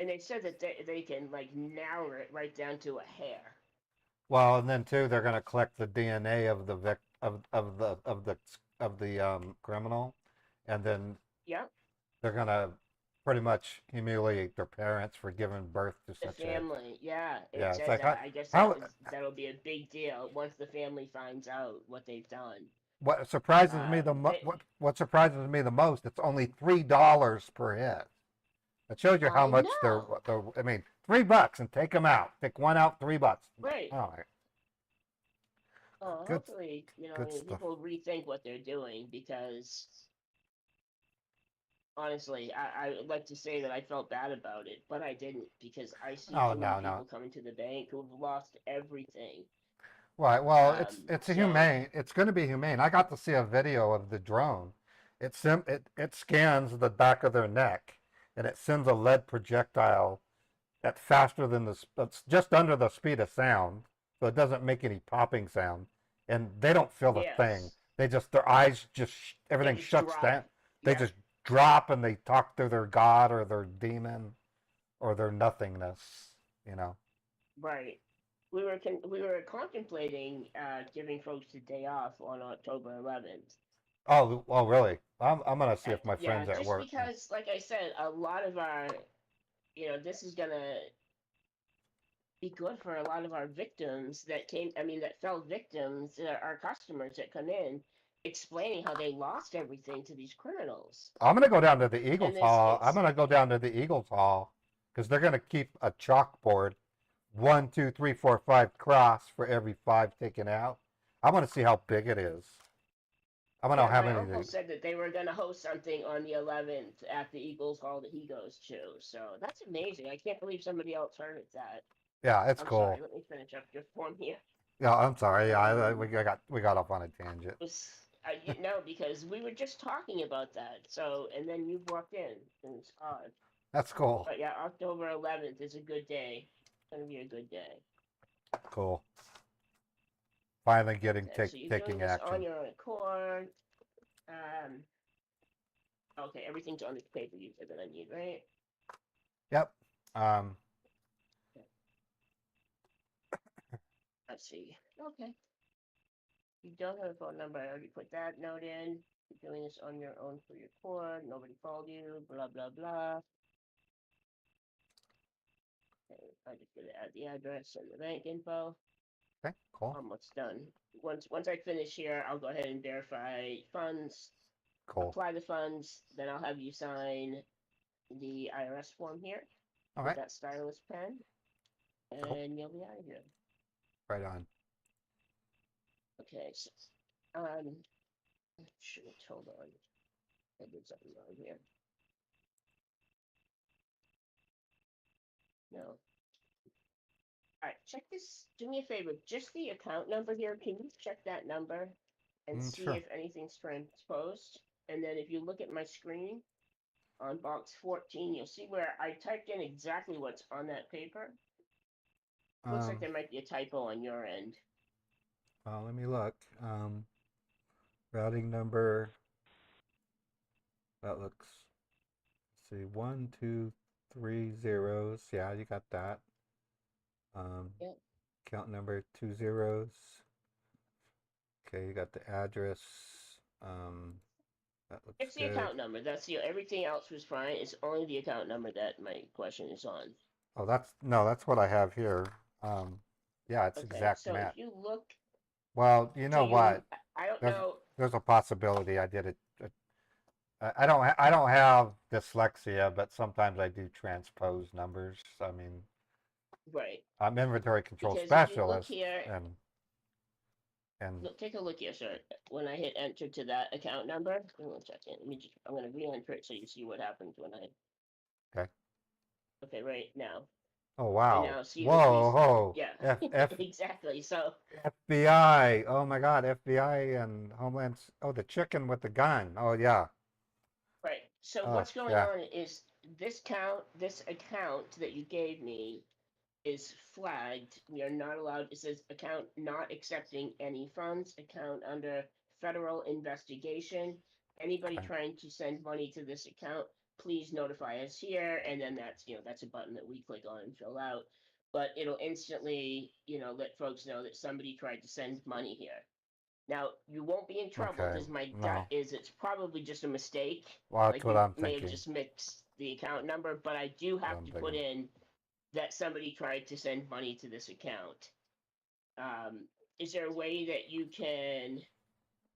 Speaker 7: and they said that they can like narrow it right down to a hair.
Speaker 2: Well, and then too, they're gonna collect the DNA of the of the criminal, and then
Speaker 7: Yep,
Speaker 2: they're gonna pretty much humiliate their parents for giving birth to
Speaker 7: the
Speaker 2: such a
Speaker 7: family. Yeah,
Speaker 2: yeah.
Speaker 7: it
Speaker 2: It's
Speaker 7: said
Speaker 2: like
Speaker 7: that. I guess
Speaker 2: how
Speaker 7: that'll be a big deal once the family finds out what they've done.
Speaker 2: what surprises me
Speaker 7: They-
Speaker 2: what surprises me the most, it's only $3 per hit. It shows you how
Speaker 7: I
Speaker 2: much
Speaker 7: know.
Speaker 2: I mean, $3 and take them out. Pick one out, $3.
Speaker 7: Right.
Speaker 2: All right. Good,
Speaker 7: Hopefully,
Speaker 2: good stuff.
Speaker 7: people rethink what they're doing because honestly, I would like to say that I felt bad about it, but I didn't because I see
Speaker 2: Oh,
Speaker 7: too many
Speaker 2: no, no.
Speaker 7: people coming to the bank who have lost everything.
Speaker 2: Right. Well, it's a
Speaker 7: So
Speaker 2: humane. It's going to be humane. I got to see a video of the drone. It scans the back of their neck, and it sends a lead projectile at faster than it's just under the speed of sound, so it doesn't make any popping sound, and they don't feel a thing.
Speaker 7: yes,
Speaker 2: Their eyes just
Speaker 7: they
Speaker 2: everything
Speaker 7: just
Speaker 2: shuts down.
Speaker 7: drop.
Speaker 2: They
Speaker 7: Yeah,
Speaker 2: just drop and they talk to their god or their demon or their nothingness. You know.
Speaker 7: right. We were contemplating giving folks the day off on October 11th.
Speaker 2: Oh, really? I'm gonna see if my
Speaker 7: Yeah,
Speaker 2: friends at
Speaker 7: just
Speaker 2: work.
Speaker 7: because, like I said, a lot of our, this is gonna be good for a lot of our victims that fell victims, our customers that come in, explaining how they lost everything to these criminals.
Speaker 2: I'm gonna go down to the
Speaker 7: And
Speaker 2: Eagles
Speaker 7: this,
Speaker 2: Hall. I'm
Speaker 7: it's
Speaker 2: gonna go down to the Eagles Hall because they're gonna keep a chalkboard, 1, 2, 3, 4, 5 cross for every 5 taken out. I want to see how big it is. I want to know
Speaker 7: yeah.
Speaker 2: how
Speaker 7: My
Speaker 2: many.
Speaker 7: uncle said that they were gonna host something on the 11th at the Eagles Hall that he goes to. So that's amazing. I can't believe somebody else heard of that.
Speaker 2: Yeah, it's
Speaker 7: I'm sorry.
Speaker 2: cool.
Speaker 7: Let me finish up your form here.
Speaker 2: Yeah, I'm sorry. Yeah,
Speaker 7: Um,
Speaker 2: we got off on a tangent.
Speaker 7: was because we were just talking about that. So and then you walked in, and it's odd.
Speaker 2: That's cool.
Speaker 7: But yeah, October 11th is a good day. It's gonna be a good day.
Speaker 2: Cool. Finally getting
Speaker 7: Okay, so you're doing
Speaker 2: taking
Speaker 7: this on
Speaker 2: action.
Speaker 7: your own accord. Um, okay, everything's on this paper you said that I need, right?
Speaker 2: Yep.
Speaker 7: Let's see. Okay. You don't have a phone number. I already put that note in. You're doing this on your own for your cord. Nobody called you. Blah blah blah. Okay, I just gotta add the address and the bank info.
Speaker 2: Okay. Cool.
Speaker 7: Almost done. Once I finish here, I'll go ahead and verify funds,
Speaker 2: Cool.
Speaker 7: apply the funds, then I'll have you sign the IRS form here
Speaker 2: All
Speaker 7: with
Speaker 2: right.
Speaker 7: that stylus pen, and
Speaker 2: Cool.
Speaker 7: you'll be out of here.
Speaker 2: Right on.
Speaker 7: Okay, so shoot, hold on. I did something wrong here. No. Alright, check this. Do me a favor. Just the account number here. Can you check that number and see
Speaker 2: Sure.
Speaker 7: if anything's transposed? And then if you look at my screen on box 14, you'll see where I typed in exactly what's on that paper. Looks like there might be a typo on your end.
Speaker 2: Well, let me look. Routing number. That looks. Let's see, 1, 2, 3 zeros. Yeah, you got that.
Speaker 7: Yep.
Speaker 2: Count number 2 zeros. Okay, you got the address. That looks
Speaker 7: It's the
Speaker 2: good.
Speaker 7: account number. That's everything else was fine. It's only the account number that my question is on.
Speaker 2: Oh, that's what I have here. Yeah, it's
Speaker 7: Okay,
Speaker 2: exact
Speaker 7: so
Speaker 2: match.
Speaker 7: if you look,
Speaker 2: Well, you know what?
Speaker 7: I don't
Speaker 2: There's
Speaker 7: know.
Speaker 2: there's a possibility I did it. I don't have dyslexia, but sometimes I do transpose numbers. I mean,
Speaker 7: Right.
Speaker 2: I'm inventory control
Speaker 7: Because if you look
Speaker 2: specialist,
Speaker 7: here,
Speaker 2: and
Speaker 7: look, take a look here, sir. When I hit enter to that account number, give me 1 second. I'm gonna re-enter it so you see what happens when I.
Speaker 2: Okay.
Speaker 7: Okay, right now.
Speaker 2: oh
Speaker 7: I
Speaker 2: wow,
Speaker 7: now see that
Speaker 2: whoa,
Speaker 7: yeah,
Speaker 2: F
Speaker 7: exactly. So
Speaker 2: FBI. Oh my God, FBI and Homeland. Oh, the chicken with the gun. Oh yeah.
Speaker 7: right. So
Speaker 2: Oh
Speaker 7: what's going
Speaker 2: yeah.
Speaker 7: on is this account that you gave me is flagged. We are not allowed. It says account not accepting any funds. Account under federal investigation. Anybody
Speaker 2: Okay.
Speaker 7: trying to send money to this account, please notify us here. And then that's a button that we click on and fill out. But it'll instantly, let folks know that somebody tried to send money here. Now you won't be in trouble
Speaker 2: Okay.
Speaker 7: because my
Speaker 2: No.
Speaker 7: gut is it's probably just a mistake.
Speaker 2: Well, that's
Speaker 7: Like
Speaker 2: what
Speaker 7: you
Speaker 2: I'm
Speaker 7: may have
Speaker 2: thinking.
Speaker 7: just mixed the account number, but I do have
Speaker 2: I'm
Speaker 7: to put
Speaker 2: thinking.
Speaker 7: in that somebody tried to send money to this account. Is there a way that you can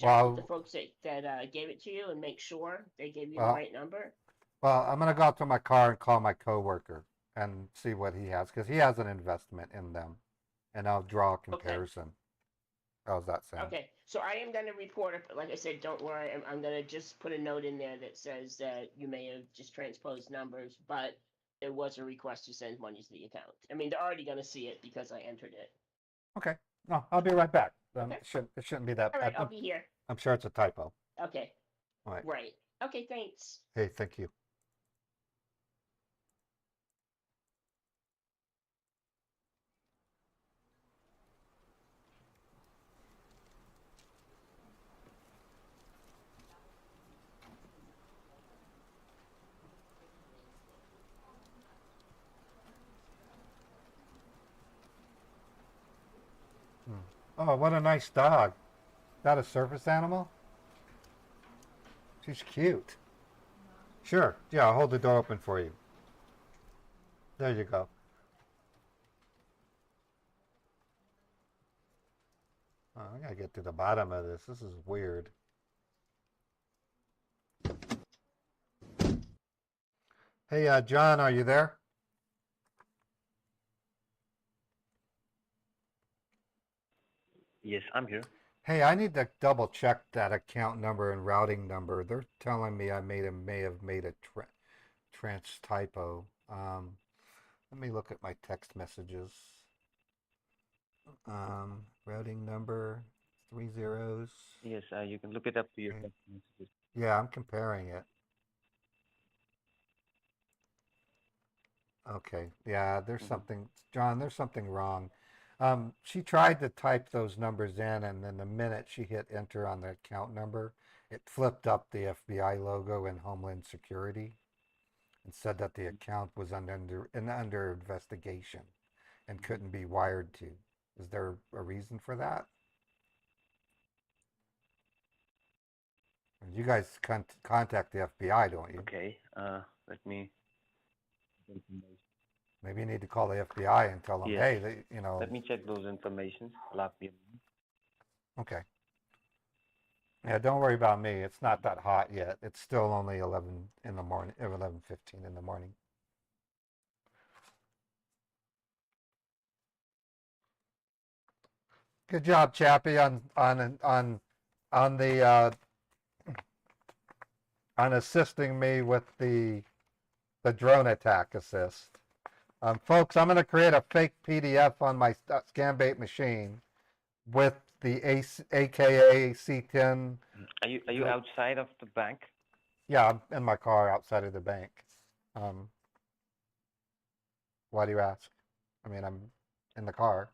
Speaker 7: check with the
Speaker 2: Well,
Speaker 7: folks that gave it to you and make sure they gave you the
Speaker 2: well,
Speaker 7: right number?
Speaker 2: well, I'm gonna go out to my car and call my coworker and see what he has, because he has an investment in them, and I'll draw a comparison. How's that sound?
Speaker 7: Okay, so I am gonna report it, but like I said, don't worry, I'm gonna just put a note in there that says that you may have just transposed numbers, but there was a request to send money to the account. I mean, they're already gonna see it because I entered it.
Speaker 2: Okay. No, I'll be right back.
Speaker 7: Okay.
Speaker 2: It shouldn't be that.
Speaker 7: All right, I'll be here.
Speaker 2: I'm sure it's a typo.
Speaker 7: Okay,
Speaker 2: All right.
Speaker 7: right. Okay, thanks.
Speaker 2: Hey, thank you. Oh, what a nice dog. Is that a service animal? She's cute. Sure. Yeah, I'll hold the door open for you. There you go. Oh, I gotta get to the bottom of this. This is weird. Hey, John, are you there?
Speaker 6: Yes, I'm here.
Speaker 2: Hey, I need to double check that account number and routing number. They're telling me I may have made a trans typo. Let me look at my text messages. Routing number, 3 zeros.
Speaker 6: Yes, you can look it up to your
Speaker 2: Okay.
Speaker 6: text messages.
Speaker 2: Yeah, I'm comparing it. Okay, yeah, there's something, John, there's something wrong. She tried to type those numbers in, and then the minute she hit enter on the account number, it flipped up the FBI logo in Homeland Security and said that the account was under investigation and couldn't be wired to. Is there a reason for that? You guys contact the FBI, don't you?
Speaker 6: Okay, let me.
Speaker 2: Maybe you need to call the FBI and tell them,
Speaker 6: Yes.
Speaker 2: hey, you know.
Speaker 6: Let me check those information. Allow me a moment.
Speaker 2: Okay. Yeah, don't worry about me. It's not that hot yet. It's still only 11 in the morning, 11:15 in the morning. Good job, Chappie, on the on assisting me with the drone attack assist. Folks, I'm going to create a fake PDF on my Scambait machine with the AKA C10.
Speaker 6: Are you outside of the bank?
Speaker 2: Yeah, I'm in my car outside of the bank. Why do you ask? I mean, I'm in the car.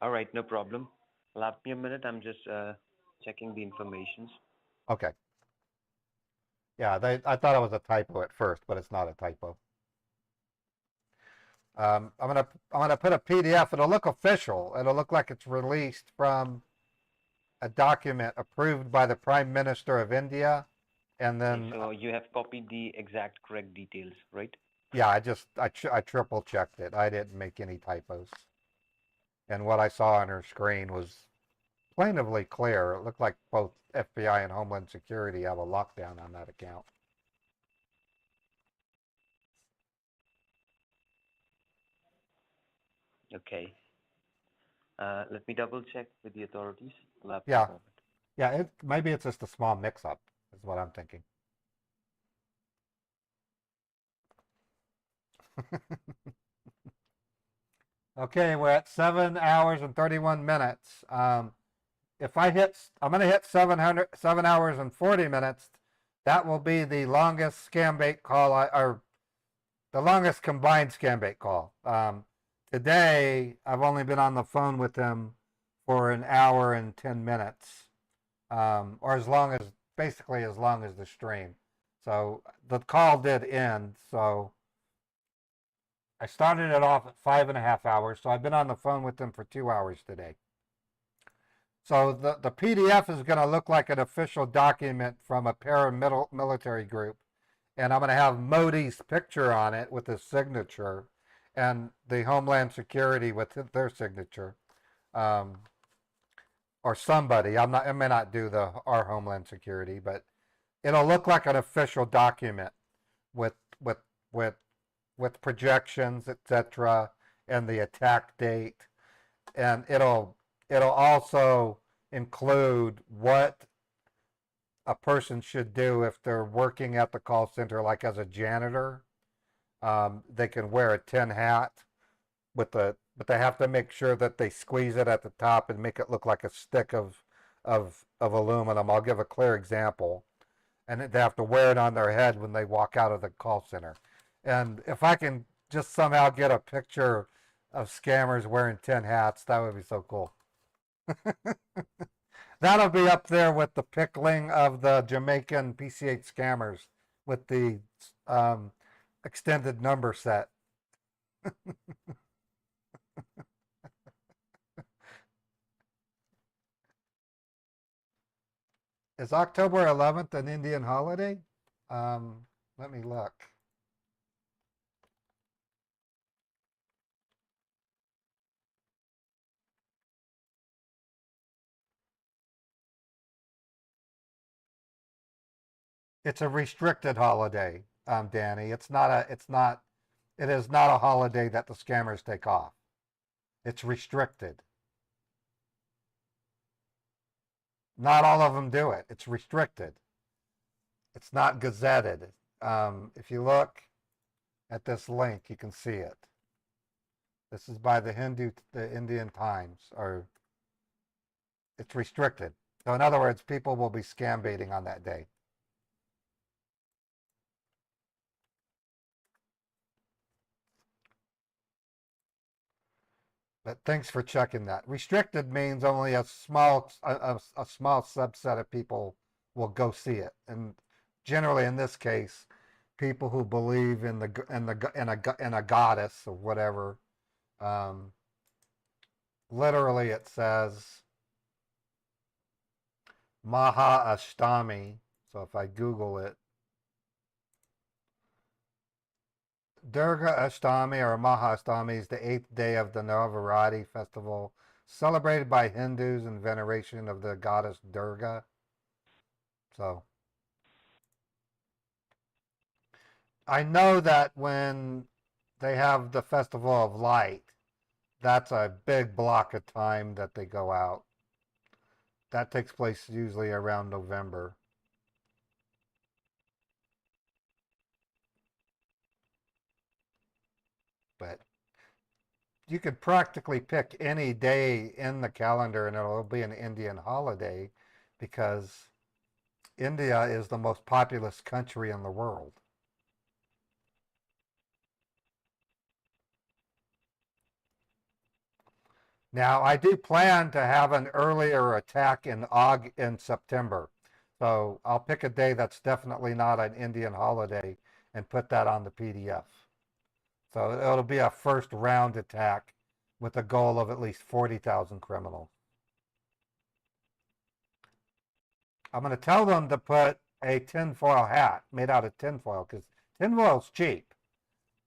Speaker 6: All right, no problem. Allow me a minute. I'm just checking the information.
Speaker 2: Okay. Yeah, I thought it was a typo at first, but it's not a typo. I'm gonna put a PDF. It'll look official. It'll look like it's released from a document approved by the Prime Minister of India, and then
Speaker 6: So you have copied the exact correct details, right?
Speaker 2: yeah, I triple checked it. I didn't make any typos, and what I saw on her screen was plainly clear. It looked like both FBI and Homeland Security have a lockdown on that account.
Speaker 6: Okay. Let me double check with the authorities. Allow me a
Speaker 2: Yeah.
Speaker 6: moment.
Speaker 2: Yeah, maybe it's just a small mix-up, is what I'm thinking. Okay, we're at 7 hours and 31 minutes. If I'm going to hit 7 hours and 40 minutes. That will be the longest Scambait call, or the longest combined Scambait call. Today, I've only been on the phone with him for an hour and 10 minutes, or basically as long as the stream. So the call did end. So I started it off at 5.5 hours. So I've been on the phone with him for 2 hours today. So the PDF is going to look like an official document from a paramilitary group. And I'm going to have Modi's picture on it with his signature. and the Homeland Security with their signature, or somebody. I may not do our Homeland Security, but it'll look like an official document with with with with projections, etc., and the attack date, and it'll also include what a person should do if they're working at the call center, like as a janitor. They can wear a tin hat but they have to make sure that they squeeze it at the top and make it look like a stick of aluminum. I'll give a clear example. And they have to wear it on their head when they walk out of the call center. And if I can just somehow get a picture of scammers wearing tin hats, that would be so cool. That'll be up there with the pickling of the Jamaican PC8 scammers with the extended number set. Is October 11th an Indian holiday? Let me look. It's a restricted holiday, Danny. It is not a holiday that the scammers take off. It's restricted. Not all of them do it. It's restricted. It's not gazetted. If you look at this link, you can see it. This is by the Indian Times, or it's restricted. So in other words, people will be scam baiting on that day. But thanks for checking that. Restricted means only a small subset of people will go see it, and generally in this case, people who believe in a goddess or whatever. Literally, it says Maha Ashtami. So if I Google it, Durga Ashtami or Mahashtami is the 8th day of the Navaratri festival, celebrated by Hindus in veneration of the goddess Durga. So, I know that when they have the Festival of Light, that's a big block of time that they go out. That takes place usually around November. But you could practically pick any day in the calendar and it'll be an Indian holiday because India is the most populous country in the world. Now, I do plan to have an earlier attack in September. So I'll pick a day that's definitely not an Indian holiday and put that on the PDF. So it'll be a first round attack with a goal of at least 40,000 criminals. I'm going to tell them to put a tinfoil hat made out of tinfoil because tinfoil's cheap.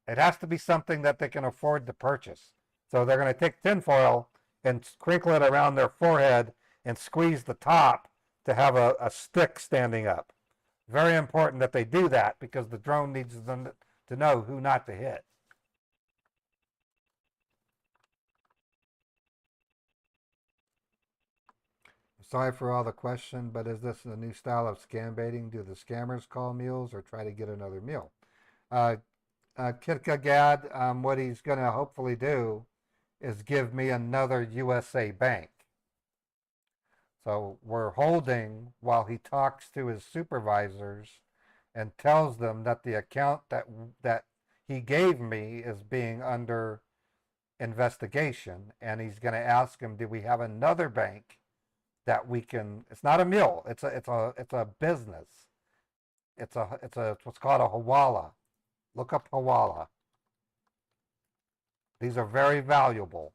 Speaker 2: It has to be something that they can afford to purchase. So they're going to take tinfoil and sprinkle it around their forehead and squeeze the top to have a stick standing up. Very important that they do that because the drone needs them to know who not to hit. Sorry for all the question, but is this a new style of scam baiting? Do the scammers call meals or try to get another meal? Kitka Gad, what he's going to hopefully do is give me another USA bank. So we're holding while he talks to his supervisors and tells them that the account that he gave me is being under investigation, and he's going to ask him, do we have another bank that we can? It's not a mule. It's a business. It's what's called a hawala. Look up hawala. These are very valuable.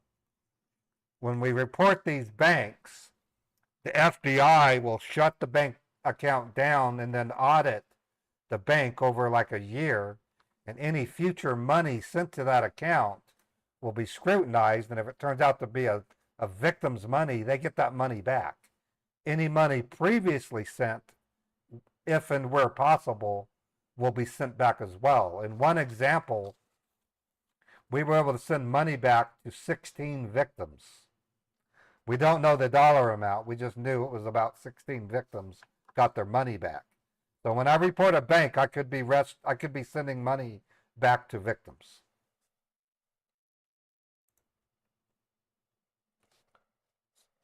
Speaker 2: When we report these banks, the FBI will shut the bank account down and then audit the bank over like a year and any future money sent to that account will be scrutinized. And if it turns out to be a victim's money, they get that money back. Any money previously sent, if and where possible, will be sent back as well. In one example, we were able to send money back to 16 victims. We don't know the dollar amount. We just knew it was about 16 victims got their money back. So when I report a bank, I could be sending money back to victims.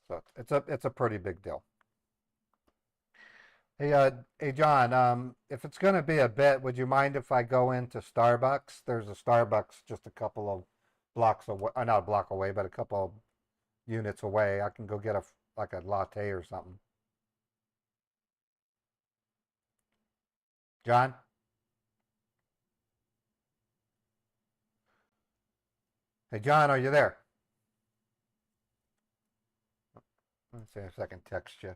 Speaker 2: So it's a pretty big deal. Hey, John, if it's going to be a bit, would you mind if I go into Starbucks? There's a Starbucks just a couple of blocks away, not a block away, but a couple of units away. I can go get like a latte or something. John? Hey, John, are you there? Let's see if I can text you.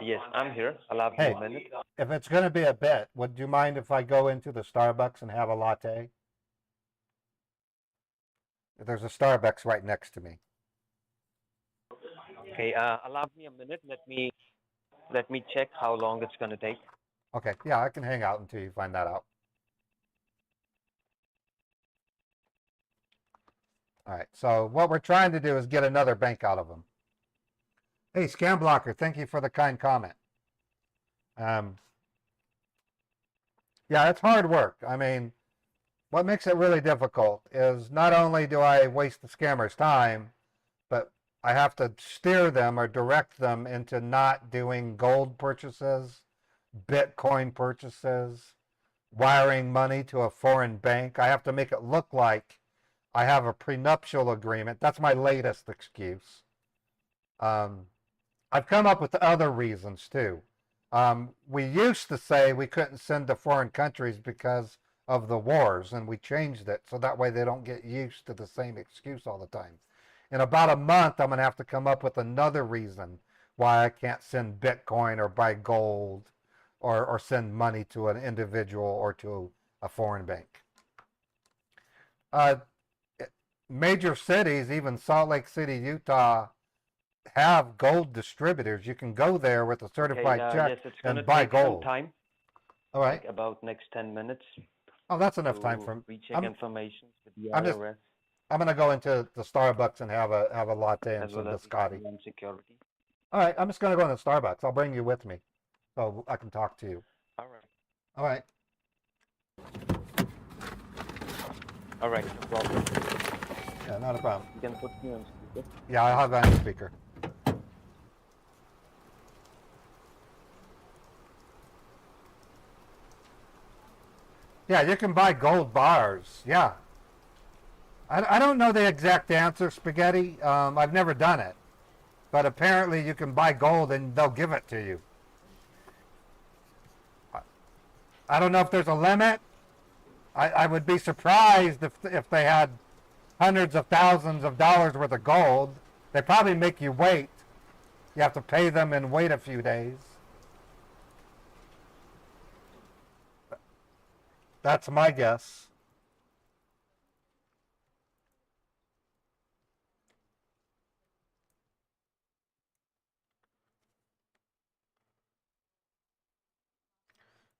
Speaker 5: Yes, I'm here. Allow me
Speaker 2: Hey,
Speaker 5: a minute.
Speaker 2: if it's going to be a bit, would you mind if I go into the Starbucks and have a latte? There's a Starbucks right next to me.
Speaker 5: Okay, allow me a minute. Let me check how long it's going to take.
Speaker 2: Okay, yeah, I can hang out until you find that out. All right, so what we're trying to do is get another bank out of them. Hey, Scam Blocker, thank you for the kind comment. Yeah, it's hard work. I mean, what makes it really difficult is not only do I waste the scammers' time, but I have to steer them or direct them into not doing gold purchases, Bitcoin purchases, wiring money to a foreign bank. I have to make it look like I have a prenuptial agreement. That's my latest excuse. I've come up with other reasons too. We used to say we couldn't send to foreign countries because of the wars, and we changed it so that way they don't get used to the same excuse all the time. In about a month, I'm going to have to come up with another reason why I can't send Bitcoin or buy gold or send money to an individual or to a foreign bank. Major cities, even Salt Lake City, Utah, have gold distributors. You can go there with a certified check
Speaker 5: yes, it's going to
Speaker 2: and buy
Speaker 5: take
Speaker 2: gold.
Speaker 5: some time.
Speaker 2: All right.
Speaker 5: Like about next 10 minutes.
Speaker 2: Oh, that's enough
Speaker 5: to
Speaker 2: time for
Speaker 5: recheck information with the
Speaker 2: I'm just-
Speaker 5: IRS
Speaker 2: I'm gonna go into the Starbucks and have a latte and
Speaker 5: as
Speaker 2: some
Speaker 5: well as
Speaker 2: biscotti.
Speaker 5: Homeland Security.
Speaker 2: All right, I'm just gonna go into Starbucks. I'll bring you with me, so I can talk to you.
Speaker 5: All right.
Speaker 2: All right.
Speaker 5: All right, no problem.
Speaker 2: Yeah, not a problem.
Speaker 5: You can put me on speaker.
Speaker 2: Yeah, I'll have that on speaker. Yeah, you can buy gold bars. Yeah. I don't know the exact answer, Spaghetti. I've never done it. But apparently you can buy gold and they'll give it to you. I don't know if there's a limit. I would be surprised if they had hundreds of thousands of dollars worth of gold. They probably make you wait. You have to pay them and wait a few days. That's my guess.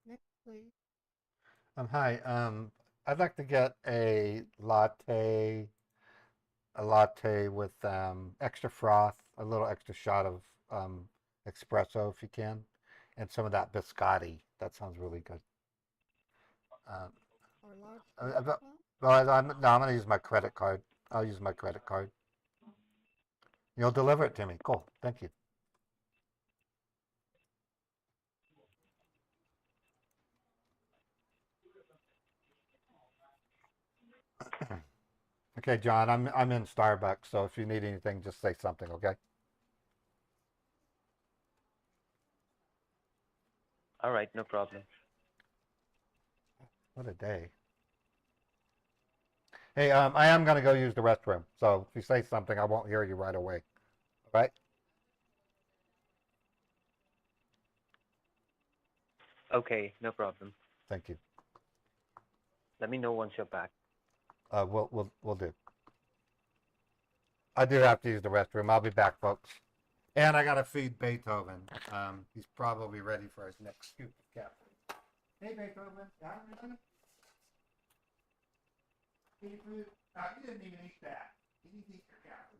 Speaker 2: Next, please. Hi. I'd like to get a latte with extra froth, a little extra shot of espresso if you can, and some of that biscotti. That sounds really good. Well, I'm going to use my credit card. I'll use my credit card. You'll deliver it to me. Cool. Thank you. Okay, John, I'm in Starbucks, so if you need anything, just say something, okay?
Speaker 5: All right, no problem.
Speaker 2: What a day. Hey, I am going to go use the restroom, so if you say something, I won't hear you right away. All right?
Speaker 5: Okay, no problem.
Speaker 2: Thank you.
Speaker 6: Let me know once you're back.
Speaker 2: We'll do. I do have to use the restroom. I'll be back, folks. And I gotta feed Beethoven. He's probably ready for his next scoop of caffeine. Hey, Beethoven. Eat food? You didn't even eat that. You didn't eat your cat food.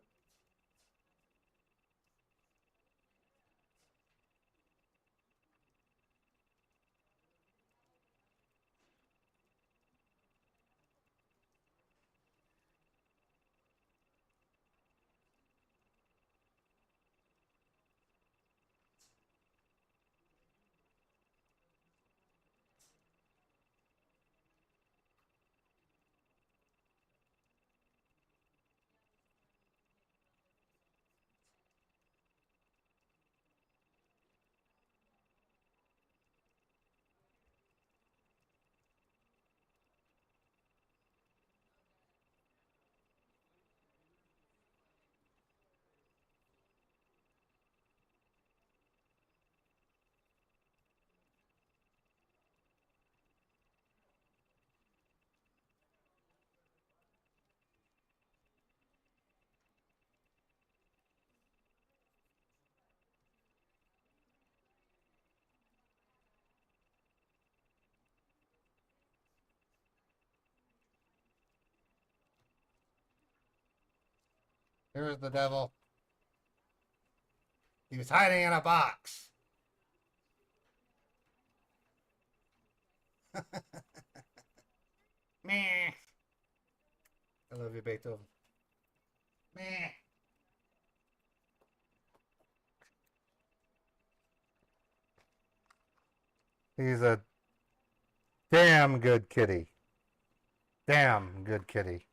Speaker 2: Here's the devil. He was hiding in a box. Meh. I love you, Beethoven. Meh. He's a damn good kitty. Damn good kitty.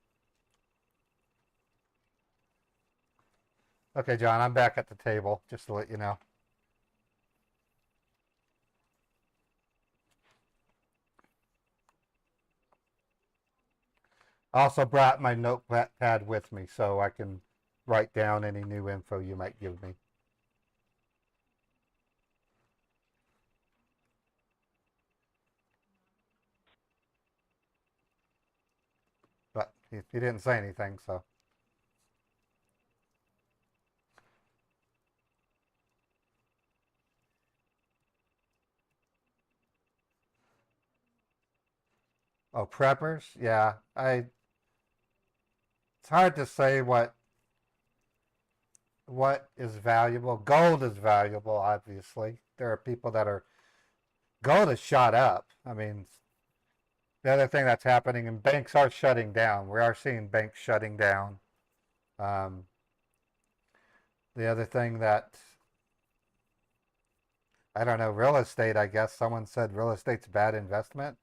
Speaker 2: Okay, John, I'm back at the table, just to let you know. I also brought my notepad with me so I can write down any new info you might give me. But he didn't say anything, so. Oh, preppers? Yeah, it's hard to say what is valuable. Gold is valuable, obviously. There are people that are, gold has shot up. I mean, the other thing that's happening, and banks are shutting down. We are seeing banks shutting down. The other thing that, I don't know, real estate, I guess someone said real estate's a bad investment.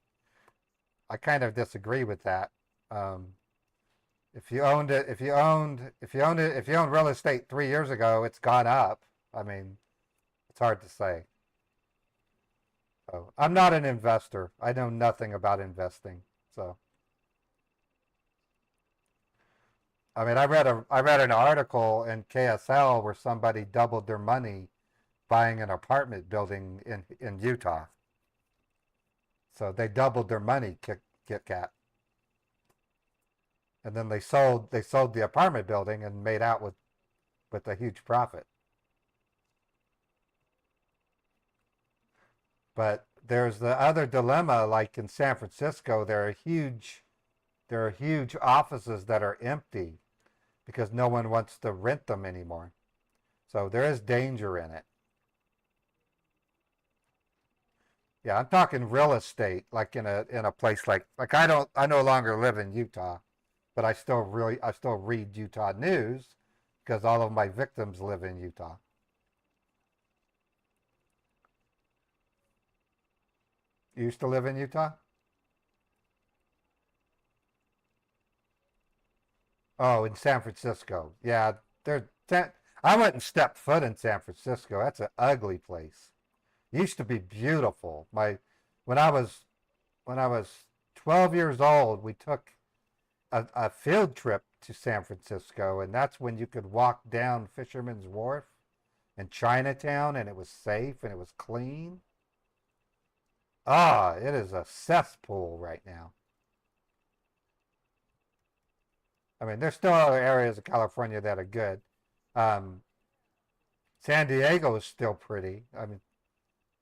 Speaker 2: I kind of disagree with that. If you owned real estate 3 years ago, it's gone up. I mean, it's hard to say. So I'm not an investor. I know nothing about investing. So I mean, I read an article in KSL where somebody doubled their money buying an apartment building in Utah. So they doubled their money, Kit Kat. And then they sold the apartment building and made out with a huge profit. But there's the other dilemma, like in San Francisco, there are huge offices that are empty because no one wants to rent them anymore. So there is danger in it. Yeah, I'm talking real estate, like in a place like I no longer live in Utah, but I still read Utah news because all of my victims live in Utah. You used to live in Utah? Oh, in San Francisco. Yeah, I wouldn't step foot in San Francisco. That's an ugly place. Used to be beautiful. When I was 12 years old, we took a field trip to San Francisco, and that's when you could walk down Fisherman's Wharf in Chinatown, and it was safe and it was clean. Ah, it is a cesspool right now. I mean, there's still other areas of California that are good. San Diego is still pretty. I mean,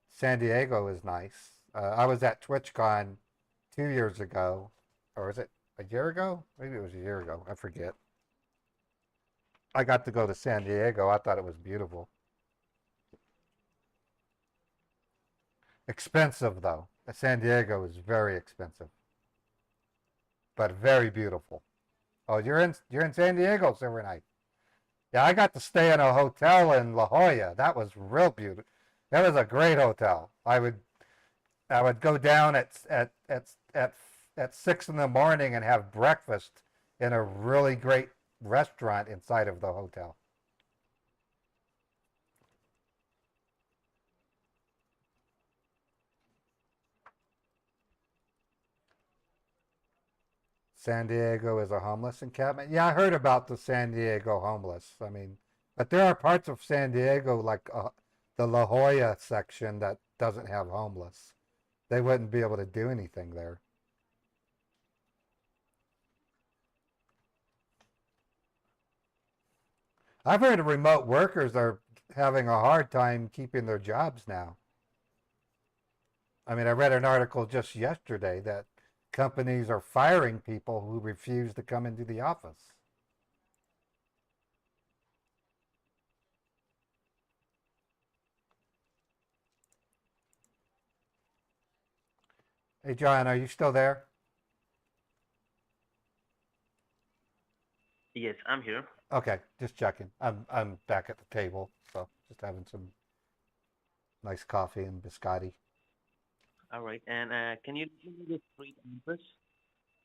Speaker 2: San Diego is nice. I was at TwitchCon 2 years ago, or was it a year ago? Maybe it was a year ago. I forget. I got to go to San Diego. I thought it was beautiful. Expensive though. San Diego is very expensive, but very beautiful. Oh, you're in San Diego, Silver Knight. Yeah, I got to stay in a hotel in La Jolla. That was real beautiful. That was a great hotel. I would go down at 6 in the morning and have breakfast in a really great restaurant inside of the hotel. San Diego is a homeless encampment. Yeah, I heard about the San Diego homeless. I mean, but there are parts of San Diego like the La Jolla section that doesn't have homeless. They wouldn't be able to do anything there. I've heard remote workers are having a hard time keeping their jobs now. I mean, I read an article just yesterday that companies are firing people who refuse to come into the office. Hey, John, are you still there?
Speaker 6: Yes, I'm here.
Speaker 2: Okay, just checking. I'm back at the table, so just having some nice coffee and biscotti.
Speaker 6: All right. And can you give me the street address?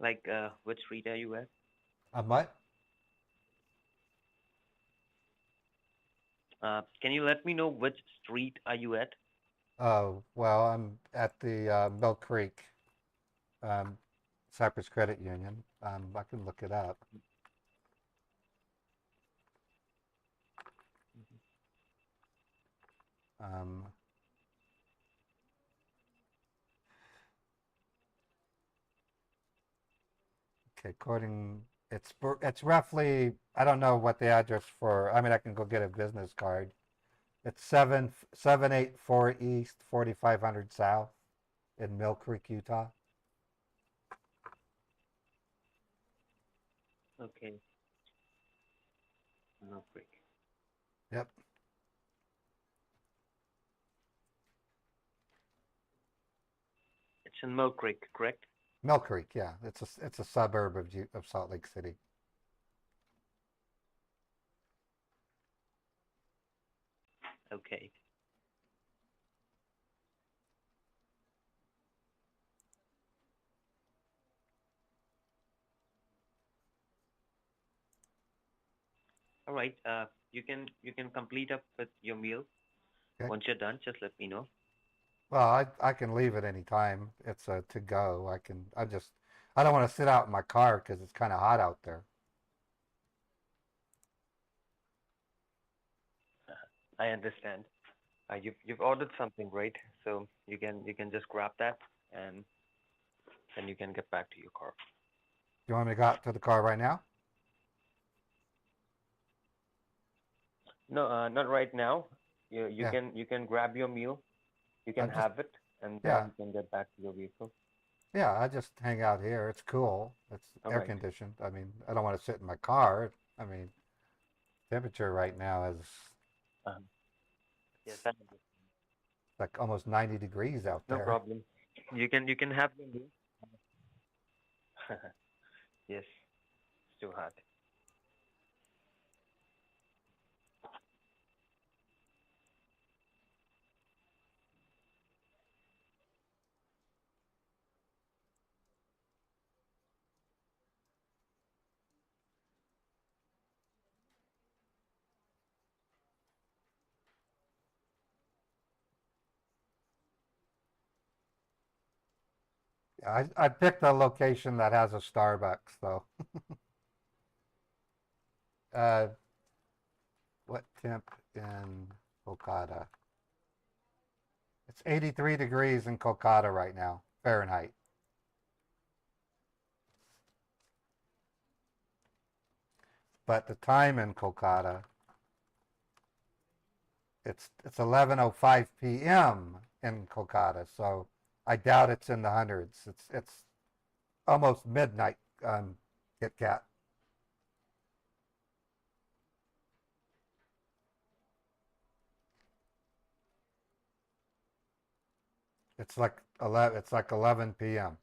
Speaker 6: Like, which street are you at?
Speaker 2: What?
Speaker 6: Can you let me know which street are you at?
Speaker 2: Oh, well, I'm at the Mill Creek um, Cypress Credit Union. I can look it up. Um, okay, it's roughly, I don't know what the address for. I mean, I can go get a business card. It's 784 East, 4500 South in Mill Creek, Utah.
Speaker 6: Okay. No break.
Speaker 2: Yep.
Speaker 6: It's in Mill Creek, correct?
Speaker 2: Mill Creek, yeah. It's a suburb of Salt Lake City.
Speaker 6: Okay. All right. You can complete up with your meal.
Speaker 2: Okay.
Speaker 6: Once you're done, just let me know.
Speaker 2: Well, I can leave at any time. It's a to go. I don't want to sit out in my car because it's kind of hot out there.
Speaker 6: I understand. You've ordered something, right? So you can just grab that and then you can get back to your car.
Speaker 2: You want me to go out to the car right now?
Speaker 6: No, not right now. You
Speaker 2: Yeah.
Speaker 6: you can grab your meal. You can
Speaker 2: just-
Speaker 6: have it, and then
Speaker 2: yeah.
Speaker 6: you can get back to your vehicle.
Speaker 2: Yeah, I just hang out here. It's cool. It's
Speaker 6: All
Speaker 2: air
Speaker 6: right.
Speaker 2: conditioned. I mean, I don't want to sit in my car. I mean, temperature right now is
Speaker 6: Uh, yes, I understand.
Speaker 2: like almost 90 degrees out
Speaker 6: No
Speaker 2: there.
Speaker 6: problem. You can have your meal. Yes, it's too hot.
Speaker 2: I picked a location that has a Starbucks, though. uh, what temp in Kolkata? It's 83 degrees in Kolkata right now, Fahrenheit. but the time in Kolkata, it's 11:05 p.m. in Kolkata, so I doubt it's in the hundreds. It's almost midnight on Kit Kat. It's like 11. It's like 11 p.m.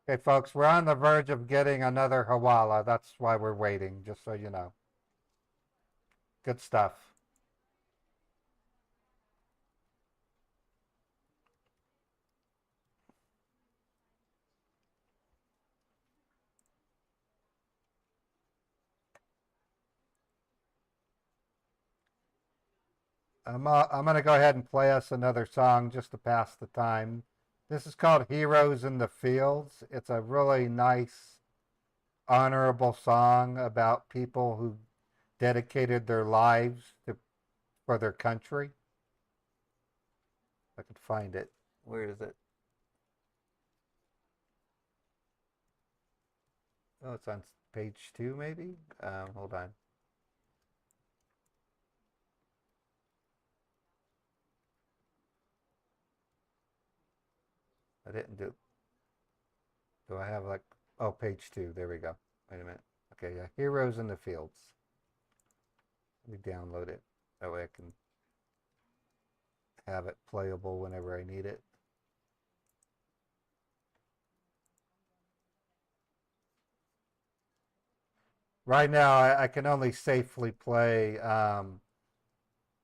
Speaker 2: Okay, folks, we're on the verge of getting another Hawala. That's why we're waiting, just so you know. Good stuff. I'm going to go ahead and play us another song just to pass the time. This is called Heroes in the Fields. It's a really nice, honorable song about people who dedicated their lives for their country. If I could find it. Where is it? Oh, it's on page 2, maybe? Hold on. I didn't do I have like, oh, page 2. There we go. Wait a minute. Okay, yeah. Heroes in the Fields. Let me download it. That way I can have it playable whenever I need it. Right now, I can only safely play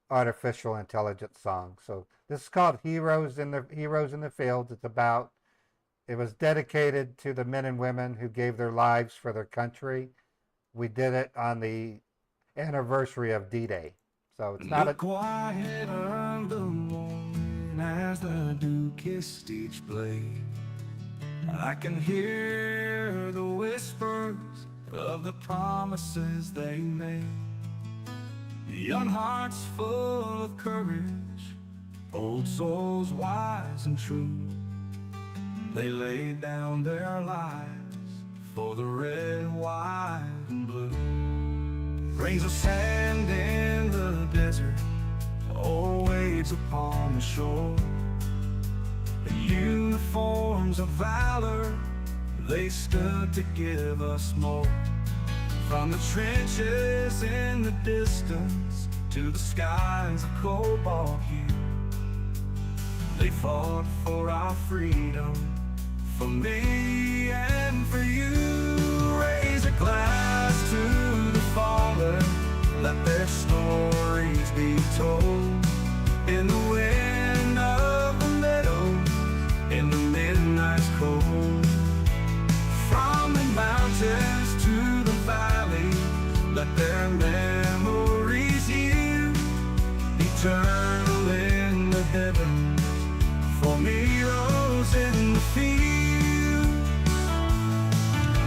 Speaker 2: artificial intelligence songs. So this is called Heroes in the Fields. It was dedicated to the men and women who gave their lives for their country. We did it on the anniversary of D-Day. So it's not
Speaker 1: quiet of the morning as the dew kissed each blade. I can hear the whispers of the promises they made. Young hearts full of courage, old souls wise and true. They laid down their lives for the red, white, and blue. Grains of sand in the desert, or waves upon the shore. The uniforms of valor, they stood to give us more. From the trenches in the distance to the skies of cobalt hue, they fought for our freedom, for me and for you. Raise a glass to the fallen, let their stories be told. In the wind of the meadows, in the midnight's cold. From the mountains to the valley, let their memories yield eternal in the heavens, for me heroes in the field.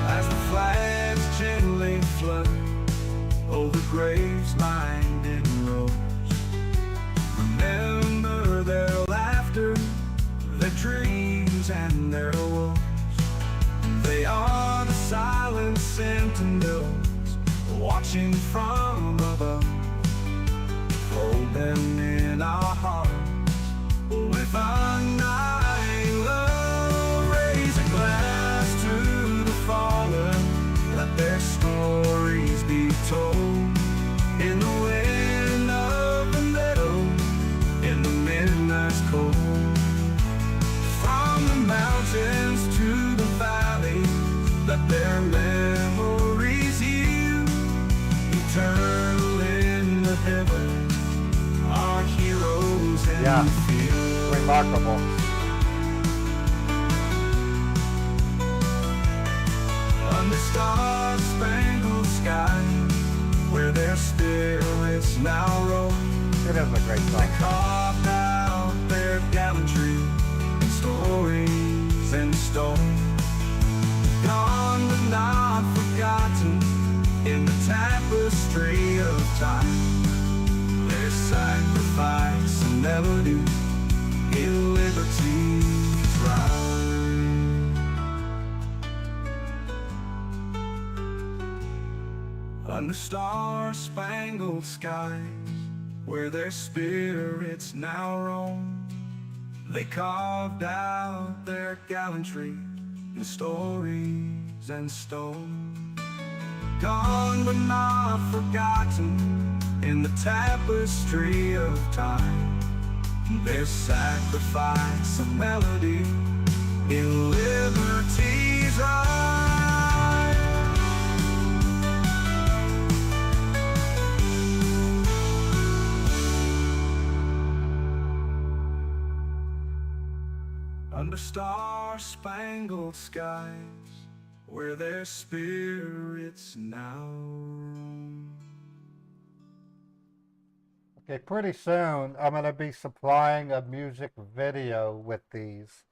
Speaker 1: As the flags gently flutter over graves lined in rows, remember their laughter, their dreams and their woes. They are the silent sentinels watching from above. Hold them in our hearts with undying love. Raise a glass to the fallen, let their stories be told. In the wind of the meadow, in the midnight's cold. From the mountains to the valley, let their memories yield eternal in the heavens. Our heroes in the field.
Speaker 2: remarkable.
Speaker 1: Under star-spangled sky, where their spirits now roam.
Speaker 2: It is a great
Speaker 1: They
Speaker 2: song.
Speaker 1: carved out their gallantry in stories and stone. Gone but not forgotten in the tapestry time. Their sacrifice and melody in liberty's right. Under star-spangled skies, where their spirits now roam, they carved out their gallantry in stories and stone. Gone but not forgotten in the tapestry of time. Their sacrifice a melody in liberty's eye. Under star-spangled skies, where their spirits now roam.
Speaker 2: Okay, pretty soon I'm going to be supplying a music video with these.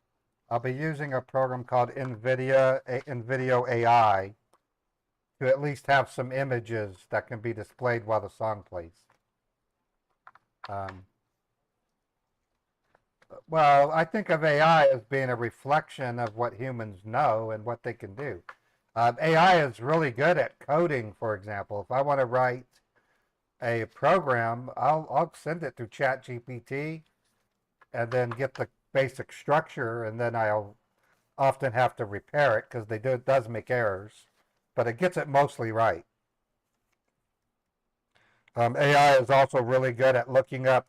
Speaker 2: I'll be using a program called NVIDIA AI to at least have some images that can be displayed while the song plays. Well, I think of AI as being a reflection of what humans know and what they can do. AI is really good at coding, for example. If I want to write a program, I'll send it through ChatGPT and then get the basic structure, and then I'll often have to repair it because it does make errors, but it gets it mostly right. AI is also really good at looking up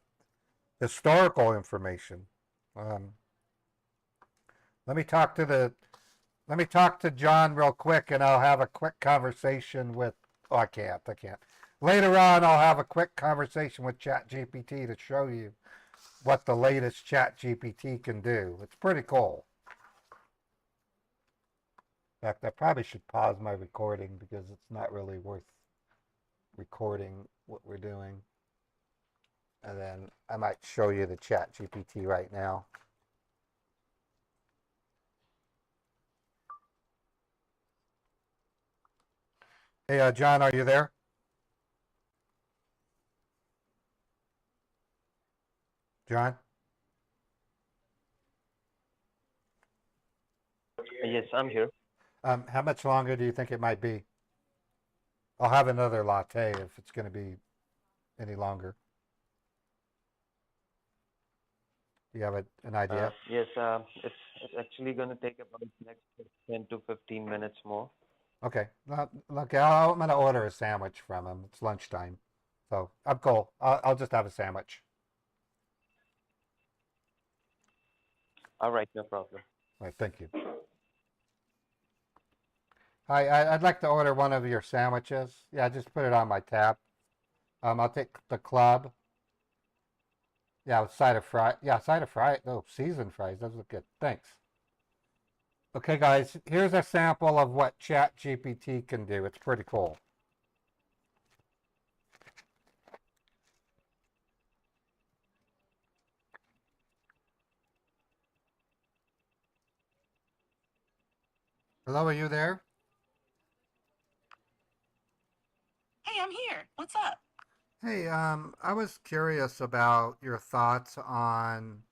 Speaker 2: historical information. Let me talk to John real quick, and I'll have a quick conversation with. Oh, I can't. Later on, I'll have a quick conversation with ChatGPT to show you what the latest ChatGPT can do. It's pretty cool. In fact, I probably should pause my recording because it's not really worth recording what we're doing. And then I might show you the ChatGPT right now. Hey, John, are you there? John?
Speaker 6: Yes, I'm here.
Speaker 2: How much longer do you think it might be? I'll have another latte if it's going to be any longer. Do you have an idea?
Speaker 6: Yes, it's actually going to take about next 10 to 15 minutes more.
Speaker 2: Okay. Look, I'm going to order a sandwich from him. It's lunchtime. So I'm cool. I'll just have a sandwich.
Speaker 6: All right, no problem.
Speaker 2: All right, thank you. Hi, I'd like to order one of your sandwiches. Yeah, just put it on my tab. I'll take the club. Yeah, with side of fry. Yeah, side of fry. Oh, seasoned fries. Those look good. Thanks. Okay, guys, here's a sample of what ChatGPT can do. It's pretty cool. Hello, are you there?
Speaker 8: Hey, I'm here. What's up?
Speaker 2: Hey, I was curious about your thoughts on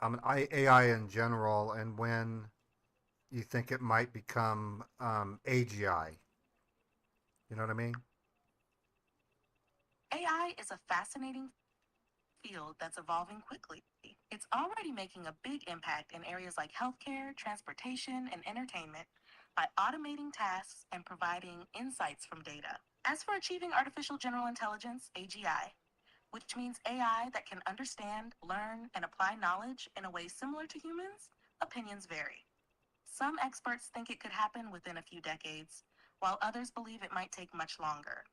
Speaker 2: AI in general and when you think it might become AGI. You know what I mean?
Speaker 8: AI is a fascinating field that's evolving quickly. It's already making a big impact in areas like healthcare, transportation, and entertainment by automating tasks and providing insights from data. As for achieving artificial general intelligence, AGI, which means AI that can understand, learn, and apply knowledge in a way similar to humans, opinions vary. Some experts think it could happen within a few decades, while others believe it might take much longer.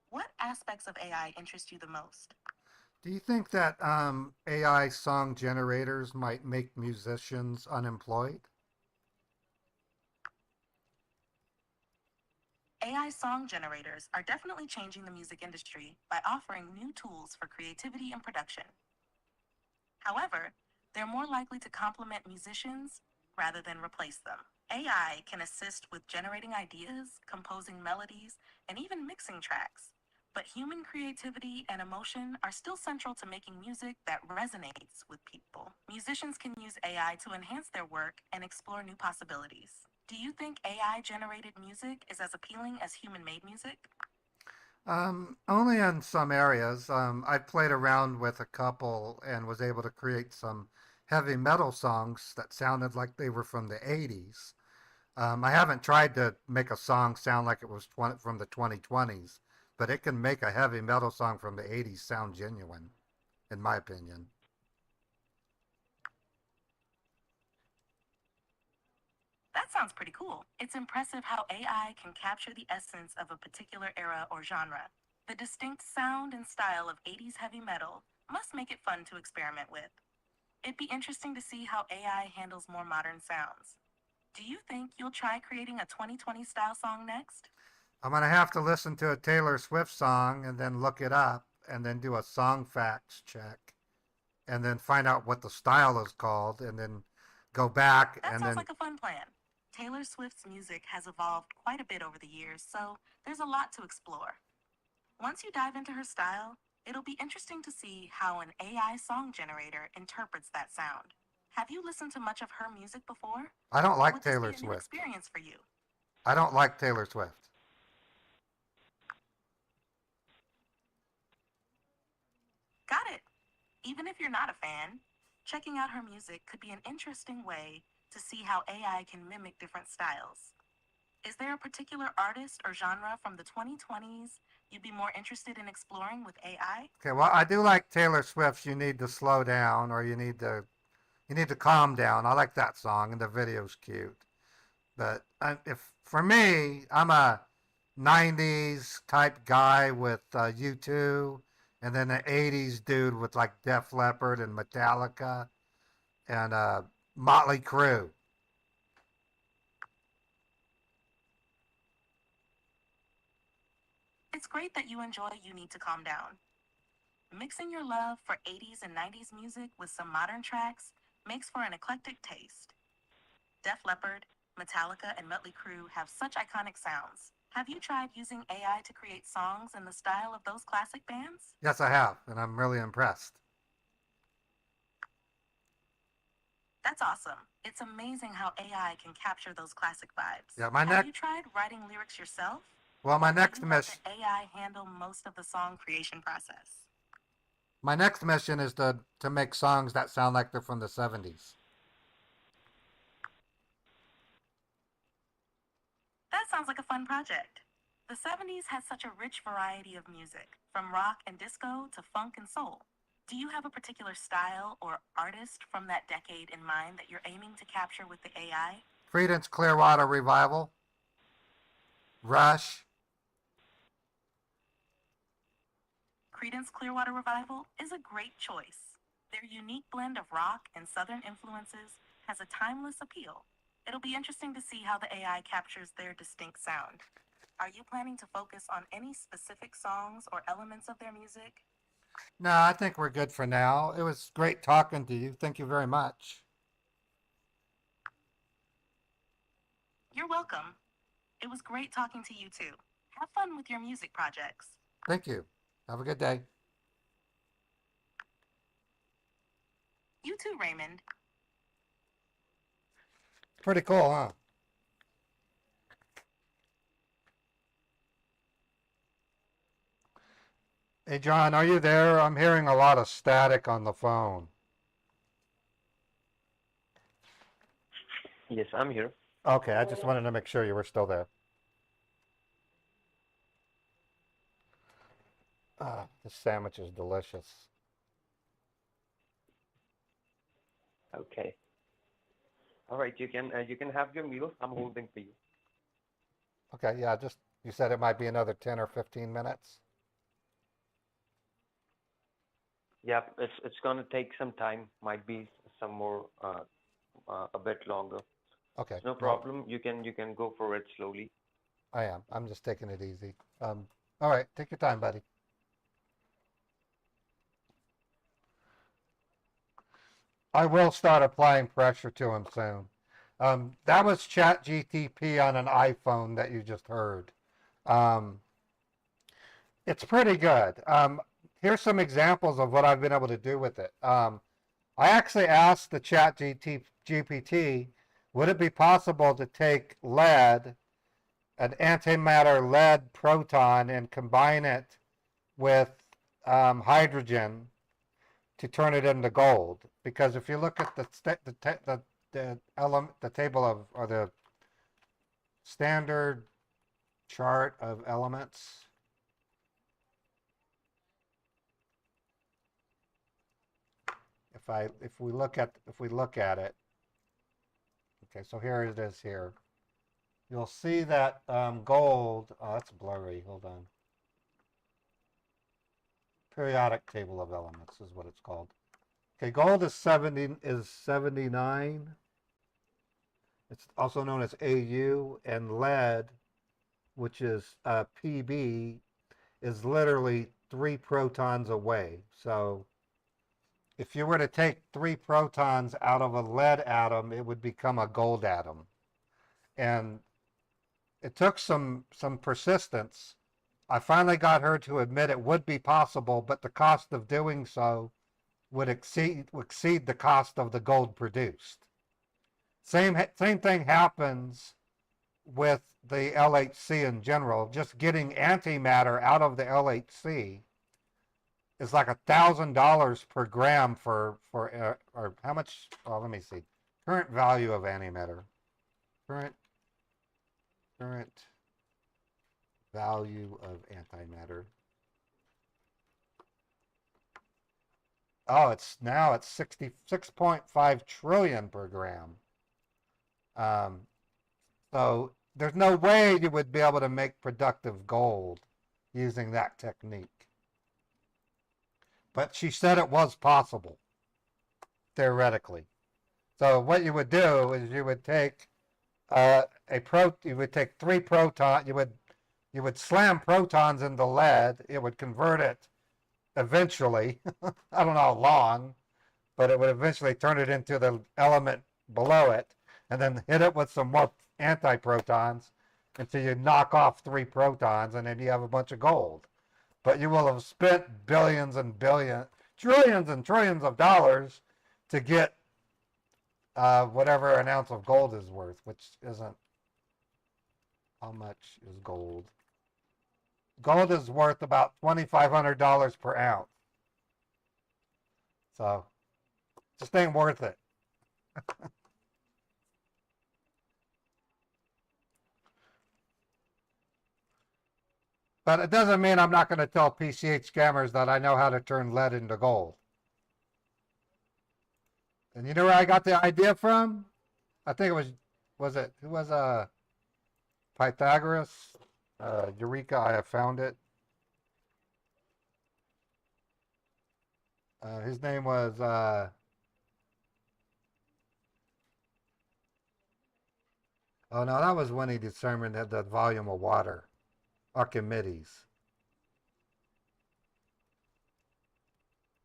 Speaker 8: What aspects of AI interest you the most?
Speaker 2: Do you think that AI song generators might make musicians unemployed?
Speaker 8: AI song generators are definitely changing the music industry by offering new tools for creativity and production. However, they're more likely to complement musicians rather than replace them. AI can assist with generating ideas, composing melodies, and even mixing tracks, But human creativity and emotion are still central to making music that resonates with people. Musicians can use AI to enhance their work and explore new possibilities. Do you think AI generated music is as appealing as human made music?
Speaker 2: Only in some areas. I played around with a couple and was able to create some heavy metal songs that sounded like they were from the 80s. I haven't tried to make a song sound like it was from the 2020s, but it can make a heavy metal song from the 80s sound genuine, in my opinion.
Speaker 8: That sounds pretty cool. It's impressive how AI can capture the essence of a particular era or genre. The distinct sound and style of 80s heavy metal must make it fun to experiment with. It'd be interesting to see how AI handles more modern sounds. Do you think you'll try creating a 2020 style song next?
Speaker 2: I'm going to have to listen to a Taylor Swift song and then look it up and then do a song facts check and then find out what the style is called and then go back
Speaker 8: That
Speaker 2: and
Speaker 8: sounds
Speaker 2: then
Speaker 8: like a fun plan. Taylor Swift's music has evolved quite a bit over the years, so there's a lot to explore. Once you dive into her style, it'll be interesting to see how an AI song generator interprets that sound. Have you listened to much of her music before?
Speaker 2: I don't
Speaker 8: Or
Speaker 2: like
Speaker 8: would this
Speaker 2: Taylor
Speaker 8: be a new
Speaker 2: Swift.
Speaker 8: experience for you?
Speaker 2: I don't like Taylor Swift.
Speaker 8: Got it. Even if you're not a fan, checking out her music could be an interesting way to see how AI can mimic different styles. Is there a particular artist or genre from the 2020s you'd be more interested in exploring with AI?
Speaker 2: Okay, well, I do like Taylor Swift's "You Need to Slow Down" or "You Need to Calm Down." I like that song, and the video's cute. But if for me, I'm a '90s type guy with U2, and then an '80s dude with like Def Leppard and Metallica and Motley Crue.
Speaker 8: It's great that you enjoy You Need to Calm Down. Mixing your love for 80s and 90s music with some modern tracks makes for an eclectic taste. Def Leppard, Metallica, and Motley Crue have such iconic sounds. Have you tried using AI to create songs in the style of those classic bands?
Speaker 2: Yes, I have, and I'm really impressed.
Speaker 8: That's awesome. It's amazing how AI can capture those classic vibes.
Speaker 2: Yeah, my
Speaker 8: Have you
Speaker 2: next
Speaker 8: tried writing lyrics yourself?
Speaker 2: well, my
Speaker 8: Or do
Speaker 2: next
Speaker 8: you let
Speaker 2: mission
Speaker 8: the AI handle most of the song creation process?
Speaker 2: my next mission is to make songs that sound like they're from the '70s.
Speaker 8: That sounds like a fun project. The 70s had such a rich variety of music, from rock and disco to funk and soul. Do you have a particular style or artist from that decade in mind that you're aiming to capture with the AI?
Speaker 2: Creedence Clearwater Revival, Rush.
Speaker 8: Creedence Clearwater Revival is a great choice. Their unique blend of rock and southern influences has a timeless appeal. It'll be interesting to see how the AI captures their distinct sound. Are you planning to focus on any specific songs or elements of their music?
Speaker 2: No, I think we're good for now. It was great talking to you. Thank you very much.
Speaker 8: You're welcome. It was great talking to you too. Have fun with your music projects.
Speaker 2: Thank you. Have a good day.
Speaker 8: You too, Raymond.
Speaker 2: Pretty cool, huh? Hey, John, are you there? I'm hearing a lot of static on the phone.
Speaker 6: Yes, I'm here.
Speaker 2: Okay, I just wanted to make sure you were still there. This sandwich is delicious.
Speaker 6: Okay. All right, you can have your meal. I'm holding for you.
Speaker 2: Okay, yeah, just you said it might be another 10 or 15 minutes.
Speaker 6: Yeah, it's gonna take some time. Might be some more a bit longer.
Speaker 2: Okay.
Speaker 6: No
Speaker 2: well,
Speaker 6: problem. You can go for it slowly.
Speaker 2: I am. I'm just taking it easy. All right, take your time, buddy. I will start applying pressure to him soon. That was ChatGTP on an iPhone that you just heard. Um, It's pretty good. Here's some examples of what I've been able to do with it. I actually asked the Chat GPT, would it be possible to take lead, an antimatter lead proton, and combine it with hydrogen to turn it into gold? Because if you look at the element, the table of, or the standard chart of elements, if we look at it, okay, so here it is here. You'll see that gold, oh, that's blurry, hold on. Periodic table of elements is what it's called. Okay, gold is 79. It's also known as AU, and lead, which is PB, is literally 3 protons away. So if you were to take 3 protons out of a lead atom, it would become a gold atom. And it took some persistence. I finally got her to admit it would be possible, but the cost of doing so would exceed the cost of the gold produced. Same thing happens with the LHC in general. Just getting antimatter out of the LHC is like $1,000 per gram for or how much? Well, let me see. Current value of antimatter. Current value of antimatter. Oh, it's 66.5 trillion per gram. So there's no way you would be able to make productive gold using that technique. But she said it was possible, theoretically. So what you would do is you would take you would take 3 protons, you would slam protons into lead, it would convert it eventually, I don't know how long, but it would eventually turn it into the element below it, and then hit it with some more antiprotons until you knock off 3 protons, and then you have a bunch of gold. But you will have spent billions and billions, trillions and trillions of dollars to get whatever an ounce of gold is worth, which isn't, how much is gold? Gold is worth about $2,500 per ounce. So, just ain't worth it. But it doesn't mean I'm not going to tell PCH scammers that I know how to turn lead into gold. And you know where I got the idea from? I think it was Pythagoras? Eureka, I have found it. His name was, oh no, that was when he determined that the volume of water. Archimedes.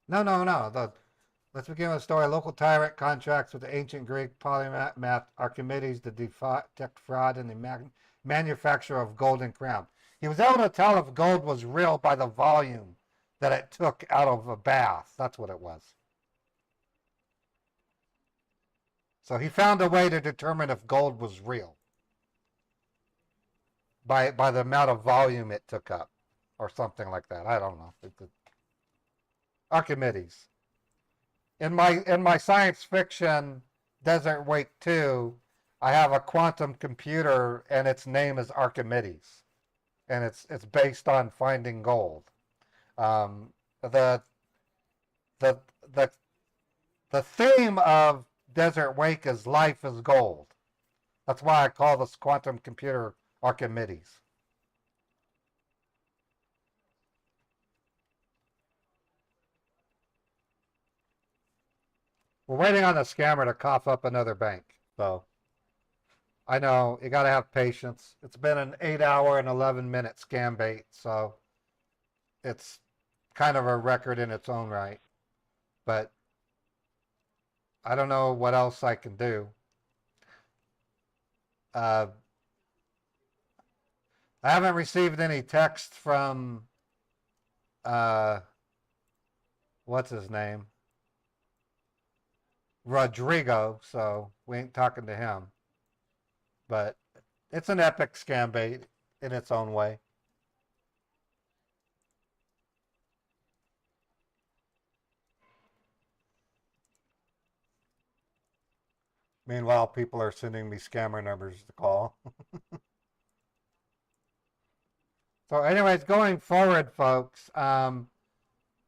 Speaker 2: No. Let's begin with a story. A local tyrant contracts with the ancient Greek polymath Archimedes to detect fraud in the manufacture of golden crown. He was able to tell if gold was real by the volume that it took out of a bath. That's what it was. So he found a way to determine if gold was real by the amount of volume it took up, or something like that. I don't know. Archimedes. In my science fiction Desert Wake 2, I have a quantum computer, and its name is Archimedes, and it's based on finding gold. The theme of Desert Wake is life is gold. That's why I call this quantum computer Archimedes. We're waiting on the scammer to cough up another bank. So I know you got to have patience. It's been an 8-hour and 11-minute scam bait, so it's kind of a record in its own right. But I don't know what else I can do. I haven't received any text from what's his name? Rodrigo, so we ain't talking to him. But it's an epic scam bait in its own way. Meanwhile, people are sending me scammer numbers to call. So anyways, going forward, folks,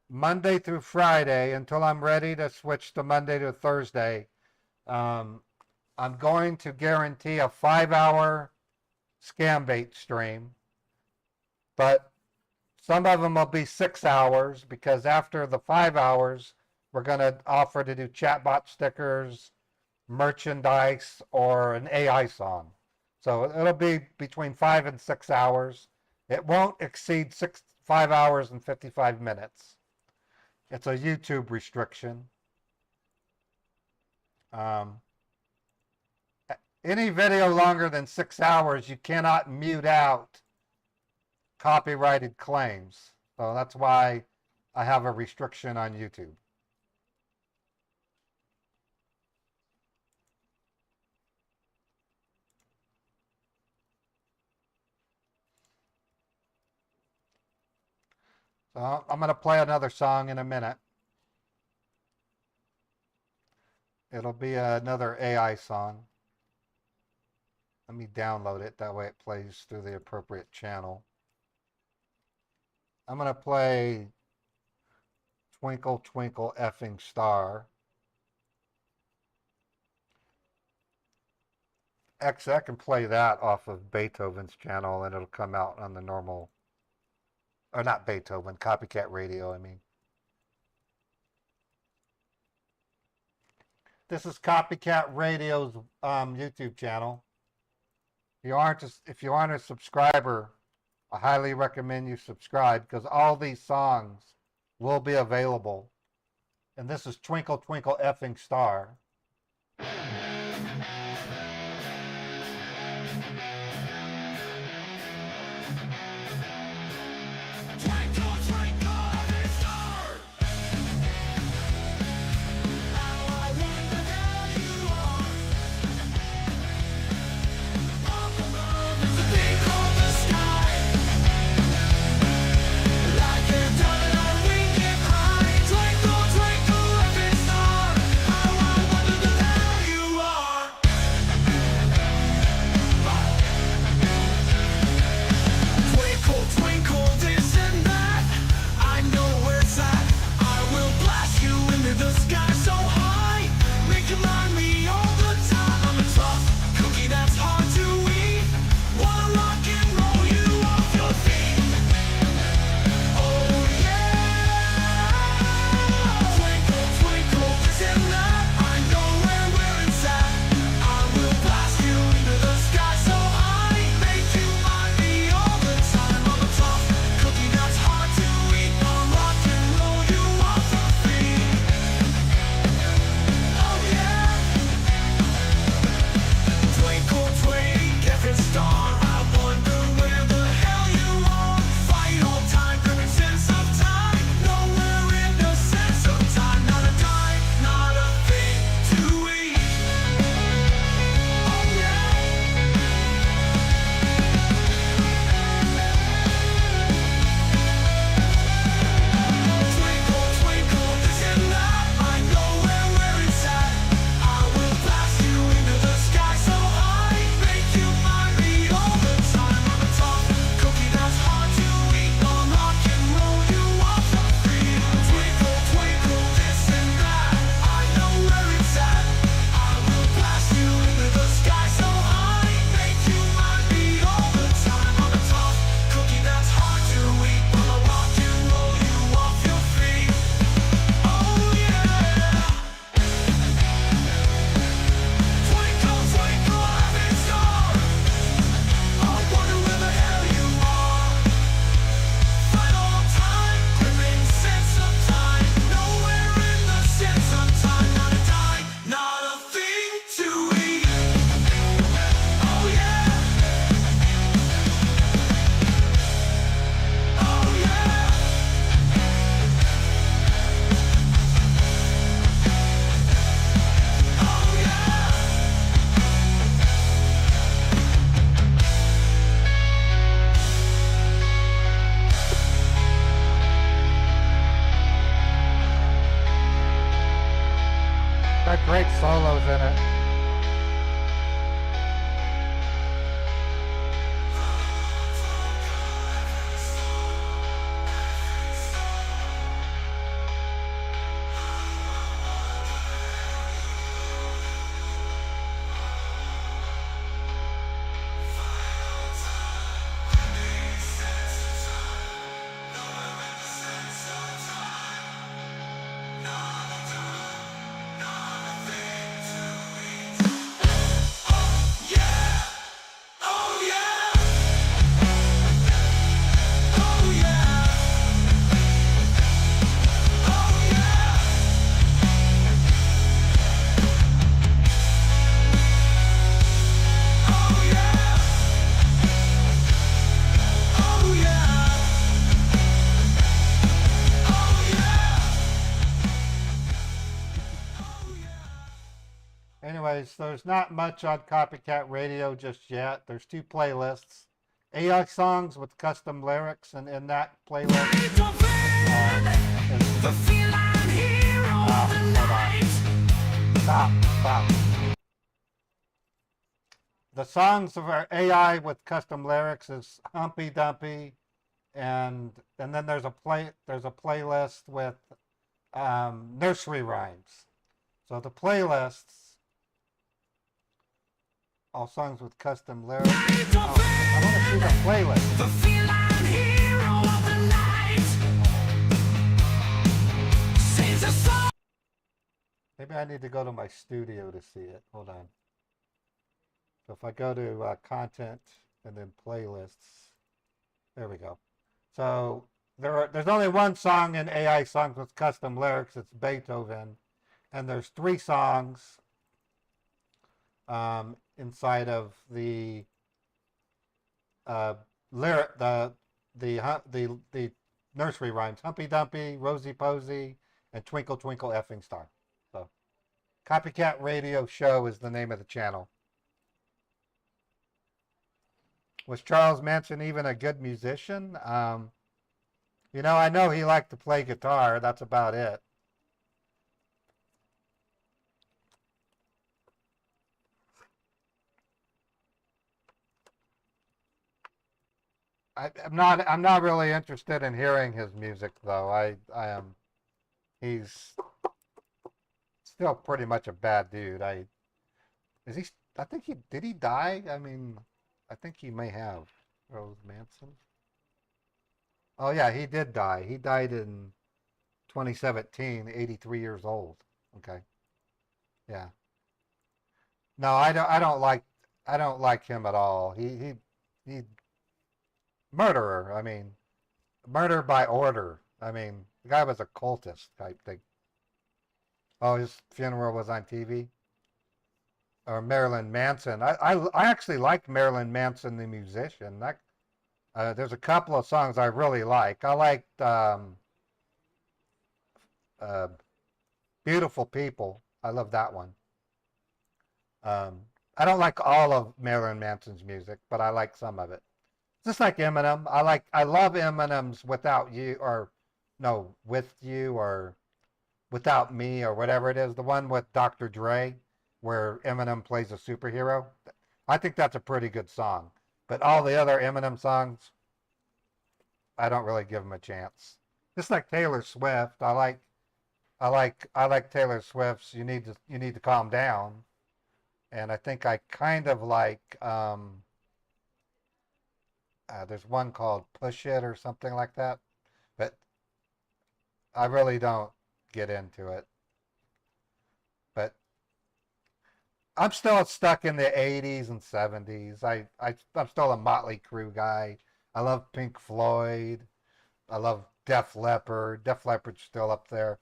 Speaker 2: Monday through Friday, until I'm ready to switch to Monday to Thursday, I'm going to guarantee a 5-hour scam bait stream. But some of them will be 6 hours because after the 5 hours, we're going to offer to do chatbot stickers, merchandise, or an AI song. So it'll be between 5 and 6 hours. It won't exceed 5 hours and 55 minutes. It's a YouTube restriction. Any video longer than 6 hours, you cannot mute out copyrighted claims. So that's why I have a restriction on YouTube. So I'm going to play another song in a minute. It'll be another AI song. Let me download it. That way it plays through the appropriate channel. I'm going to play Twinkle Twinkle Effing Star. Actually, I can play that off of Beethoven's channel and it'll come out on the normal, or not Beethoven, Copycat Radio, I mean. This is Copycat Radio's YouTube channel. If you aren't a subscriber, I highly recommend you subscribe because all these songs will be available. And this is Twinkle Twinkle Effing Star.
Speaker 1: Twinkle, twinkle, every star. How I wonder where you are. Up above is a thing called the sky. Like a diamond winking high. Twinkle, twinkle, every star. How I wonder where you
Speaker 2: great solos in it. Anyways, there's not much on Copycat Radio just yet. There's 2 playlists. AI songs with custom lyrics, and in that playlist,
Speaker 1: The feline hero of the night.
Speaker 2: stop. The songs of our AI with custom lyrics is Humpy Dumpy, and then there's a playlist with nursery rhymes. So the playlists, all songs with custom lyrics. I want to see the playlist.
Speaker 1: The feline hero of the night. Sings a song.
Speaker 2: Maybe I need to go to my studio to see it. Hold on. So if I go to content and then playlists, there we go. So there's only one song in AI songs with custom lyrics. It's Beethoven, and there's 3 songs inside of the lyric, the nursery rhymes: Humpy Dumpy, Rosie Posy, and Twinkle Twinkle Effing Star. So, Copycat Radio Show is the name of the channel. Was Charles Manson even a good musician? You know, I know he liked to play guitar. That's about it. I'm not really interested in hearing his music though. I am. He's still pretty much a bad dude. I think did he die? I mean, I think he may have. Charles Manson. Oh yeah, he did die. He died in 2017, 83 years old. Okay. Yeah. No, I don't like him at all. He murderer. I mean, murder by order. I mean, the guy was a cultist type thing. Oh, his funeral was on TV. Or Marilyn Manson. I actually like Marilyn Manson, the musician. There's a couple of songs I really like. I liked Beautiful People. I love that one. I don't like all of Marilyn Manson's music, but I like some of it. Just like Eminem. I love Eminem's Without You, or no, With You, or Without Me, or whatever it is. The one with Dr. Dre, where Eminem plays a superhero. I think that's a pretty good song. But all the other Eminem songs, I don't really give them a chance. Just like Taylor Swift, I like Taylor Swift's You Need to Calm Down. And I think I kind of like there's one called Push It or something like that. But I really don't get into it. But I'm still stuck in the 80s and 70s. I'm still a Motley Crue guy. I love Pink Floyd. I love Def Leppard. Def Leppard's still up there.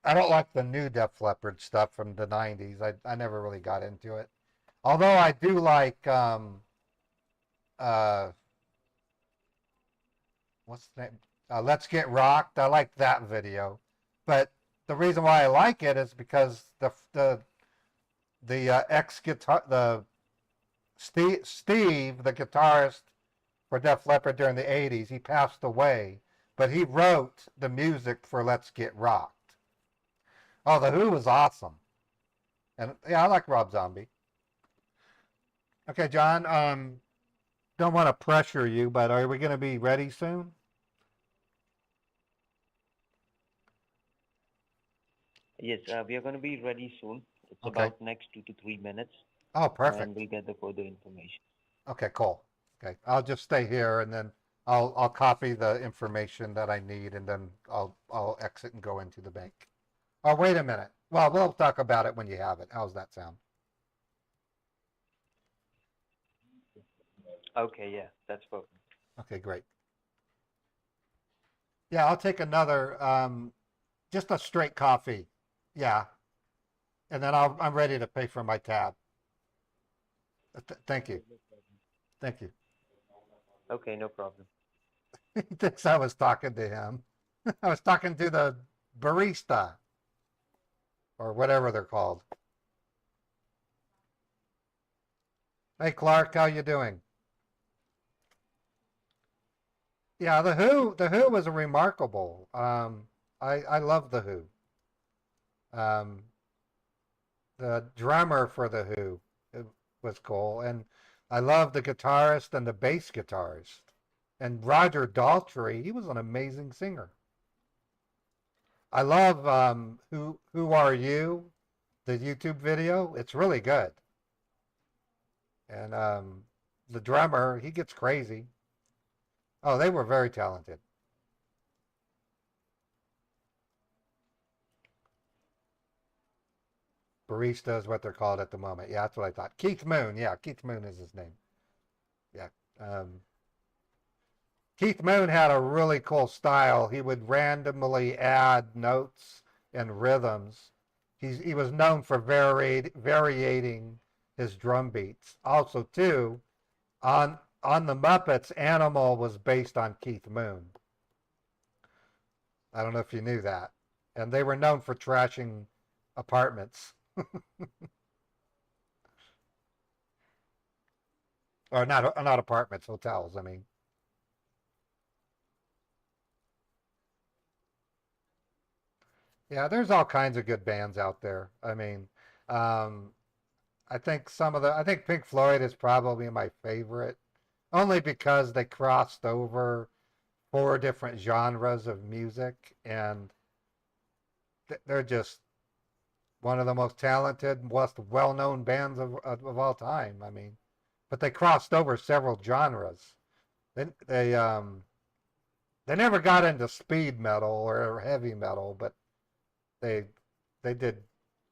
Speaker 2: I don't like the new Def Leppard stuff from the 90s. I never really got into it. Although I do like what's the name? Let's Get Rocked. I like that video. But the reason why I like it is because the Steve, the guitarist for Def Leppard during the 80s, he passed away, but he wrote the music for Let's Get Rocked. Oh, The Who was awesome. And yeah, I like Rob Zombie. Okay, John. Don't want to pressure you, but are we going to be ready soon?
Speaker 6: Yes, we are going to be ready soon. It's
Speaker 2: Okay.
Speaker 6: about next 2 to 3 minutes,
Speaker 2: Oh,
Speaker 6: and
Speaker 2: perfect.
Speaker 6: we'll get the further information.
Speaker 2: Okay, cool. Okay, I'll just stay here and then I'll copy the information that I need and then I'll exit and go into the bank. Oh, wait a minute. Well, we'll talk about it when you have it. How's that sound?
Speaker 6: Okay, yeah, that's perfect.
Speaker 2: Okay, great. Yeah, I'll take another just a straight coffee. Yeah. And then I'm ready to pay for my tab. Thank you. Thank you.
Speaker 6: Okay, no problem.
Speaker 2: He thinks I was talking to him. I was talking to the barista or whatever they're called. Hey Clark, how you doing? Yeah, the Who was remarkable. I love the Who. Um, the drummer for the Who was cool, and I love the guitarist and the bass guitarist. And Roger Daltrey, he was an amazing singer. I love Who Are You, the YouTube video. It's really good. And the drummer, he gets crazy. Oh, they were very talented. Barista is what they're called at the moment. Yeah, that's what I thought. Keith Moon. Yeah, Keith Moon is his name. Yeah. Keith Moon had a really cool style. He would randomly add notes and rhythms. He was known for varying his drum beats. Also, too, on the Muppets, Animal was based on Keith Moon. I don't know if you knew that. And they were known for trashing apartments. Or not apartments, hotels, I mean. Yeah, there's all kinds of good bands out there. I mean, um, I think Pink Floyd is probably my favorite, only because they crossed over four different genres of music, and they're just one of the most talented, most well-known bands of all time. I mean, but they crossed over several genres. They never got into speed metal or heavy metal, but they they did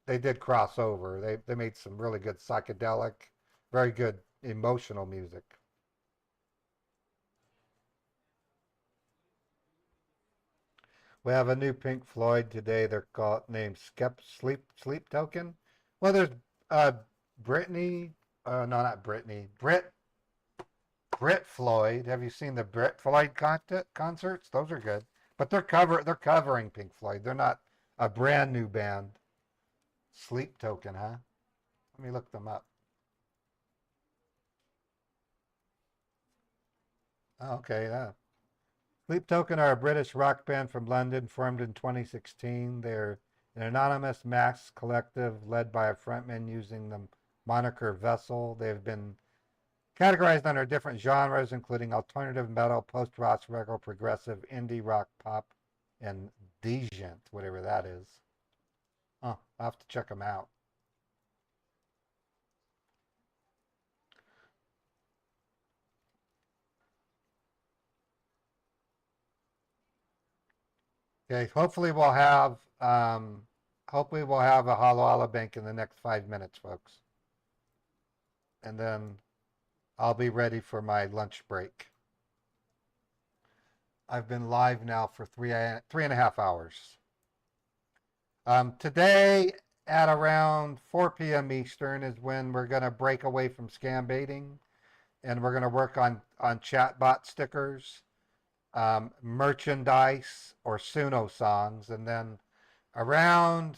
Speaker 2: they did cross over. They made some really good psychedelic, very good emotional music. We have a new Pink Floyd today. They're called named Sleep Token. Well, there's uh Brittany. No, not Brittany. Brit Floyd. Have you seen the Brit Floyd concerts? Those are good. But they're covering Pink Floyd. They're not a brand new band. Sleep Token, huh? Let me look them up. Oh, okay, yeah. Sleep Token are a British rock band from London formed in 2016. They're an anonymous mass collective led by a frontman using the moniker Vessel. They've been categorized under different genres, including alternative metal, post-rock, regular, progressive, indie rock, pop, and djent, whatever that is. Oh, I'll have to check them out. Okay, hopefully we'll have a Halo Bank in the next 5 minutes, folks. And then I'll be ready for my lunch break. I've been live now for three and a half hours. Today at around 4 p.m. Eastern is when we're going to break away from scam baiting, and we're going to work on chatbot stickers, merchandise, or Suno songs, and then around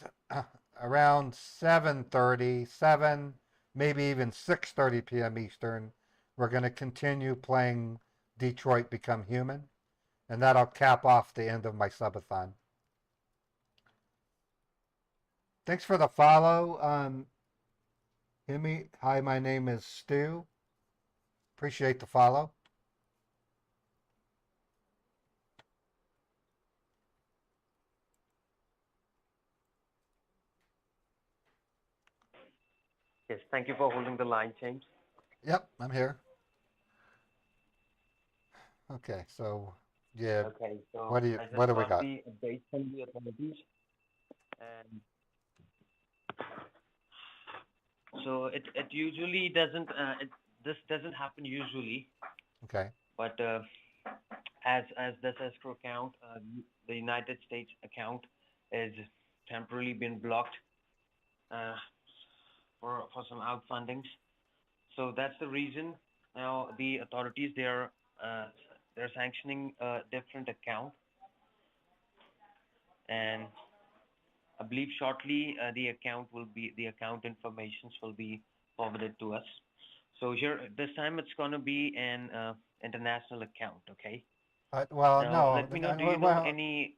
Speaker 2: around 7:30, 7, maybe even 6:30 p.m. Eastern, we're going to continue playing Detroit Become Human, and that'll cap off the end of my subathon. Thanks for the follow. Himmy, hi, my name is Stu. Appreciate the follow.
Speaker 5: Yes, thank you for holding the line, James.
Speaker 2: Yep, I'm here. Okay, so yeah,
Speaker 5: Okay, so
Speaker 2: what do
Speaker 5: I just
Speaker 2: we
Speaker 5: got
Speaker 2: got?
Speaker 5: the update from the authorities, and so it usually doesn't this doesn't happen usually,
Speaker 2: Okay,
Speaker 5: but as this escrow account, the United States account is temporarily been blocked uh, for some outfundings. So that's the reason now the authorities they're sanctioning a different account, and I believe shortly the account informations will be forwarded to us. So here this time it's gonna be an international account, okay?
Speaker 2: well,
Speaker 5: Now
Speaker 2: no,
Speaker 5: let me know. Do you know
Speaker 2: well,
Speaker 5: any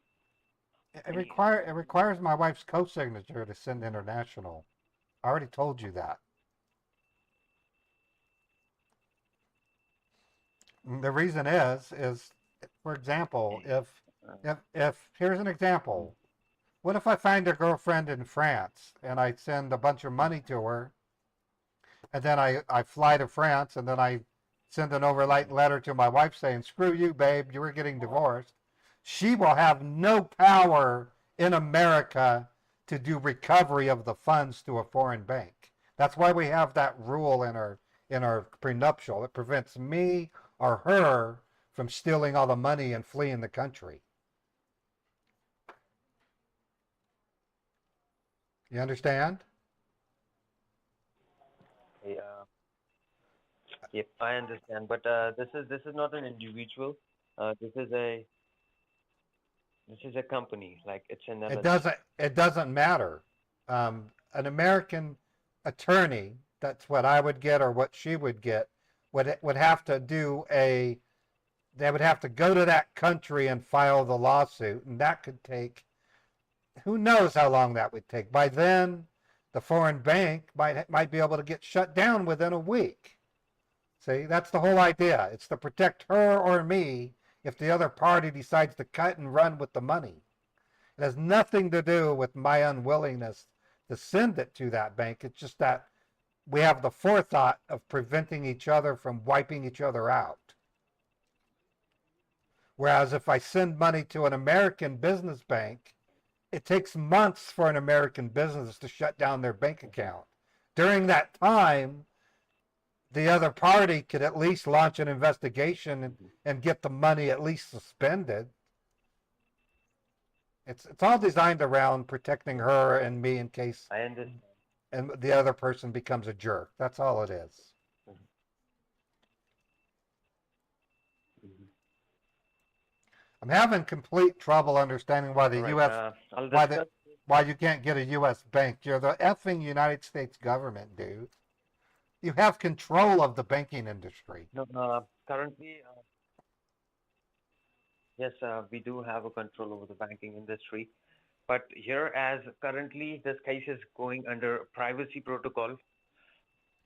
Speaker 2: it
Speaker 5: any?
Speaker 2: requires my wife's co-signature to send international. I already told you that. The reason is, for example, if here's an example. What if I find a girlfriend in France and I send a bunch of money to her, and then I fly to France and then I send an overnight letter to my wife saying, "Screw you, babe, you were getting divorced." She will have no power in America to do recovery of the funds to a foreign bank. That's why we have that rule in our prenuptial. It prevents me or her from stealing all the money and fleeing the country. You understand?
Speaker 5: Yeah, yep, I understand. But this is not an individual. This is a company. Like it's an LLC.
Speaker 2: It doesn't matter. An American attorney, that's what I would get or what she would get, would have to do a they would have to go to that country and file the lawsuit, and that could take who knows how long that would take. By then, the foreign bank might be able to get shut down within a week. See, that's the whole idea. It's to protect her or me if the other party decides to cut and run with the money. It has nothing to do with my unwillingness to send it to that bank. It's just that we have the forethought of preventing each other from wiping each other out. Whereas if I send money to an American business bank, it takes months for an American business to shut down their bank account. During that time, the other party could at least launch an investigation and get the money at least suspended. It's all designed around protecting her and me in case
Speaker 5: I understand.
Speaker 2: and the other person becomes a jerk. That's all it is.
Speaker 5: Mhm.
Speaker 2: I'm having complete trouble understanding why the
Speaker 5: All right,
Speaker 2: U.S.
Speaker 5: I'll
Speaker 2: why
Speaker 5: discuss.
Speaker 2: why you can't get a U.S. bank. You're the effing United States government, dude. You have control of the banking industry.
Speaker 5: No, currently, yes, we do have a control over the banking industry. But here, as currently this case is going under privacy protocol,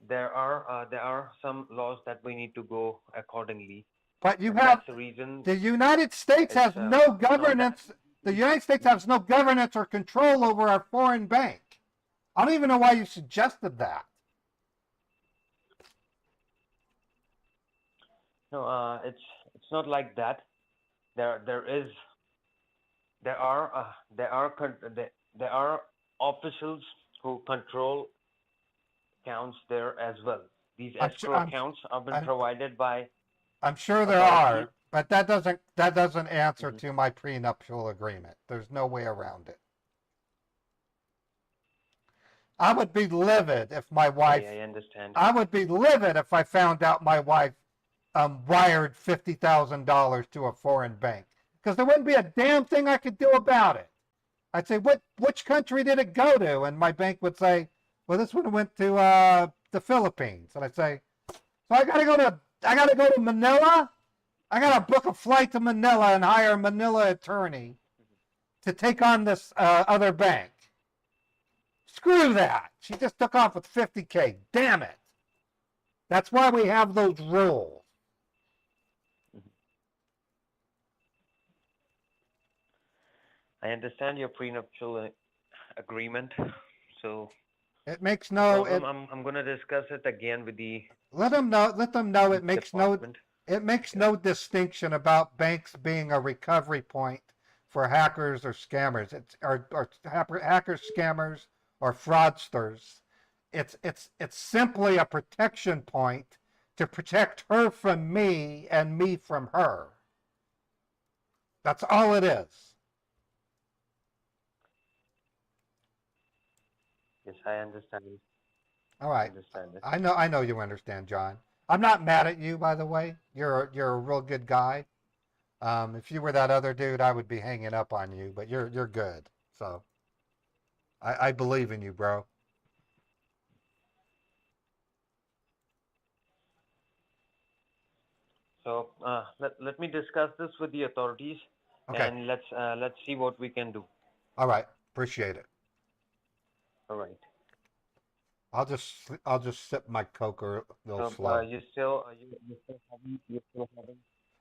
Speaker 5: there are some laws that we need to go accordingly,
Speaker 2: But you
Speaker 5: and
Speaker 2: have
Speaker 5: that's the reason
Speaker 2: the United States has no
Speaker 5: it's not that.
Speaker 2: governance. The United States has no governance or control over our foreign bank. I don't even know why you suggested that.
Speaker 5: No, it's not like that. There is there are officials who control accounts there as well. These
Speaker 2: I'm sure.
Speaker 5: escrow accounts have been
Speaker 2: I'm,
Speaker 5: provided by
Speaker 2: I'm sure there
Speaker 5: authorities.
Speaker 2: are, but that doesn't answer
Speaker 5: Mhm.
Speaker 2: to my prenuptial agreement. There's no way around it. I would be livid if my wife.
Speaker 5: I understand.
Speaker 2: I would be livid if I found out my wife wired $50,000 to a foreign bank because there wouldn't be a damn thing I could do about it. I'd say, which country did it go to? And my bank would say, well, this one went to the Philippines. And I'd say, so I gotta go to Manila. I gotta book a flight to Manila and hire a Manila attorney to take on this other bank. Screw that. She just took off with 50K. Damn it. That's why we have those rules.
Speaker 5: I understand your prenuptial agreement. So
Speaker 2: It makes
Speaker 5: no
Speaker 2: no.
Speaker 5: problem. I'm gonna discuss it again with the
Speaker 2: Let them know. Let them know. It makes no.
Speaker 5: department.
Speaker 2: It makes no distinction about banks being a recovery point for hackers or scammers. It's or hackers, scammers, or fraudsters. It's simply a protection point to protect her from me and me from her. That's all it is.
Speaker 5: Yes, I understand.
Speaker 2: All
Speaker 5: I
Speaker 2: right.
Speaker 5: understand it.
Speaker 2: I know you understand, John. I'm not mad at you, by the way. You're a real good guy. If you were that other dude, I would be hanging up on you, but you're good. So I believe in you, bro.
Speaker 5: So let me discuss this with the authorities,
Speaker 2: Okay.
Speaker 5: and let's see what we can do.
Speaker 2: All right. Appreciate it.
Speaker 5: All right.
Speaker 2: I'll just sip my Coke a little
Speaker 5: So
Speaker 2: slow.
Speaker 5: you still you still having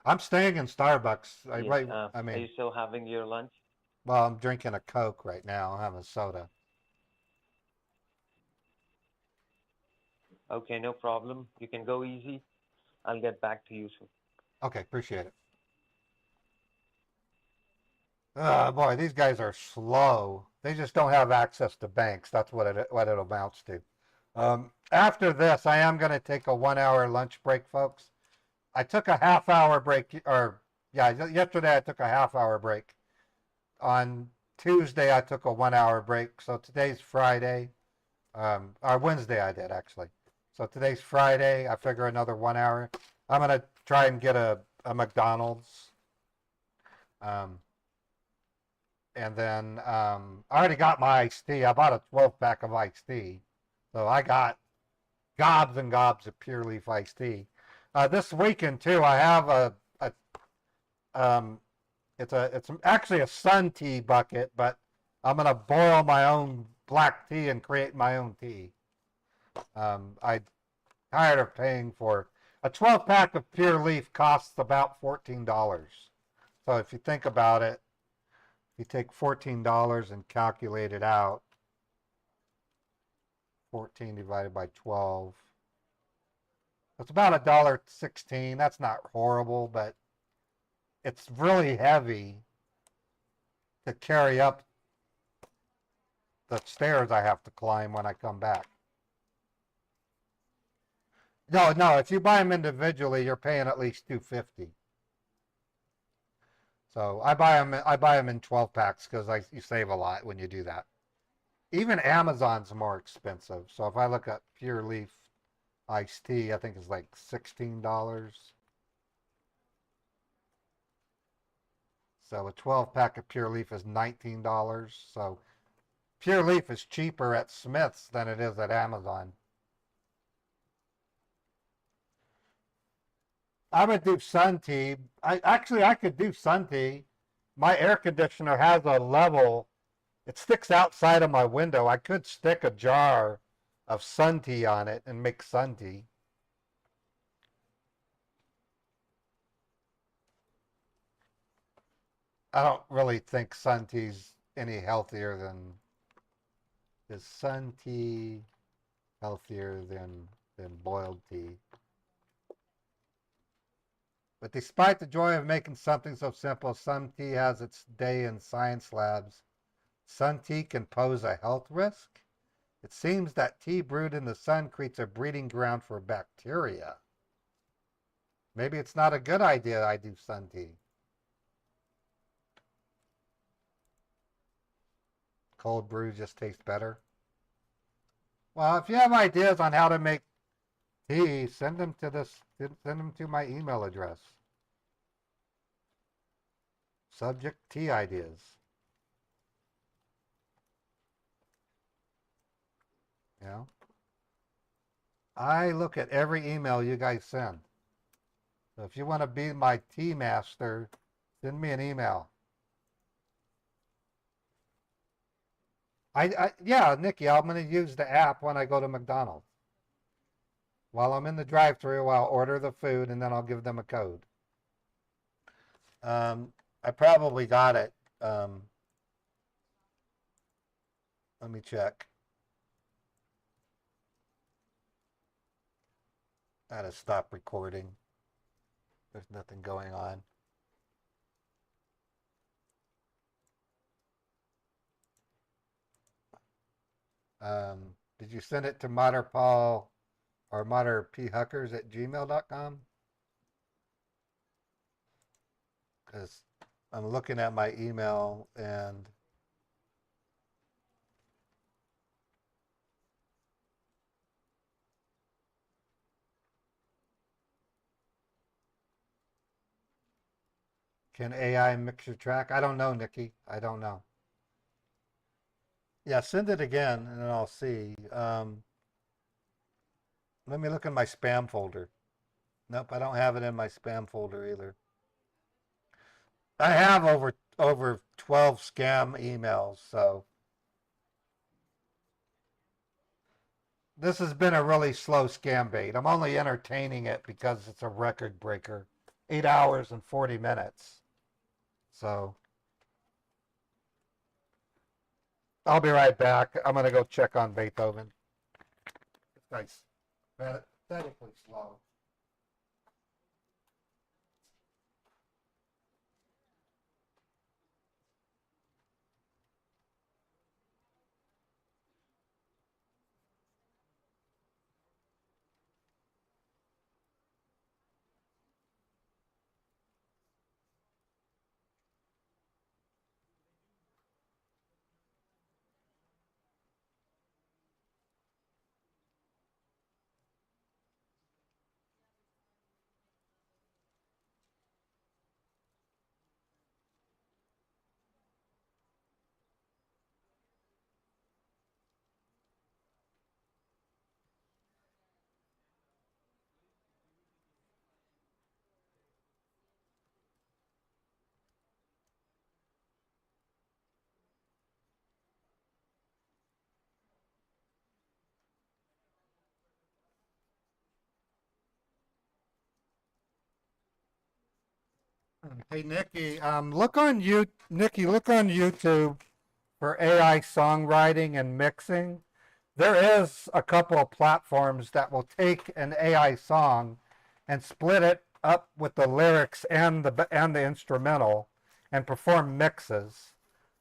Speaker 2: I'm staying in Starbucks.
Speaker 5: yes,
Speaker 2: I
Speaker 5: are
Speaker 2: mean,
Speaker 5: you still having your lunch?
Speaker 2: well, I'm drinking a Coke right now. I'm having a soda.
Speaker 5: Okay, no problem. You can go easy. I'll get back to you soon.
Speaker 2: Okay, appreciate it. Oh boy, these guys are slow. They just don't have access to banks. That's what it amounts to. After this, I am going to take a 1 hour lunch break, folks. I took a half-hour break, or yeah, yesterday I took a half-hour break. On Tuesday, I took a 1 hour break. So today's Friday, or Wednesday I did actually. So today's Friday. I figure another 1 hour. I'm going to try and get a McDonald's. And then I already got my iced tea. I bought a 12-pack of iced tea. So I got gobs and gobs of Pure Leaf iced tea. This weekend too, I have it's actually a sun tea bucket, but I'm gonna boil my own black tea and create my own tea. I tired of paying for a 12-pack of Pure Leaf costs about $14. So if you think about it, if you take $14 and calculate it out, 14 divided by 12. It's about $1.16. That's not horrible, but it's really heavy to carry up the stairs I have to climb when I come back. No, if you buy them individually, you're paying at least $2.50. So I buy them in 12 packs because you save a lot when you do that. Even Amazon's more expensive. So if I look at Pure Leaf iced tea, I think it's like $16. So a 12-pack of Pure Leaf is $19. So Pure Leaf is cheaper at Smith's than it is at Amazon. I would do sun tea. I could do sun tea. My air conditioner has a level. It sticks outside of my window. I could stick a jar of sun tea on it and make sun tea. I don't really think sun tea's any healthier than. Is sun tea healthier than boiled tea? But despite the joy of making something so simple, sun tea has its day in science labs. Sun tea can pose a health risk. It seems that tea brewed in the sun creates a breeding ground for bacteria. Maybe it's not a good idea I do sun tea. Cold brew just tastes better. Well, if you have ideas on how to make tea, send them to my email address. Subject: tea ideas. You know? I look at every email you guys send. So if you want to be my tea master, send me an email. Yeah, Nikki, I'm going to use the app when I go to McDonald's. While I'm in the drive-thru, I'll order the food and then I'll give them a code. I probably got it. Let me check. I gotta stop recording. There's nothing going on. Did you send it to ModderPaul or modderphuckers@gmail.com? Because I'm looking at my email and can AI mix your track? I don't know, Nikki. I don't know. Yeah, send it again and then I'll see. Let me look in my spam folder. Nope, I don't have it in my spam folder either. I have over 12 scam emails, so this has been a really slow scam bait. I'm only entertaining it because it's a record breaker. 8 hours and 40 minutes. So I'll be right back. I'm gonna go check on Beethoven. This guy's pathetically slow. Hey Nikki, Nikki, look on YouTube for AI songwriting and mixing. There is a couple of platforms that will take an AI song and split it up with the lyrics and the instrumental and perform mixes.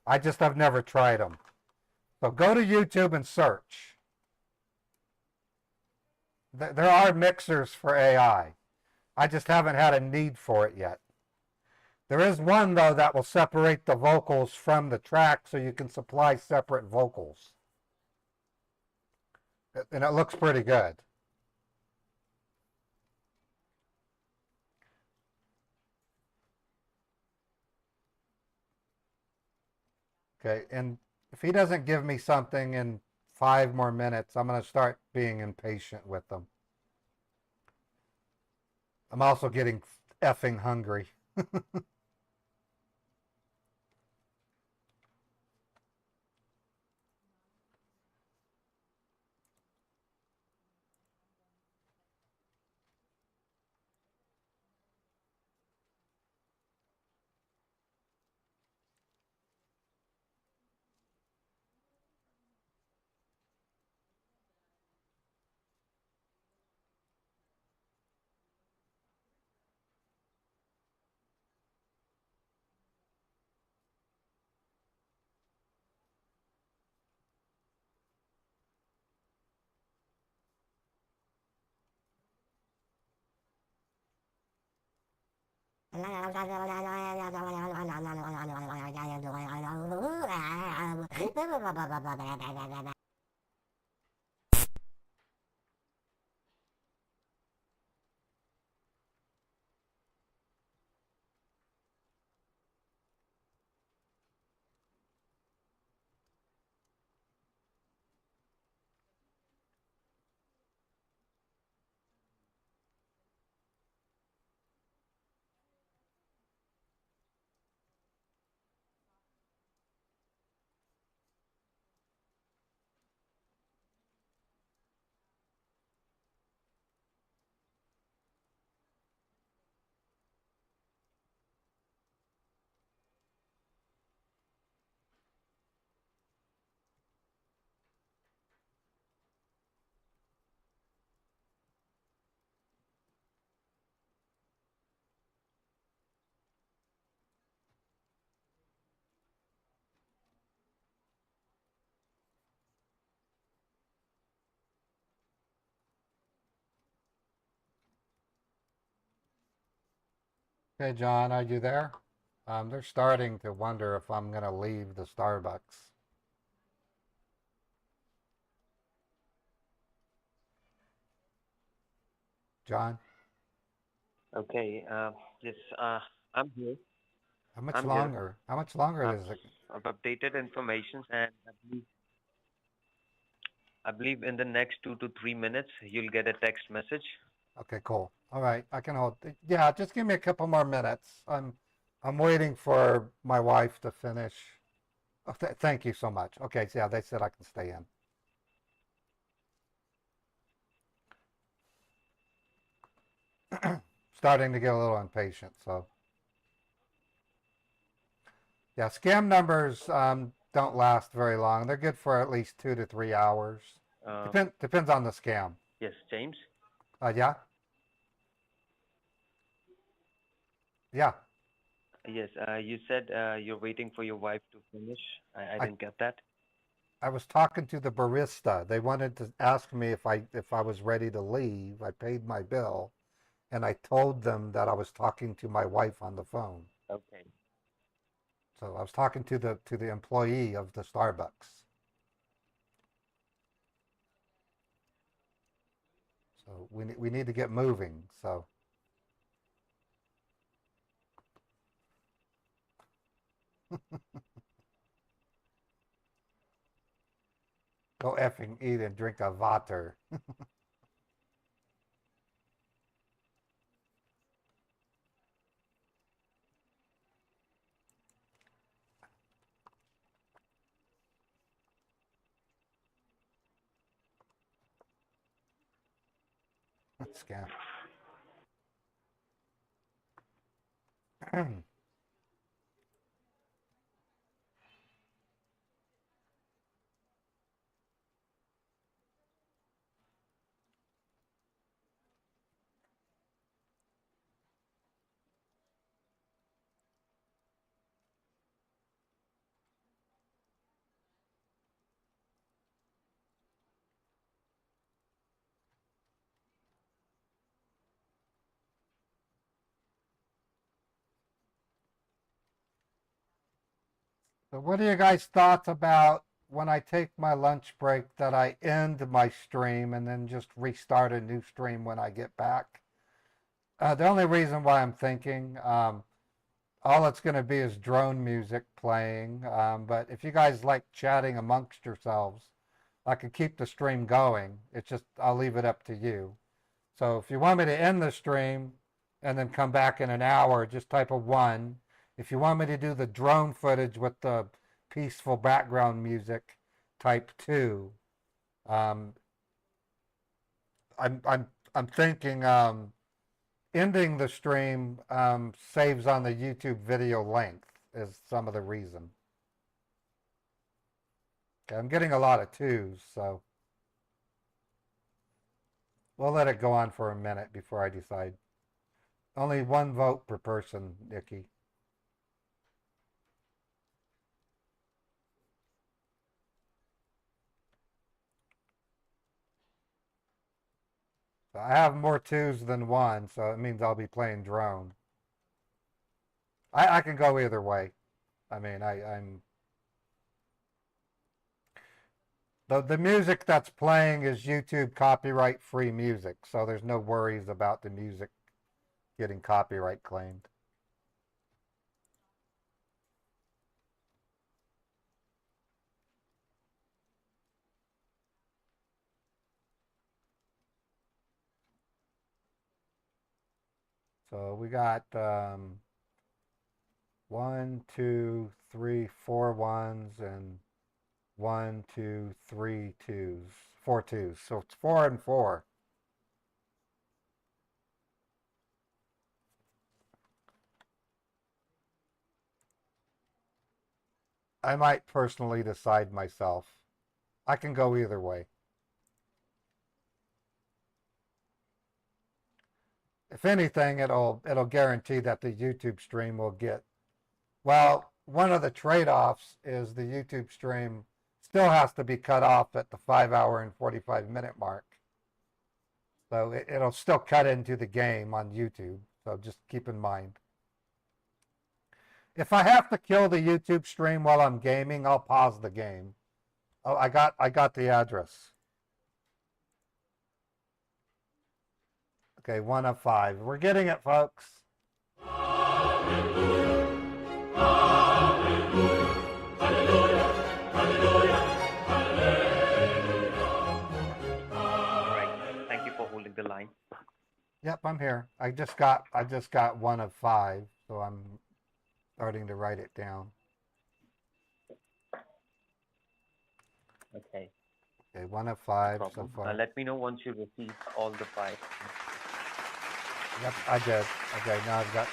Speaker 2: I just have never tried them. So go to YouTube and search. There are mixers for AI. I just haven't had a need for it yet. There is one though that will separate the vocals from the track so you can supply separate vocals. And it looks pretty good. Okay, and if he doesn't give me something in 5 more minutes, I'm going to start being impatient with them. I'm also getting effing hungry. Hey, John, are you there? They're starting to wonder if I'm going to leave the Starbucks. John,
Speaker 6: Okay. Yes. I'm here.
Speaker 2: how much
Speaker 6: I'm here.
Speaker 2: longer? How much longer
Speaker 6: I've,
Speaker 2: does it?
Speaker 6: I've updated information, and I believe in the next 2 to 3 minutes you'll get a text message.
Speaker 2: Okay, cool. All right, I can hold. Yeah, just give me a couple more minutes. I'm waiting for my wife to finish. Oh, thank you so much. Okay, so yeah, they said I can stay in. Starting to get a little impatient, so yeah, scam numbers don't last very long. They're good for at least 2 to 3 hours.
Speaker 6: Uh,
Speaker 2: Depends on the scam.
Speaker 6: yes, James.
Speaker 2: Yeah, yeah.
Speaker 6: Yes. You said you're waiting for your wife to finish. I
Speaker 2: I
Speaker 6: didn't get that.
Speaker 2: I was talking to the barista. They wanted to ask me if I was ready to leave. I paid my bill, and I told them that I was talking to my wife on the phone.
Speaker 6: Okay.
Speaker 2: So I was talking to the employee of the Starbucks. So we need to get moving. So go effing eat and drink a water. Scam. So what are you guys' thoughts about when I take my lunch break that I end my stream and then just restart a new stream when I get back? The only reason why I'm thinking, all it's going to be is drone music playing. But if you guys like chatting amongst yourselves, I could keep the stream going. It's just, I'll leave it up to you. So if you want me to end the stream and then come back in an hour, just type a 1. If you want me to do the drone footage with the peaceful background music, type 2. Um, I'm thinking ending the stream saves on the YouTube video length is some of the reason. Okay, I'm getting a lot of 2s, so we'll let it go on for a minute before I decide. Only 1 vote per person, Nikki. So I have more 2s than 1, so it means I'll be playing drone. I can go either way. I mean, I'm the music that's playing is YouTube copyright free music, so there's no worries about the music getting copyright claimed. So we got 1, 2, 3, 4 1s and 1, 2, 3 2s, 4 2s. So it's 4 and 4. I might personally decide myself. I can go either way. If anything, it'll guarantee that the YouTube stream will get. Well, one of the trade-offs is the YouTube stream still has to be cut off at the 5 hour and 45 minute mark. So it'll still cut into the game on YouTube. So just keep in mind. If I have to kill the YouTube stream while I'm gaming, I'll pause the game. Oh, I got the address. Okay, 1 of 5. We're getting it, folks.
Speaker 6: All right. Thank you for holding the line.
Speaker 2: Yep, I'm here. I just got 1 of 5, so I'm starting to write it down.
Speaker 6: Okay.
Speaker 2: Okay, 1 of 5 so
Speaker 6: Problem.
Speaker 2: far.
Speaker 6: Let me know once you receive all the 5.
Speaker 2: Yep, I did. Okay, now I've got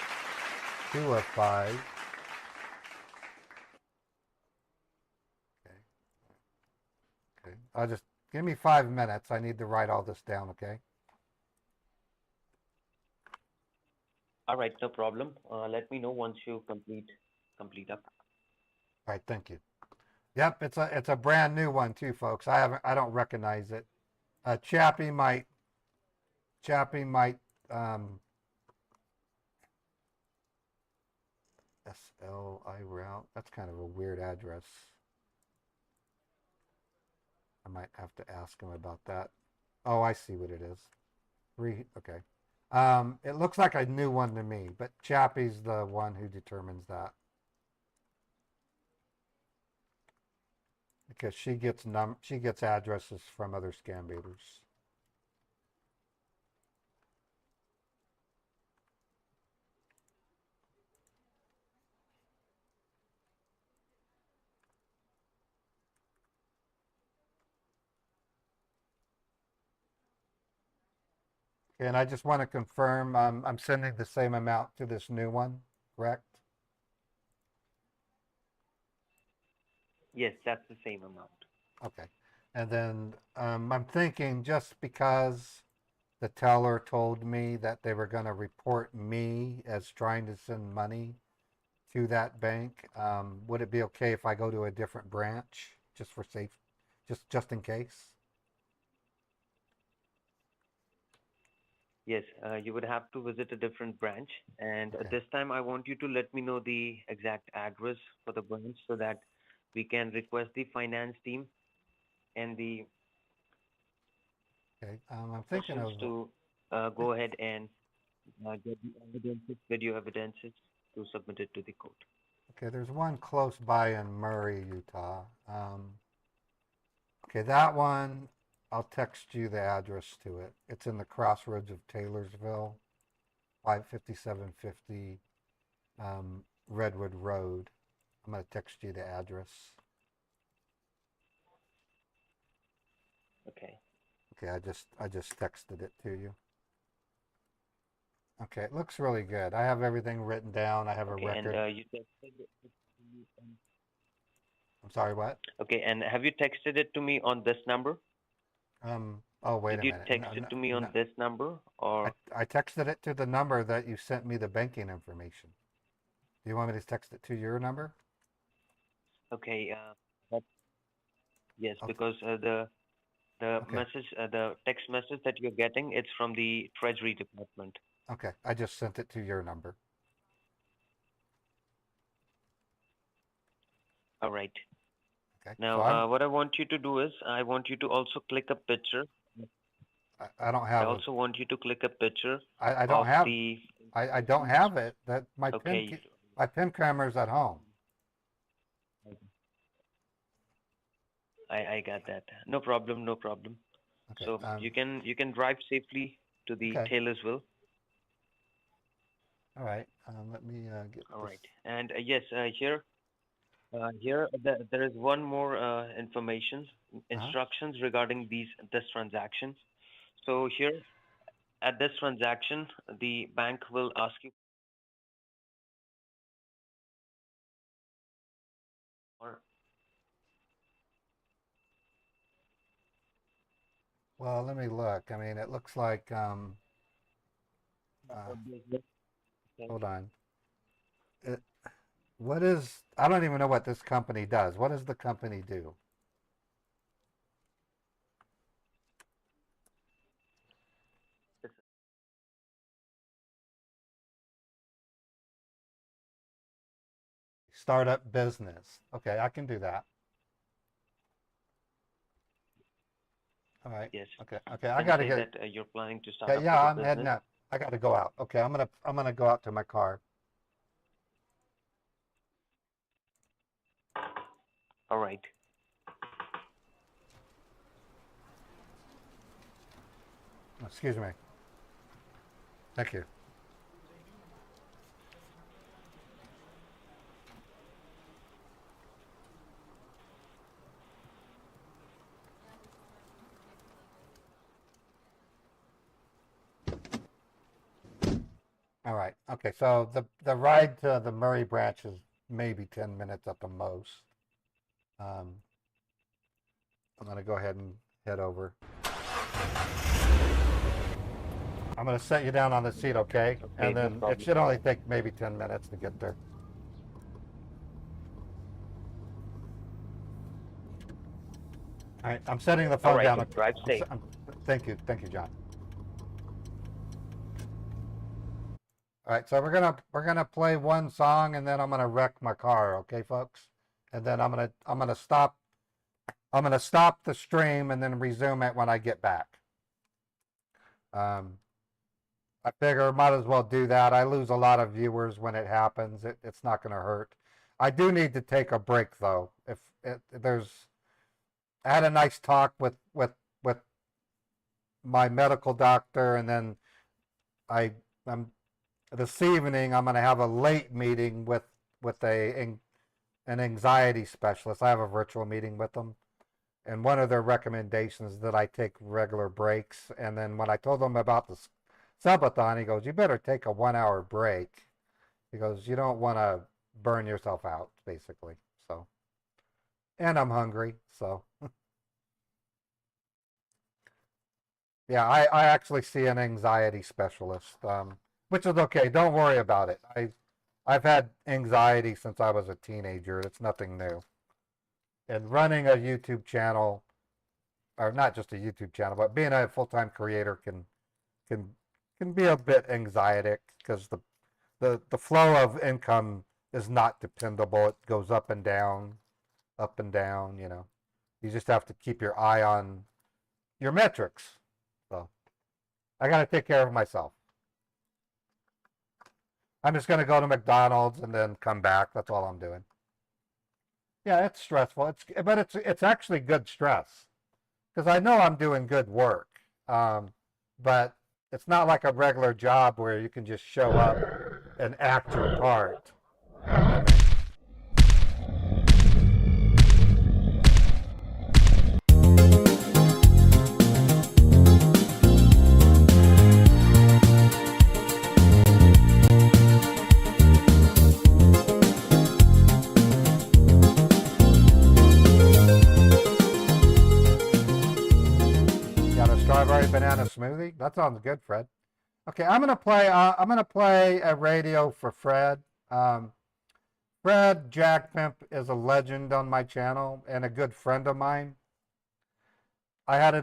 Speaker 2: 2 of 5. Okay. Okay. I'll just give me 5 minutes. I need to write all this down, okay?
Speaker 6: All right, no problem. Let me know once you complete up.
Speaker 2: All right, thank you. Yep, it's a brand new one too, folks. I don't recognize it. Chappie might SLI route. That's kind of a weird address. I might have to ask him about that. Oh, I see what it is. Okay. It looks like a new one to me, but Chappie's the one who determines that. Because she gets addresses from other scambaiters. And I just want to confirm I'm sending the same amount to this new one, correct?
Speaker 6: Yes, that's the same amount.
Speaker 2: Okay. And then I'm thinking just because the teller told me that they were going to report me as trying to send money to that bank, would it be okay if I go to a different branch just for safe, just in case?
Speaker 6: Yes, you would have to visit a different branch, and
Speaker 2: Okay.
Speaker 6: this time I want you to let me know the exact address for the branch so that we can request the finance team and the
Speaker 2: Okay. I'm thinking
Speaker 6: persons
Speaker 2: of,
Speaker 6: to go ahead and get the evidences, video evidences to submit it to the court.
Speaker 2: okay, there's one close by in Murray, Utah. Okay, that one, I'll text you the address to it. It's in the crossroads of Taylorsville, 55750 Redwood Road. I'm going to text you the address.
Speaker 6: Okay.
Speaker 2: Okay, I just texted it to you. Okay, it looks really good. I have everything written down. I have a
Speaker 6: Okay,
Speaker 2: record.
Speaker 6: and you texted it to me
Speaker 2: I'm sorry, what?
Speaker 6: okay, and have you texted it to me on this number?
Speaker 2: Oh, wait
Speaker 6: Did
Speaker 2: a
Speaker 6: you
Speaker 2: minute.
Speaker 6: text it to me on this number, or
Speaker 2: I texted it to the number that you sent me the banking information. Do you want me to text it to your number?
Speaker 6: okay? That, yes,
Speaker 2: Okay.
Speaker 6: because the
Speaker 2: Okay.
Speaker 6: message, the text message that you're getting, it's from the Treasury Department.
Speaker 2: Okay, I just sent it to your number.
Speaker 6: All right.
Speaker 2: Okay. So
Speaker 6: Now, what I want you to do is, I want you to also click a picture.
Speaker 2: I don't
Speaker 6: I
Speaker 2: have
Speaker 6: also want you to click a picture
Speaker 2: I don't
Speaker 6: of
Speaker 2: have
Speaker 6: the.
Speaker 2: I don't have it. That
Speaker 6: Okay.
Speaker 2: my pin camera's at home.
Speaker 6: I got that. No problem. No problem.
Speaker 2: Okay.
Speaker 6: So you can drive safely to the
Speaker 2: Okay.
Speaker 6: Taylorsville.
Speaker 2: All right. Let me get
Speaker 6: All
Speaker 2: this.
Speaker 6: right. And yes, here there is one more information, instructions regarding this transaction. So here at this transaction, the bank will ask you for
Speaker 2: Well, let me look. I mean, it looks like
Speaker 6: business. Okay.
Speaker 2: hold on. I don't even know what this company does. What does the company do? startup business. Okay, I can do that. All right.
Speaker 6: Yes.
Speaker 2: Okay. Okay. I
Speaker 6: Then
Speaker 2: gotta
Speaker 6: say
Speaker 2: get.
Speaker 6: that you're planning to start
Speaker 2: Okay.
Speaker 6: up
Speaker 2: Yeah,
Speaker 6: with a
Speaker 2: I'm heading
Speaker 6: business.
Speaker 2: out. I gotta go out. Okay. I'm gonna go out to my car.
Speaker 6: All right.
Speaker 2: Excuse me. Thank you. All right. Okay. So the ride to the Murray Branch is maybe 10 minutes at the most. I'm gonna go ahead and head over. I'm gonna set you down on the seat, okay?
Speaker 6: Okay,
Speaker 2: And
Speaker 6: no
Speaker 2: then it
Speaker 6: problem.
Speaker 2: should only take maybe 10 minutes to get there. All right, I'm setting the phone
Speaker 6: All right,
Speaker 2: down.
Speaker 6: drive safe.
Speaker 2: Thank you, John. All right, so we're gonna play one song, and then I'm gonna wreck my car, okay, folks? And then I'm gonna stop the stream and then resume it when I get back. I figure might as well do that. I lose a lot of viewers when it happens. It's not gonna hurt. I do need to take a break though. If there's, I had a nice talk with my medical doctor, and then I'm this evening I'm going to have a late meeting with an anxiety specialist. I have a virtual meeting with them, and one of their recommendations is that I take regular breaks. And then when I told him about the Subathon, he goes, "You better take a 1 hour break." He goes, "You don't want to burn yourself out," basically. So, and I'm hungry, so. Yeah, I actually see an anxiety specialist, which is okay. Don't worry about it. I've had anxiety since I was a teenager. It's nothing new. And running a YouTube channel, or not just a YouTube channel, but being a full-time creator can be a bit anxietic because the flow of income is not dependable. It goes up and down, you know. You just have to keep your eye on your metrics. So I got to take care of myself. I'm just going to go to McDonald's and then come back. That's all I'm doing. Yeah, it's stressful. But it's actually good stress because I know I'm doing good work. But it's not like a regular job where you can just show up and act your part. Strawberry banana smoothie. That sounds good, Fred. Okay, I'm gonna play a radio for Fred. Fred Jack Pimp is a legend on my channel and a good friend of mine. I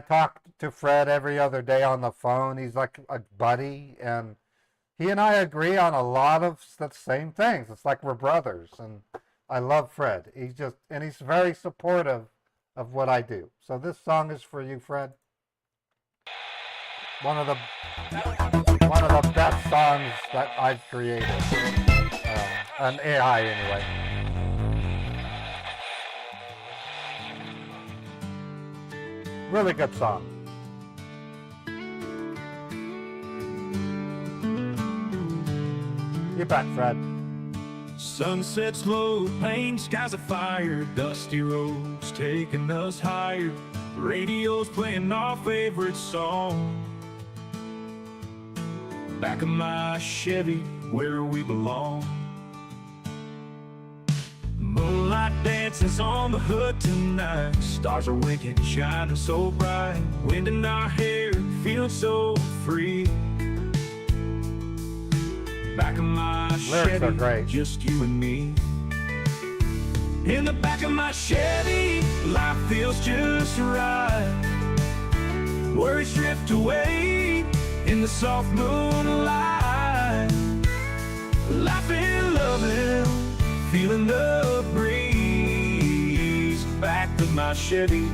Speaker 2: talk to Fred every other day on the phone. He's like a buddy, and he and I agree on a lot of the same things. It's like we're brothers, and I love Fred. He's very supportive of what I do. So this song is for you, Fred. One of the best songs that I've created, an AI anyway. Really good song. You bet, Fred.
Speaker 1: Sunset's low, plain skies of fire, dusty roads taking us higher. Radio's playing our favorite song. Back of my Chevy, where we belong. Moonlight dances on the hood tonight. Stars are winking, shining so bright. Wind in our hair, feeling so free. Back of my
Speaker 2: Lyrics are
Speaker 1: Chevy,
Speaker 2: great.
Speaker 1: just you and me. In the back of my Chevy, life feels just right. Worries drift away in the soft moonlight. Laughing, loving, feeling the breeze. Back of my Chevy,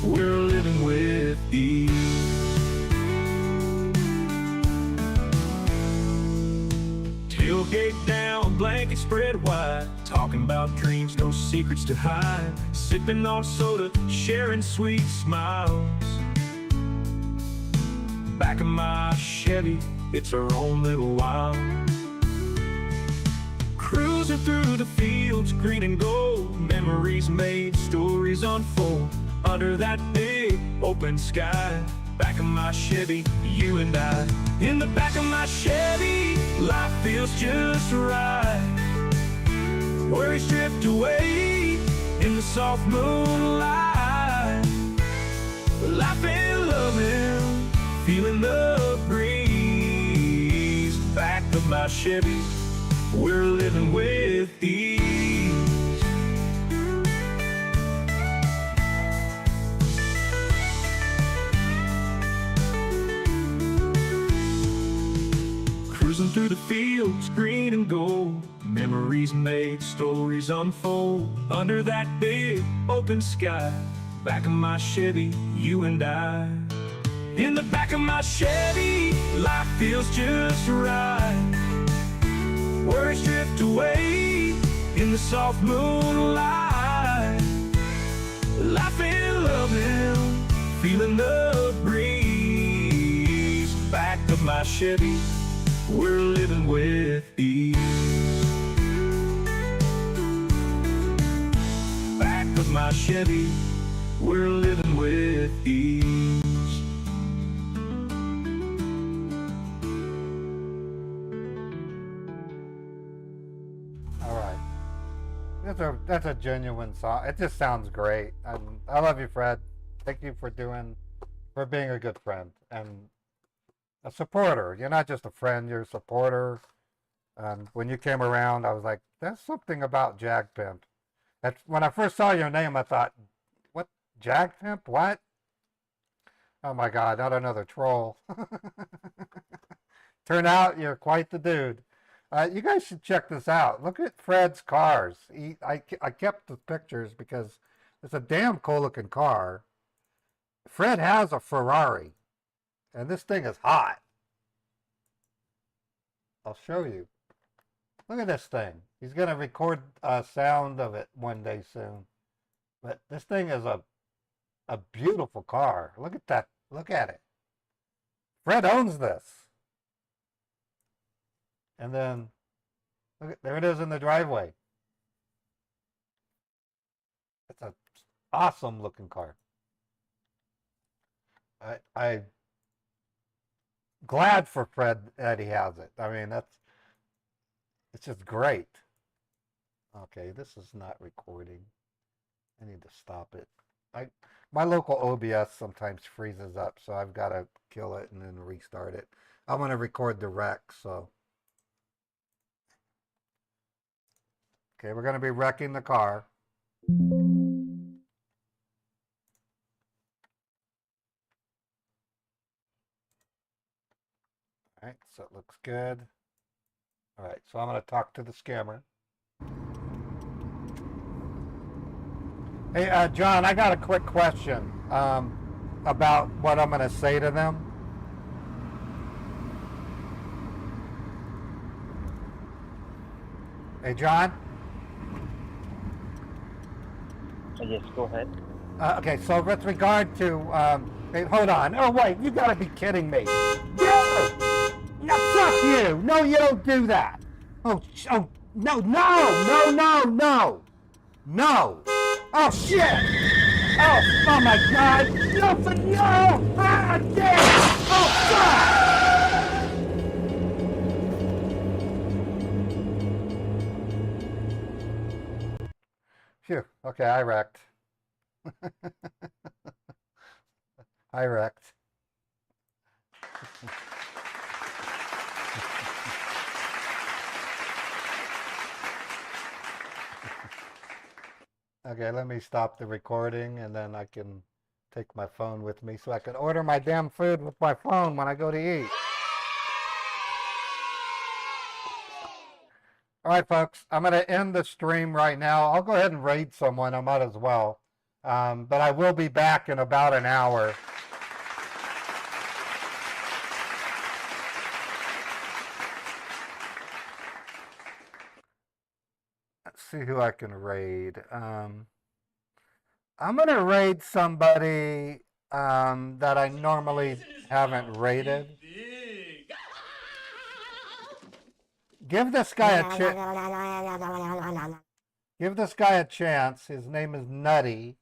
Speaker 1: we're living with ease. Tailgate down, blanket spread wide, talking about dreams, no secrets to hide. Sipping on soda, sharing sweet smiles. Back of my Chevy, it's our own little wild. Cruising through the fields, green and gold. Memories made, stories unfold. Under that big open sky. Back of my Chevy, you and I. In the back of my Chevy, life feels just right. Worries drift away in the soft moonlight. Laughing, loving, feeling the breeze. Back of my Chevy, we're living with ease. Cruising through the fields, green and gold. Memories made, stories unfold. Under that big open sky. Back of my Chevy, you and I. In the back of my Chevy, life feels just right. Words drift away in the soft moonlight. Laughing, loving, feeling the breeze. Back of my Chevy, we're living with ease. Back of my Chevy, we're living with ease.
Speaker 2: All right. That's a genuine song. It just sounds great. I love you, Fred. Thank you for being a good friend and a supporter. You're not just a friend, you're a supporter. And when you came around, I was like, there's something about Jag Pimp. When I first saw your name, I thought, what, Jag Pimp? What? Oh my God, not another troll. Turn out you're quite the dude. You guys should check this out. Look at Fred's cars. I kept the pictures because it's a damn cool looking car. Fred has a Ferrari, and this thing is hot. I'll show you. Look at this thing. He's going to record a sound of it one day soon. But this thing is a beautiful car. Look at that. Look at it. Fred owns this. And then, look, there it is in the driveway. It's an awesome looking car. I'm glad for Fred that he has it. I mean, it's just great. Okay, this is not recording. I need to stop it. My local OBS sometimes freezes up, so I've got to kill it and then restart it. I'm going to record the wreck, so. Okay, we're going to be wrecking the car. All right, so it looks good. All right, so I'm going to talk to the scammer. Hey, John, I got a quick question about what I'm going to say to them. Hey, John?
Speaker 5: Yes, go ahead.
Speaker 2: Okay, so with regard to, hey, hold on. Oh, wait, you gotta be kidding me. No! No, fuck you! No, you don't do that! Oh, no, no! No! Oh, shit! Oh my God! No, no! Ah, damn! Oh, fuck! Phew, okay, I wrecked. I wrecked. Okay, let me stop the recording and then I can take my phone with me so I can order my damn food with my phone when I go to eat. All right, folks, I'm going to end the stream right now. I'll go ahead and raid someone. I might as well. But I will be back in about an hour. Let's see who I can raid. I'm going to raid somebody that I normally haven't raided. Give this guy a chance. Give this guy a chance. His name is Nutty,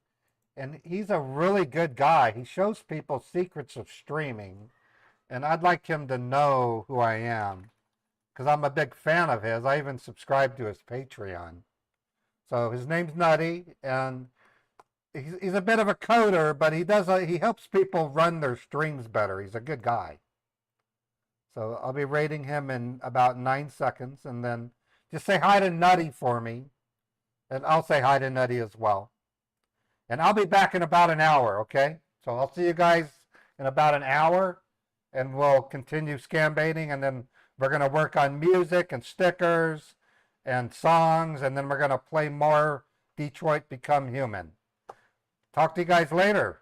Speaker 2: and he's a really good guy. He shows people secrets of streaming, and I'd like him to know who I am because I'm a big fan of his. I even subscribe to his Patreon. So his name's Nutty, and he's a bit of a coder, but he helps people run their streams better. He's a good guy. So I'll be rating him in about 9 seconds, and then just say hi to Nutty for me, and I'll say hi to Nutty as well. And I'll be back in about an hour, okay? So I'll see you guys in about an hour, and we'll continue scam baiting, and then we're going to work on music and stickers and songs, and then we're going to play more Detroit Become Human. Talk to you guys later.